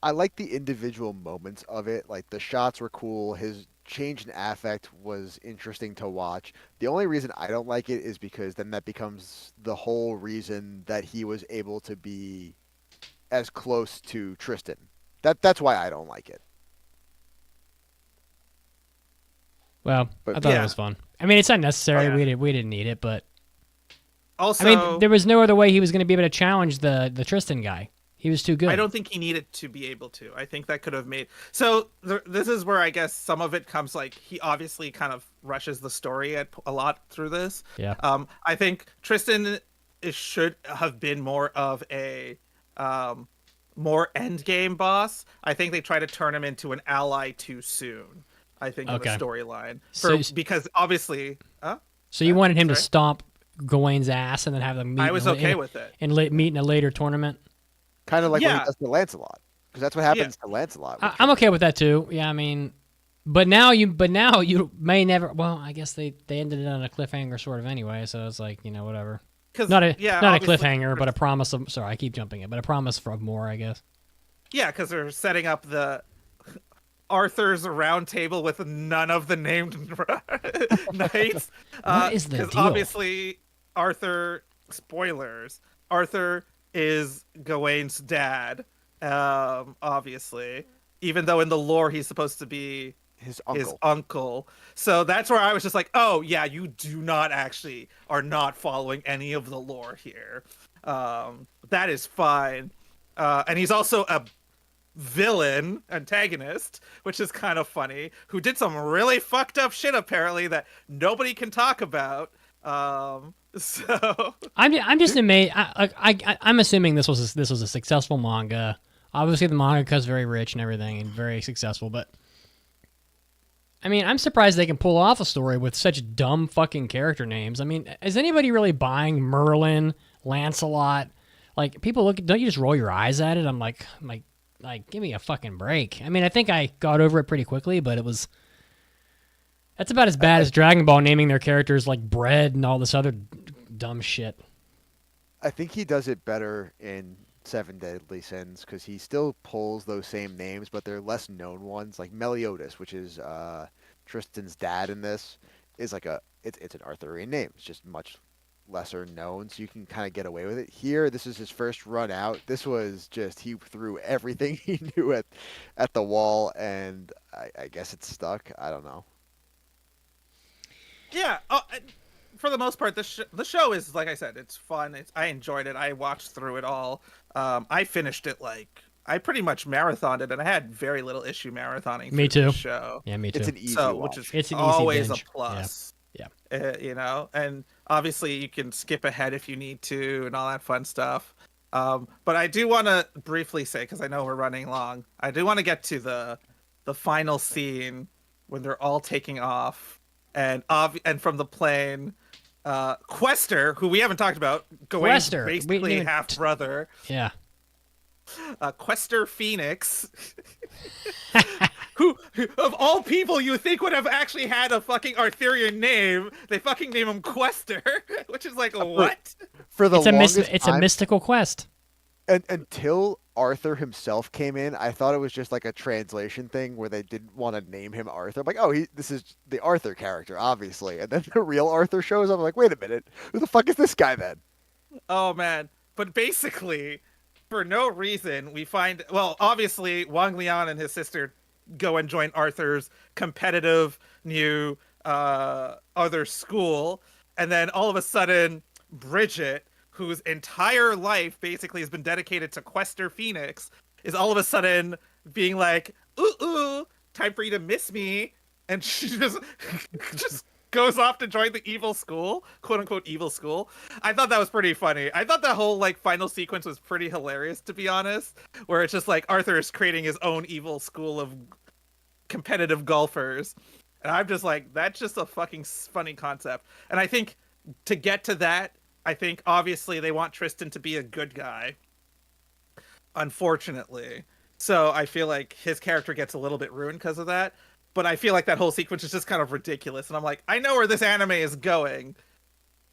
I like the individual moments of it. Like the shots were cool. His change in affect was interesting to watch. The only reason I don't like it is because then that becomes the whole reason that he was able to be as close to Tristan. That's why I don't like it. Well, I thought it was fun. I mean, it's unnecessary. Oh, yeah. We didn't need it, but Also, I mean, there was no other way he was going to be able to challenge the Tristan guy. He was too good. I don't think he needed to be able to. I think that could have made... So this is where I guess some of it comes, like, he obviously kind of rushes the story a lot through this. Yeah. I think Tristan should have been more of a more endgame boss. I think they try to turn him into an ally too soon, I think, in the storyline. Because obviously... So you wanted him to stomp Gawain's ass and then have them meet. I was okay with it. And meet in a later tournament. Kind of like what he does to Lancelot, because that's what happens to Lancelot. I'm okay with that too. Yeah, I mean, but now you may never. Well, I guess they ended it on a cliffhanger sort of anyway. So it's like, you know, whatever. Not a cliffhanger, but a promise of. Sorry, I keep jumping it, but a promise for more, I guess. Yeah, because they're setting up the Arthur's round table with none of the named knights. What is the deal? Obviously, Arthur. Spoilers. Arthur is Gawain's dad, obviously, even though in the lore he's supposed to be his uncle. So that's where I was just like, oh yeah, you are not following any of the lore here. That is fine. And he's also a villain antagonist, which is kind of funny, who did some really fucked up shit apparently that nobody can talk about. So I'm just amazed. I'm assuming this was a successful manga. Obviously, the mangaka's very rich and everything, and very successful. But I mean, I'm surprised they can pull off a story with such dumb fucking character names. I mean, is anybody really buying Merlin, Lancelot? Like, people don't you just roll your eyes at it? I'm like, give me a fucking break. I mean, I think I got over it pretty quickly, but that's about as bad as Dragon Ball naming their characters like bread and all this other dumb shit. I think he does it better in Seven Deadly Sins because he still pulls those same names, but they're less known ones. Like Meliodas, which is Tristan's dad in this, is like it's an Arthurian name. It's just much lesser known, so you can kind of get away with it. Here, this is his first run out. This was just he threw everything he knew at the wall, and I guess it's stuck. I don't know. Yeah, for the most part, the show is, like I said, it's fun. I enjoyed it. I watched through it all. I finished it I pretty much marathoned it, and I had very little issue marathoning. Me too. The show. Yeah, me too. It's an easy watch. Which is It's an easy always binge. a plus. Yeah. You know, and obviously you can skip ahead if you need to, and all that fun stuff. But I do want to briefly say, because I know we're running long, I do want to get to the final scene when they're all taking off, and from the plane, Quester, who we haven't talked about, Gawain's Quester. basically half brother. Yeah. Quester Phoenix, who of all people you think would have actually had a fucking Arthurian name, they fucking name him Quester, which is like what? For the longest It's time, a mystical quest. until Arthur himself came in, I thought it was just like a translation thing where they didn't want to name him Arthur. I'm like, oh, this is the Arthur character, obviously. And then the real Arthur shows up. I'm like, wait a minute, who the fuck is this guy then? Oh man! But basically, for no reason, we find, well, obviously Wang Lian and his sister go and join Arthur's competitive new other school, and then all of a sudden, Bridget, whose entire life basically has been dedicated to Quester Phoenix, is all of a sudden being like, ooh, time for you to miss me, and she just goes off to join the evil school, quote unquote evil school. I thought that was pretty funny. I thought the whole final sequence was pretty hilarious, to be honest, where it's just like Arthur is creating his own evil school of competitive golfers. And I'm just like, that's just a fucking funny concept. And I think to get to that, I think obviously they want Tristan to be a good guy, unfortunately. So I feel like his character gets a little bit ruined because of that. But I feel like that whole sequence is just kind of ridiculous, and I'm like, I know where this anime is going,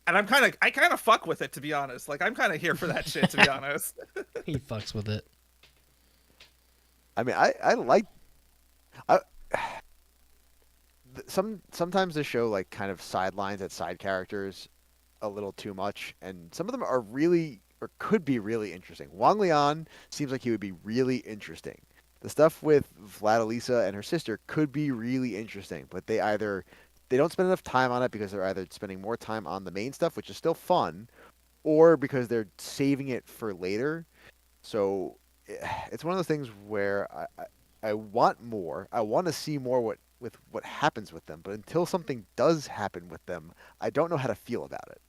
and I kind of fuck with it, to be honest. Like, I'm kind of here for that shit, to be honest. He fucks with it. I mean, sometimes the show kind of sidelines at side characters a little too much, and some of them are really, or could be really interesting. Wang Lian seems like he would be really interesting. The stuff with Vladilisa and her sister could be really interesting, but they don't spend enough time on it because they're either spending more time on the main stuff, which is still fun, or because they're saving it for later. So it's one of those things where I want more. I want to see more what happens with them, but until something does happen with them, I don't know how to feel about it.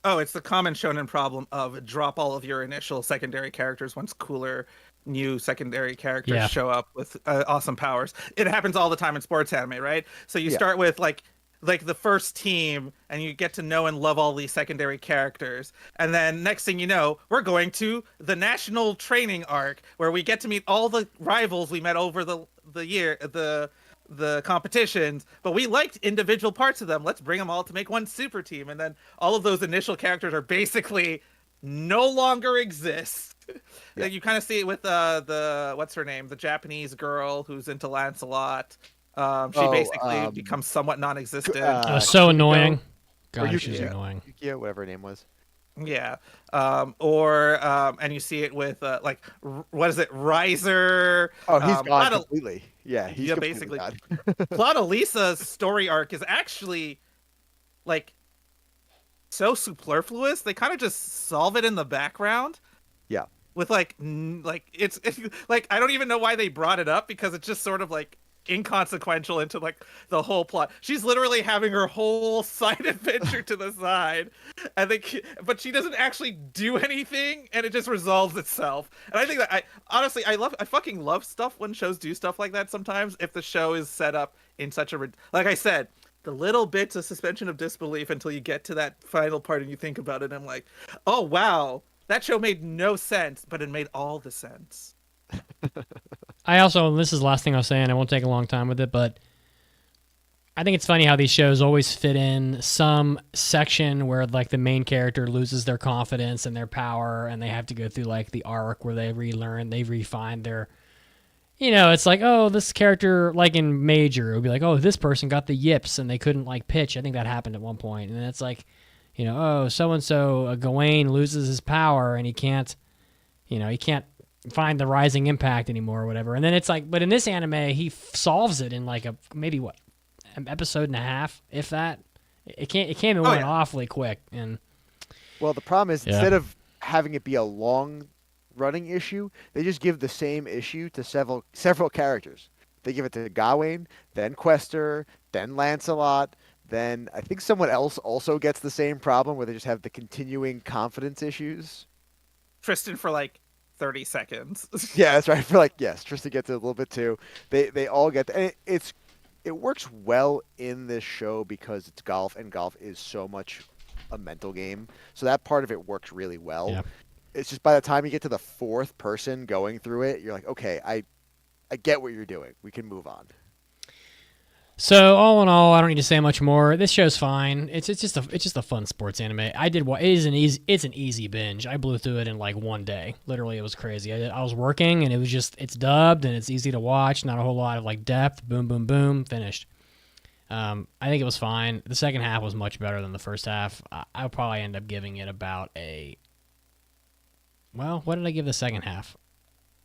Oh, it's the common shonen problem of drop all of your initial secondary characters once cooler new secondary characters show up with awesome powers. It happens all the time in sports anime, right? So you start with like the first team, and you get to know and love all these secondary characters, and then next thing you know, we're going to the national training arc where we get to meet all the rivals we met over the competitions, but we liked individual parts of them. Let's bring them all to make one super team, and then all of those initial characters are basically no longer exist. Yeah. You kind of see it with the what's her name, the Japanese girl who's into Lancelot. She basically becomes somewhat non-existent. So annoying. God, she's annoying. Yukiya, whatever her name was. Yeah. And you see it with what is it, Riser? Oh, he's gone completely. Yeah, he's basically gone. Vladilisa's story arc is actually so superfluous. They kind of just solve it in the background. Yeah. With it's I don't even know why they brought it up, because it's just sort of inconsequential into the whole plot. She's literally having her whole side adventure to the side, but she doesn't actually do anything, and it just resolves itself. And I think that I fucking love stuff when shows do stuff like that sometimes, if the show is set up in such a, like I said, the little bits of suspension of disbelief until you get to that final part and you think about it, and I'm like, oh wow, that show made no sense, but it made all the sense. I also, this is the last thing I'll say, and I won't take a long time with it, but I think it's funny how these shows always fit in some section where the main character loses their confidence and their power, and they have to go through the arc where they relearn, they refine their, it's like, oh, this character, like in Major, it would be like, oh, this person got the yips and they couldn't like pitch. I think that happened at one point. And then it's like, oh, so-and-so, Gawain loses his power and he can't find the rising impact anymore or whatever. And then it's like, but in this anime, he solves it in like maybe an episode and a half, if that. It came and went awfully quick. And well, the problem is instead of having it be a long running issue, they just give the same issue to several characters. They give it to Gawain, then Questor, then Lancelot, then I think someone else also gets the same problem where they just have the continuing confidence issues. Tristan for like 30 seconds. Yeah, that's right. Tristan gets it a little bit too. They all get and it works well in this show because it's golf, and golf is so much a mental game. So that part of it works really well. Yeah. It's just by the time you get to the fourth person going through it, you're like, okay, I get what you're doing. We can move on. So all in all, I don't need to say much more. This show's fine. It's just a fun sports anime. It's an easy binge. I blew through it in like one day. Literally, it was crazy. I was working and it's dubbed and it's easy to watch. Not a whole lot of like depth. Boom, boom, boom. Finished. I think it was fine. The second half was much better than the first half. I'll probably end up giving it about what did I give the second half?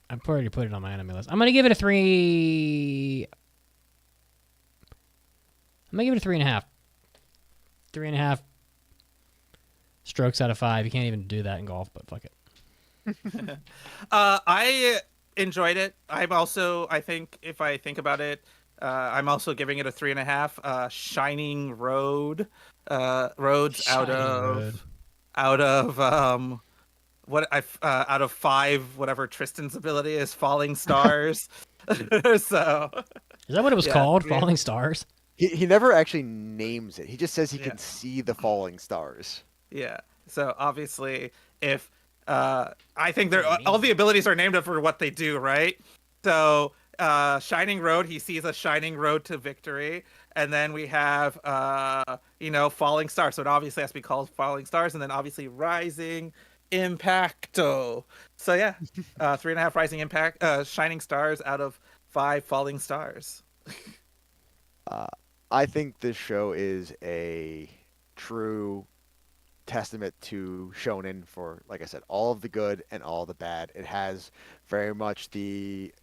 I've already put it on my anime list. I'm going to give it a 3. I'm going to give it a 3.5. 3.5 strokes out of 5. You can't even do that in golf, but fuck it. I enjoyed it. I think if I think about it, I'm also giving it a 3.5. Shining Road. Roads out of 5, whatever Tristan's ability is, Falling Stars. So is that what it was called? Falling Stars? He never actually names it. He just says he can see the falling stars. Yeah. So obviously, if I think all the abilities are named for what they do, right? So Shining Road, he sees a shining road to victory, and then we have Falling Stars. So it obviously has to be called Falling Stars, and then obviously Rising Impacto. So yeah, 3.5 Rising Impact, Shining Stars out of 5 Falling Stars. I think this show is a true testament to shonen for, like I said, all of the good and all the bad. It has very much the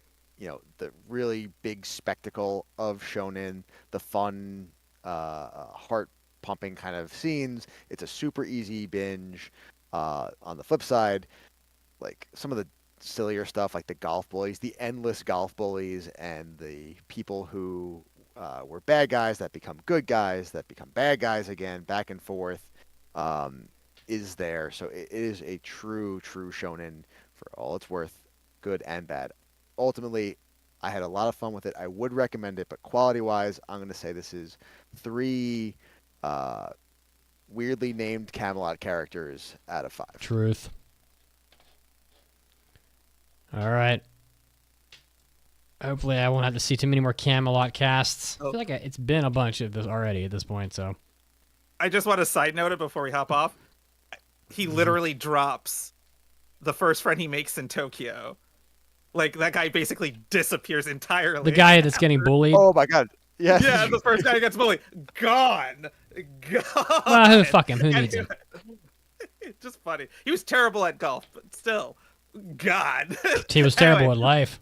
really big spectacle of shonen, the fun, heart-pumping kind of scenes. It's a super easy binge. On the flip side, like some of the sillier stuff, like the golf bullies, the endless golf bullies, and the people who were bad guys that become good guys, that become bad guys again, back and forth, is there. So it is a true shonen for all it's worth, good and bad. Ultimately, I had a lot of fun with it. I would recommend it, but quality-wise, I'm going to say this is 3 weirdly named Camelot characters out of 5. Truth. All right. Hopefully I won't have to see too many more Camelot casts. I feel like it's been a bunch of this already at this point, so. I just want to side note it before we hop off. He literally drops the first friend he makes in Tokyo. Like, that guy basically disappears entirely. The guy that's getting bullied? Oh my god. Yeah. Yeah, the first guy who gets bullied. Gone. Well, fuck him. Who needs him? It's just funny. He was terrible at golf, but still. God. He was terrible at life.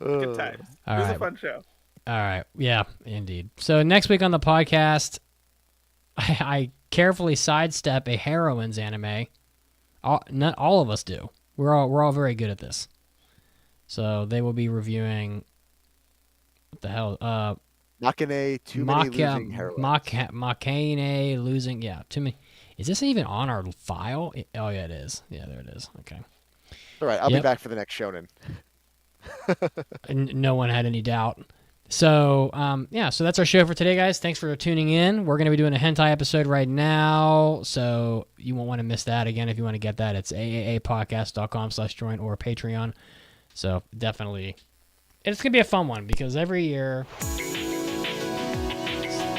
Good times. It was a fun show. All right. Yeah, indeed. So next week on the podcast, I carefully sidestep a heroines anime. Not all of us do. We're all very good at this. So they will be reviewing what the hell? Makane, too many losing heroines. Makane losing, yeah, too many. Is this even on our file? Oh yeah, it is. Yeah, there it is. Okay. All right, I'll be back for the next shonen. No one had any doubt. So, so that's our show for today, guys. Thanks for tuning in. We're going to be doing a hentai episode right now, so you won't want to miss that. Again, if you want to get that, it's AAAPodcast.com/join or Patreon. So, definitely. It's going to be a fun one because every year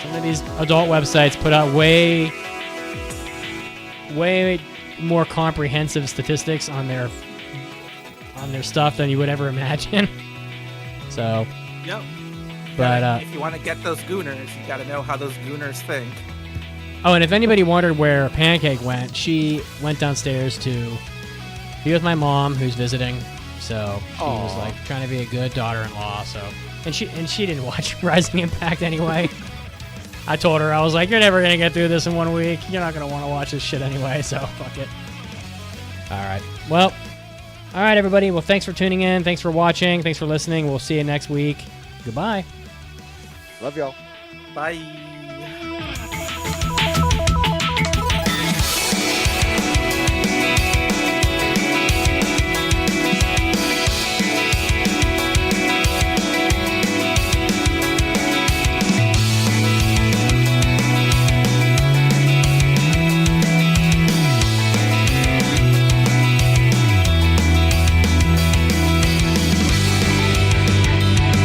some of these adult websites put out way more comprehensive statistics on their on their stuff than you would ever imagine. So, Yep. but if you want to get those gooners, you got to know how those gooners think. oh, and if anybody wondered where Pancake went, she went downstairs to be with my mom, who's visiting. So she was like trying to be a good daughter-in-law. So, and she didn't watch Rising Impact anyway. I told her, I was like, you're never gonna get through this in 1 week. You're not gonna want to watch this shit anyway. So fuck it. All right. Well, all right, everybody. Well, thanks for tuning in. Thanks for watching. Thanks for listening. We'll see you next week. Goodbye. Love y'all. Bye.